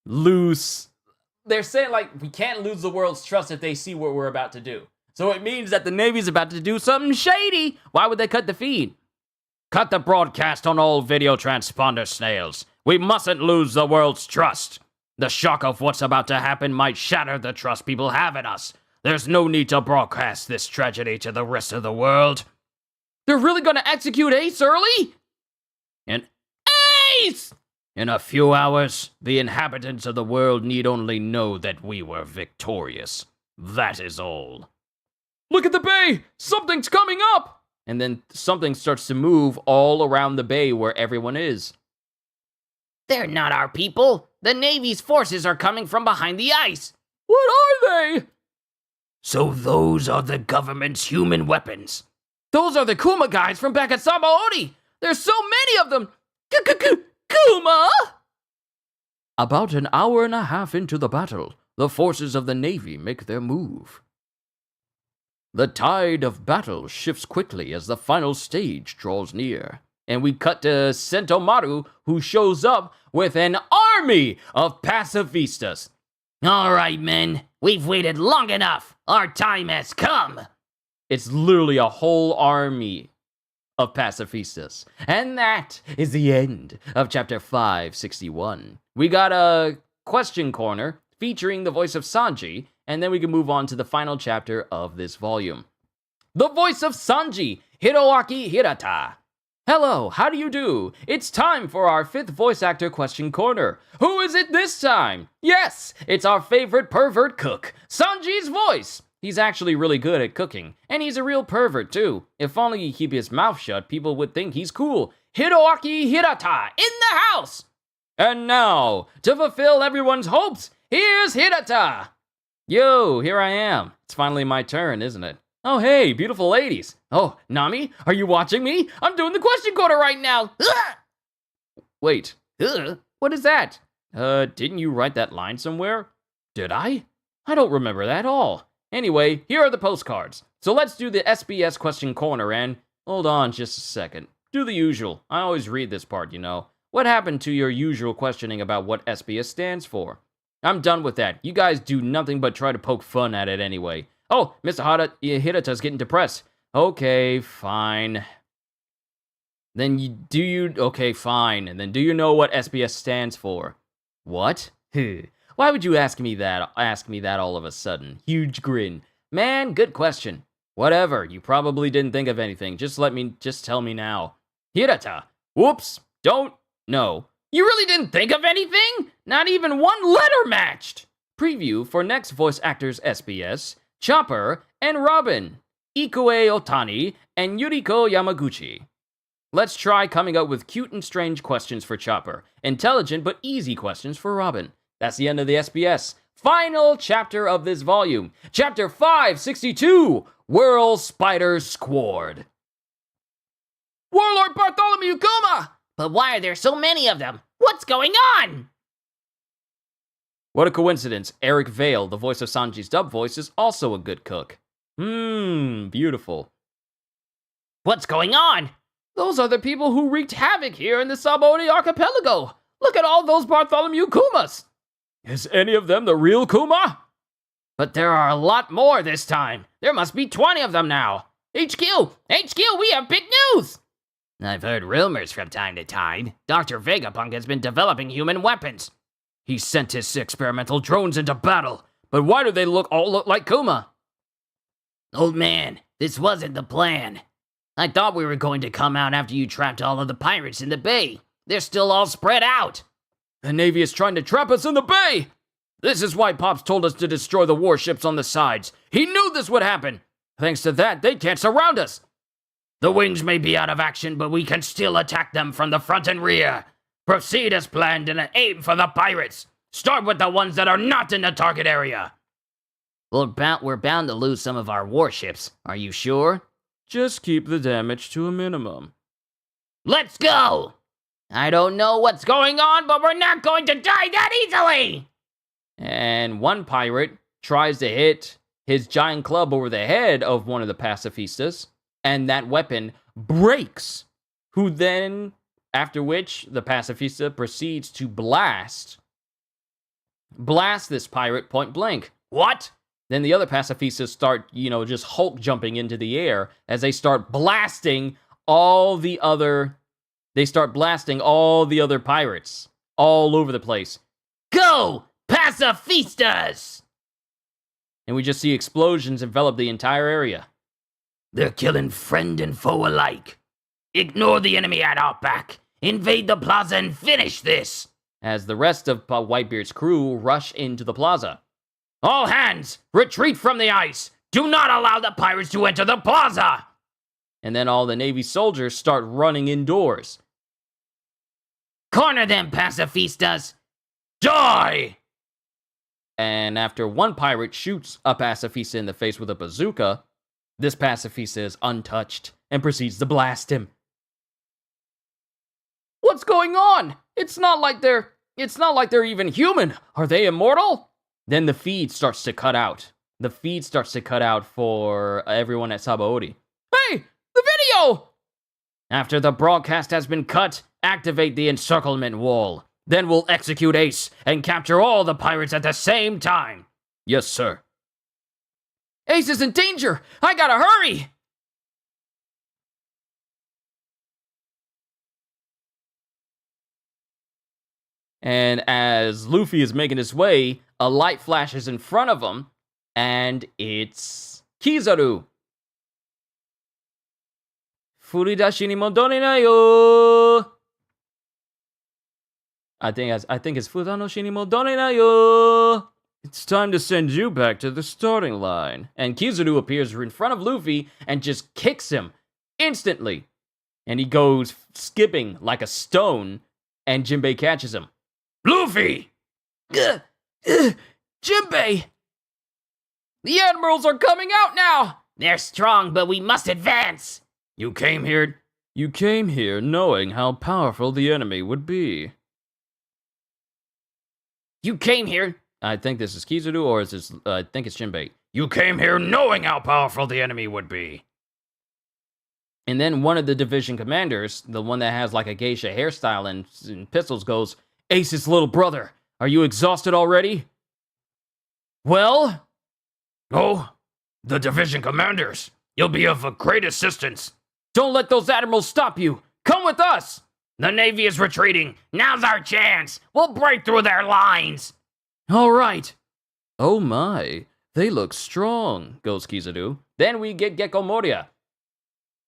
lose. They're saying, like, we can't lose the world's trust if they see what we're about to do. So it means that the Navy's about to do something shady. Why would they cut the feed? Cut the broadcast on all video transponder snails. We mustn't lose the world's trust. The shock of what's about to happen might shatter the trust people have in us. There's no need to broadcast this tragedy to the rest of the world. They're really gonna execute Ace early? Ace! In a few hours, the inhabitants of the world need only know that we were victorious. That is all. Look at the bay! Something's coming up! And then something starts to move all around the bay where everyone is. They're not our people. The Navy's forces are coming from behind the ice. What are they? So those are the government's human weapons. Those are the Kuma guys from back at Sabaody. There's so many of them. Kuma! About an hour and a half into the battle, the forces of the Navy make their move. The tide of battle shifts quickly as the final stage draws near. And we cut to Sentomaru, who shows up with an army of pacifistas. All right, men. We've waited long enough. Our time has come. It's literally a whole army of pacifistas. And that is the end of chapter 561. We got a question corner featuring the voice of Sanji, and then we can move on to the final chapter of this volume. The voice of Sanji, Hiroaki Hirata. Hello, how do you do? It's time for our 5th voice actor question corner. Who is it this time? Yes, it's our favorite pervert cook, Sanji's voice. He's actually really good at cooking, and he's a real pervert too. If only he'd keep his mouth shut, people would think he's cool. Hiroaki Hirata in the house! And now, to fulfill everyone's hopes, here's Hirata! Yo, here I am. It's finally my turn, isn't it? Oh, hey, beautiful ladies. Oh, Nami, are you watching me? I'm doing the question corner right now. Ugh! Wait, what is that? Didn't you write that line somewhere? Did I? I don't remember that at all. Anyway, here are the postcards. So let's do the SBS question corner and... Hold on just a second. Do the usual. I always read this part, you know. What happened to your usual questioning about what SBS stands for? I'm done with that. You guys do nothing but try to poke fun at it anyway. Oh, Mr. Hirata's getting depressed. Okay, fine. Okay, fine. And then do you know what SBS stands for? What? Why would you ask me that all of a sudden? Huge grin. Man, good question. Whatever, you probably didn't think of anything. Just tell me now. Hirata. Whoops. Don't know. You really didn't think of anything? Not even one letter matched. Preview for next voice actors SBS, Chopper, and Robin. Ikoue Otani and Yuriko Yamaguchi. Let's try coming up with cute and strange questions for Chopper. Intelligent but easy questions for Robin. That's the end of the SBS. Final chapter of this volume. Chapter 562, Whirl Spider Squad. Warlord Bartholomew Kuma! But why are there so many of them? What's going on? What a coincidence. Eric Vale, the voice of Sanji's dub voice, is also a good cook. Beautiful. What's going on? Those are the people who wreaked havoc here in the Sabaody archipelago. Look at all those Bartholomew Kumas. Is any of them the real Kuma? But there are a lot more this time. There must be 20 of them now. HQ, we have big news. I've heard rumors from time to time. Dr. Vegapunk has been developing human weapons. He sent his experimental drones into battle. But why do they all look like Kuma? Old man, this wasn't the plan. I thought we were going to come out after you trapped all of the pirates in the bay. They're still all spread out. The Navy is trying to trap us in the bay! This is why Pops told us to destroy the warships on the sides. He knew this would happen. Thanks to that, they can't surround us. The wings may be out of action, but we can still attack them from the front and rear. Proceed as planned and aim for the pirates. Start with the ones that are not in the target area. We're bound to lose some of our warships. Are you sure? Just keep the damage to a minimum. Let's go! I don't know what's going on, but we're not going to die that easily! And one pirate tries to hit his giant club over the head of one of the pacifistas, and that weapon breaks. After which the pacifista proceeds to blast this pirate point blank. What? Then the other pacifistas start, just Hulk jumping into the air as they start blasting all the other pirates all over the place. Go, pacifistas! And we just see explosions envelop the entire area. They're killing friend and foe alike. Ignore the enemy at our back. Invade the plaza and finish this. As the rest of Whitebeard's crew rush into the plaza. All hands, retreat from the ice. Do not allow the pirates to enter the plaza. And then all the Navy soldiers start running indoors. Corner them, pacifistas. Die! And after one pirate shoots a pacifista in the face with a bazooka, this pacifista is untouched and proceeds to blast him. What's going on? It's not like they're even human. Are they immortal? Then the feed starts to cut out. The feed starts to cut out for everyone at Sabaody. Hey, the video! After the broadcast has been cut, activate the encirclement wall. Then we'll execute Ace and capture all the pirates at the same time. Yes, sir. Ace is in danger! I gotta hurry! And as Luffy is making his way, a light flashes in front of him, and it's Kizaru. Furidashi ni modori na yo. I think it's Furanoshi ni modori na yo. It's time to send you back to the starting line. And Kizaru appears in front of Luffy and just kicks him instantly. And he goes skipping like a stone, and Jinbei catches him. Luffy! Jinbei! The admirals are coming out now! They're strong, but we must advance! You came here knowing how powerful the enemy would be. You came here. I think this is Kizaru, or is this, I think it's Jinbei. You came here knowing how powerful the enemy would be. And then one of the division commanders, the one that has like a geisha hairstyle and pistols, goes, Ace's little brother, are you exhausted already? Well? Oh, the division commanders. You'll be of great assistance. Don't let those admirals stop you. Come with us. The Navy is retreating. Now's our chance. We'll break through their lines. All right. Oh my, they look strong, goes Kizaru. Then we get Gecko Moria.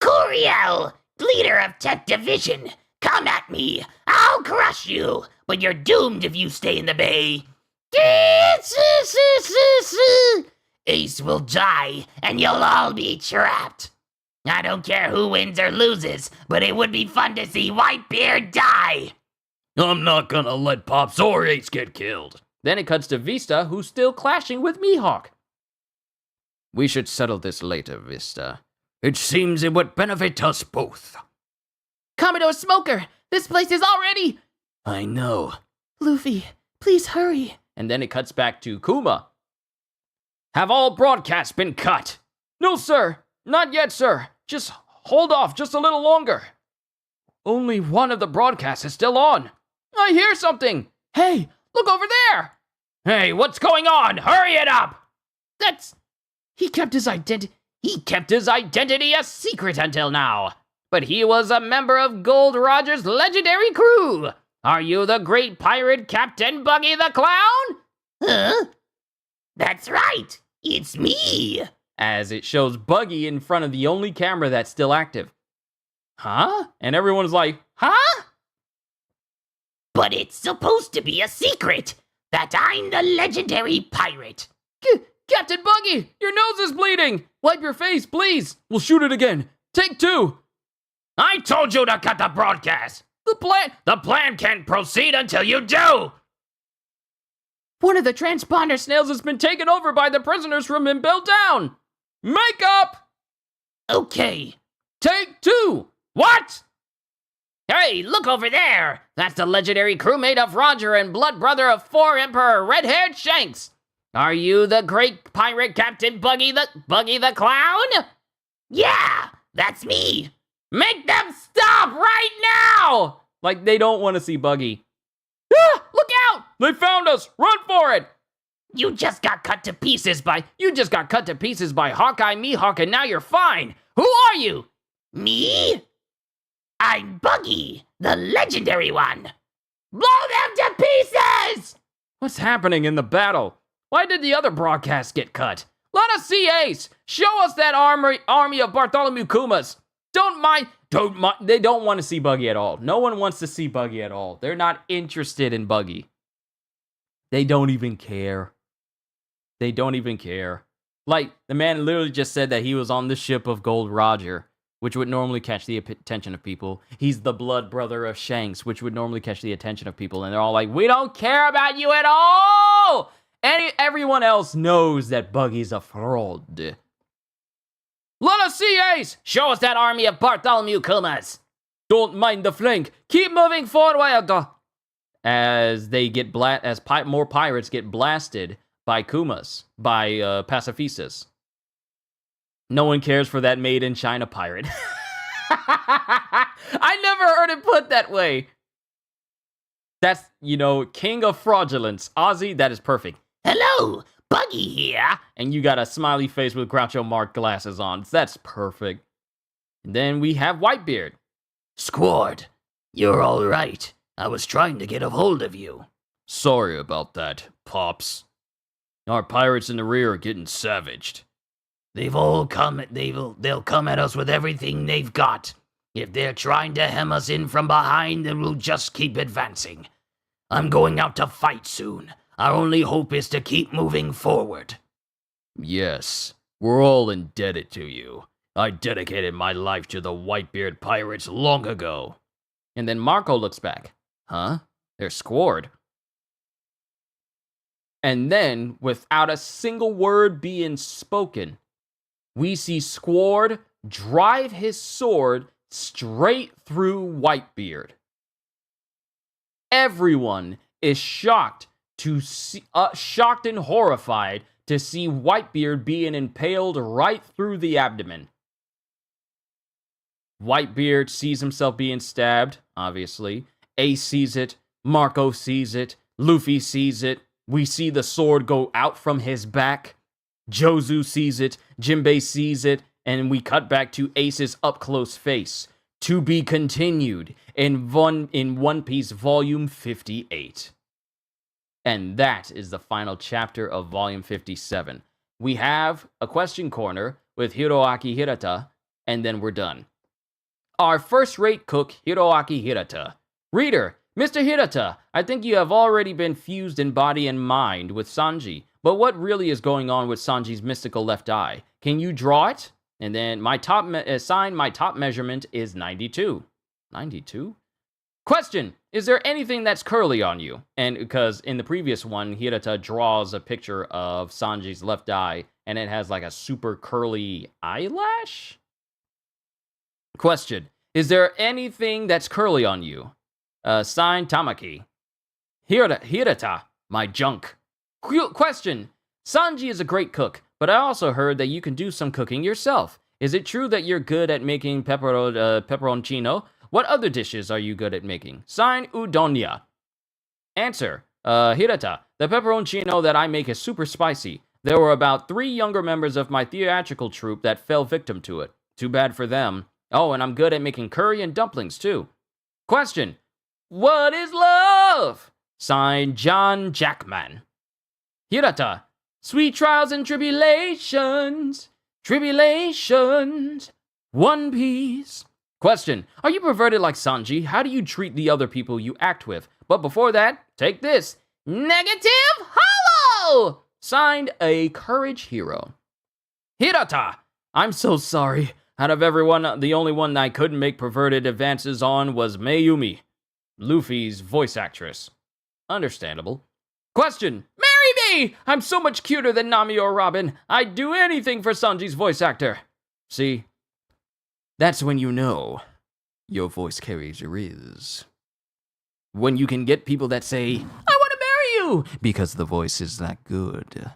Curiel, leader of Tech Division, come at me. I'll crush you, but you're doomed if you stay in the bay. Ace will die, and you'll all be trapped. I don't care who wins or loses, but it would be fun to see Whitebeard die. I'm not gonna let Pops or Ace get killed. Then it cuts to Vista, who's still clashing with Mihawk. We should settle this later, Vista. It seems it would benefit us both. Commodore Smoker, this place is already... I know. Luffy, please hurry. And then it cuts back to Kuma. Have all broadcasts been cut? No, sir. Not yet, sir. Just hold off just a little longer. Only one of the broadcasts is still on. I hear something. Hey, look over there. Hey, what's going on? Hurry it up. He kept his identity a secret until now. But he was a member of Gold Roger's legendary crew. Are you the great pirate Captain Buggy the Clown? Huh? That's right. It's me. As it shows Buggy in front of the only camera that's still active. Huh? And everyone's like, huh? But it's supposed to be a secret that I'm the legendary pirate. Captain Buggy, your nose is bleeding. Wipe your face, please. We'll shoot it again. Take 2. I told you to cut the broadcast. The plan can't proceed until you do. One of the transponder snails has been taken over by the prisoners from Impel Down. Makeup! Okay. Take 2. What? Hey, look over there. That's the legendary crewmate of Roger and blood brother of 4 Emperor Red-Haired Shanks. Are you the great pirate Captain Buggy the Clown? Yeah, that's me. Make them stop right now! Like they don't want to see Buggy. Ah, look out! They found us! Run for it! You just got cut to pieces by Hawkeye, Mihawk, and now you're fine. Who are you? me. I'm Buggy, the legendary one. Blow them to pieces! What's happening in the battle? Why did the other broadcasts get cut? Let us see Ace. Show us that army of Bartholomew Kumas. They don't want to see Buggy at all. No one wants to see Buggy at all. They're not interested in Buggy. They don't even care. They don't even care. Like, the man literally just said that he was on the ship of Gold Roger, which would normally catch the attention of people. He's the blood brother of Shanks, which would normally catch the attention of people. And they're all like, we don't care about you at all! And everyone else knows that Buggy's a fraud. Let us see Ace! Show us that army of Bartholomew Kumas! Don't mind the flank. Keep moving forward! As they get more pirates get blasted by Kumas, by pacifistas. No one cares for that made in China pirate. I never heard it put that way. That's, king of fraudulence. Ozzy, that is perfect. Hello, Buggy here. And you got a smiley face with Groucho Marx glasses on. That's perfect. And then we have Whitebeard. Squad, you're all right. I was trying to get a hold of you. Sorry about that, Pops. Our pirates in the rear are getting savaged. They'll come at us with everything they've got. If they're trying to hem us in from behind, then we'll just keep advancing. I'm going out to fight soon. Our only hope is to keep moving forward. Yes, we're all indebted to you. I dedicated my life to the Whitebeard pirates long ago. And then Marco looks back. Huh? They're squared. And then, without a single word being spoken, we see Squard drive his sword straight through Whitebeard. Everyone is shocked to see, shocked and horrified to see Whitebeard being impaled right through the abdomen. Whitebeard sees himself being stabbed, obviously. Ace sees it. Marco sees it. Luffy sees it. We see the sword go out from his back. Jozu sees it. Jinbei sees it. And we cut back to Ace's up-close face. To be continued in One Piece Volume 58. And that is the final chapter of Volume 57. We have a question corner with Hiroaki Hirata, and then we're done. Our first-rate cook, Hiroaki Hirata. Reader, Mr. Hirata, I think you have already been fused in body and mind with Sanji, but what really is going on with Sanji's mystical left eye? Can you draw it? And then my top measurement is 92. 92? Question, is there anything that's curly on you? And because in the previous one, Hirata draws a picture of Sanji's left eye, and it has like a super curly eyelash? Question, is there anything that's curly on you? Signed Tamaki. Hirata, my junk. Question, Sanji is a great cook, but I also heard that you can do some cooking yourself. Is it true that you're good at making pepperoncino? What other dishes are you good at making? Sign Udonya. Answer, Hirata, the pepperoncino that I make is super spicy. There were about 3 younger members of my theatrical troupe that fell victim to it. Too bad for them. Oh, and I'm good at making curry and dumplings too. Question, what is love? Signed John Jackman. Hirata, sweet trials and tribulations. Tribulations. One Piece. Question, are you perverted like Sanji? How do you treat the other people you act with? But before that, take this. Negative Hollow! Signed a courage hero. Hirata, I'm so sorry. Out of everyone, the only one I couldn't make perverted advances on was Mayumi, Luffy's voice actress. Understandable. Question, marry me! I'm so much cuter than Nami or Robin. I'd do anything for Sanji's voice actor. See? That's when you know your voice carries your riz. When you can get people that say, I want to marry you, because the voice is that good.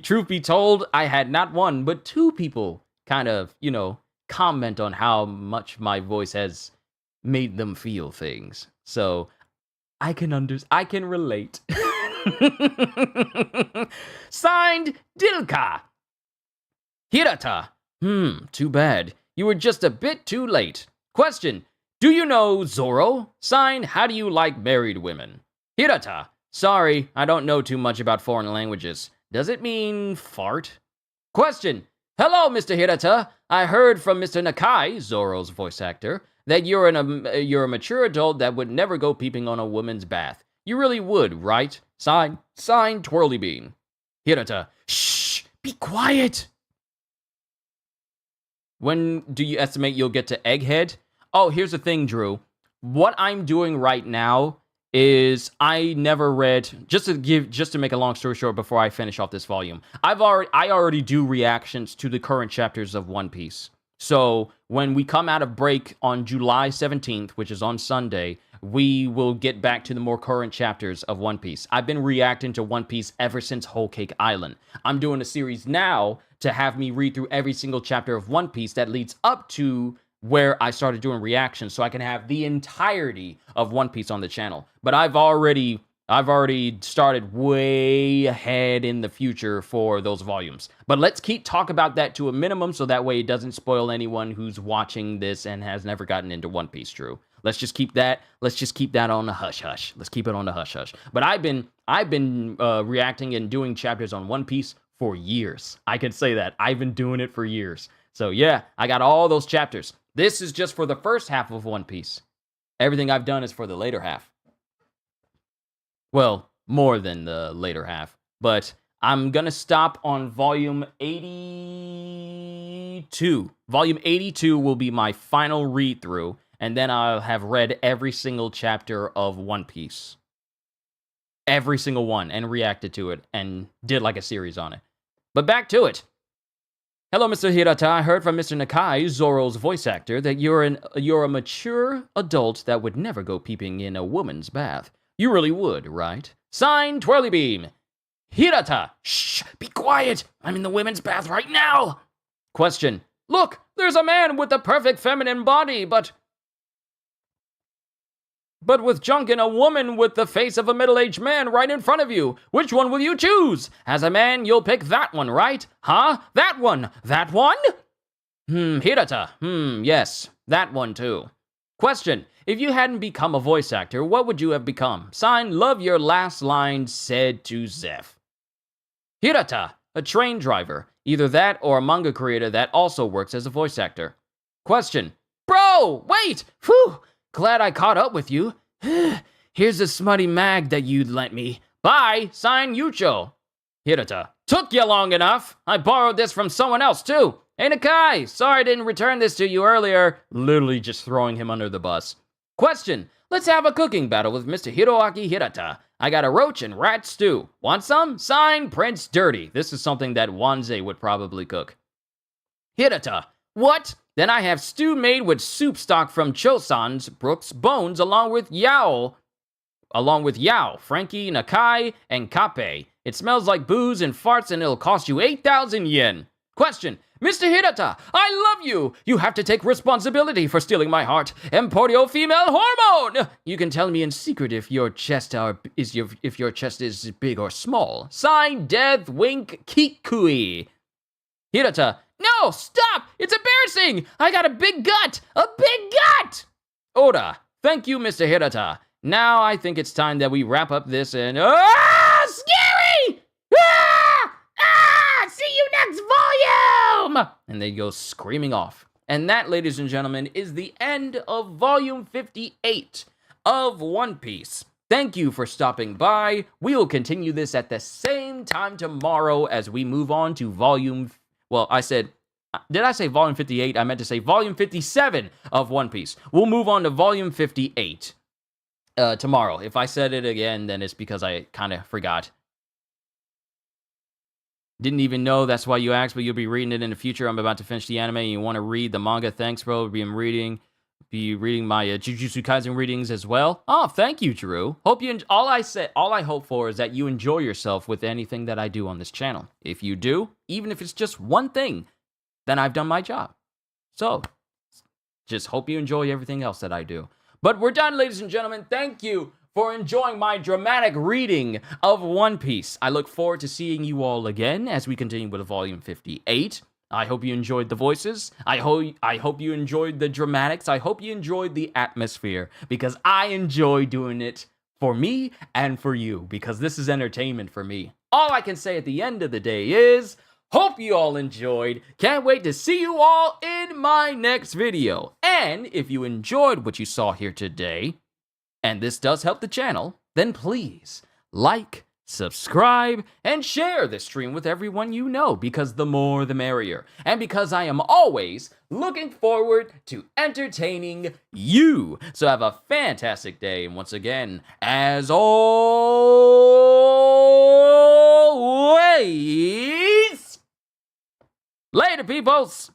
Truth be told, I had not 1, but 2 people kind of, comment on how much my voice has made them feel things. So, I can relate. Signed, Dilka. Hirata. Too bad. You were just a bit too late. Question, do you know Zoro? Sign, how do you like married women? Hirata. Sorry, I don't know too much about foreign languages. Does it mean fart? Question, hello, Mr. Hirata. I heard from Mr. Nakai, Zoro's voice actor, that you're a mature adult that would never go peeping on a woman's bath. You really would, right? Sign Twirly Bean. Hirata. Shh, be quiet. When do you estimate you'll get to Egghead? Oh, here's the thing, Drew. What I'm doing right now is I never read, just to make a long story short before I finish off this volume. I already do reactions to the current chapters of One Piece. So when we come out of break on July 17th, which is on Sunday, we will get back to the more current chapters of One Piece. I've been reacting to One Piece ever since Whole Cake Island. I'm doing a series now to have me read through every single chapter of One Piece that leads up to where I started doing reactions so I can have the entirety of One Piece on the channel. But I've already started way ahead in the future for those volumes. But let's keep talk about that to a minimum so that way it doesn't spoil anyone who's watching this and has never gotten into One Piece, Drew. Let's just keep that on the hush hush. Let's keep it on the hush hush. But I've been reacting and doing chapters on One Piece for years. I can say that. I've been doing it for years. So yeah, I got all those chapters. This is just for the first half of One Piece. Everything I've done is for the later half. Well, more than the later half. But I'm going to stop on volume 82. Volume 82 will be my final read through, and then I'll have read every single chapter of One Piece. Every single one, and reacted to it, and did like a series on it. But back to it. Hello, Mr. Hirata. I heard from Mr. Nakai, Zoro's voice actor, that you're a mature adult that would never go peeping in a woman's bath. You really would, right? Signed, Twirlybeam. Hirata. Shh, be quiet. I'm in the women's bath right now. Question. Look, there's a man with the perfect feminine body, but with junk and a woman with the face of a middle-aged man right in front of you. Which one will you choose? As a man, you'll pick that one, right? Huh? That one. That one? Hirata. Yes, that one too. Question. If you hadn't become a voice actor, what would you have become? Signed, love your last line said to Zeph. Hirata. A train driver. Either that or a manga creator that also works as a voice actor. Question. Bro, wait! Whew! Glad I caught up with you. Here's the smutty mag that you'd lent me. Bye! Sign Yucho. Hirata. Took you long enough. I borrowed this from someone else too. Hey Nakai, sorry I didn't return this to you earlier. Literally just throwing him under the bus. Question. Let's have a cooking battle with Mr. Hiroaki Hirata. I got a roach and rat stew. Want some? Sign Prince Dirty. This is something that Wanze would probably cook. Hirata. What? Then I have stew made with soup stock from Chosan's Brooks Bones along with Yao, Frankie, Nakai, and Kape. It smells like booze and farts and it'll cost you 8,000 yen. Question. Mr. Hirata, I love you. You have to take responsibility for stealing my heart. Emporio female hormone. You can tell me in secret if your chest is big or small. Sign Death Wink Kikui. Hirata. No, stop! It's embarrassing! I got a big gut! A big gut! Oda. Thank you, Mr. Hirata. Now I think it's time that we wrap up this and... Scary! See you next volume! And they go screaming off. And that, ladies and gentlemen, is the end of volume 58 of One Piece. Thank you for stopping by. We will continue this at the same time tomorrow as we move on to volume... Well, did I say volume 58? I meant to say volume 57 of One Piece. We'll move on to volume 58 tomorrow. If I said it again, then it's because I kind of forgot. Didn't even know, that's why you asked, but you'll be reading it in the future. I'm about to finish the anime, and you want to read the manga. Thanks, bro. Be reading my Jujutsu Kaisen readings as well. Oh, thank you, Drew. All I hope for is that you enjoy yourself with anything that I do on this channel. If you do, even if it's just one thing, then I've done my job. So, just hope you enjoy everything else that I do. But we're done, ladies and gentlemen. Thank you for enjoying my dramatic reading of One Piece. I look forward to seeing you all again as we continue with volume 58. I hope you enjoyed the voices. I hope you enjoyed the dramatics. I hope you enjoyed the atmosphere, because I enjoy doing it for me and for you, because this is entertainment for me. All I can say at the end of the day is, hope you all enjoyed. Can't wait to see you all in my next video. And if you enjoyed what you saw here today, and this does help the channel, then please like, subscribe, and share this stream with everyone you know, because the more the merrier. And because I am always looking forward to entertaining you. So have a fantastic day, and once again, as always, later, peoples!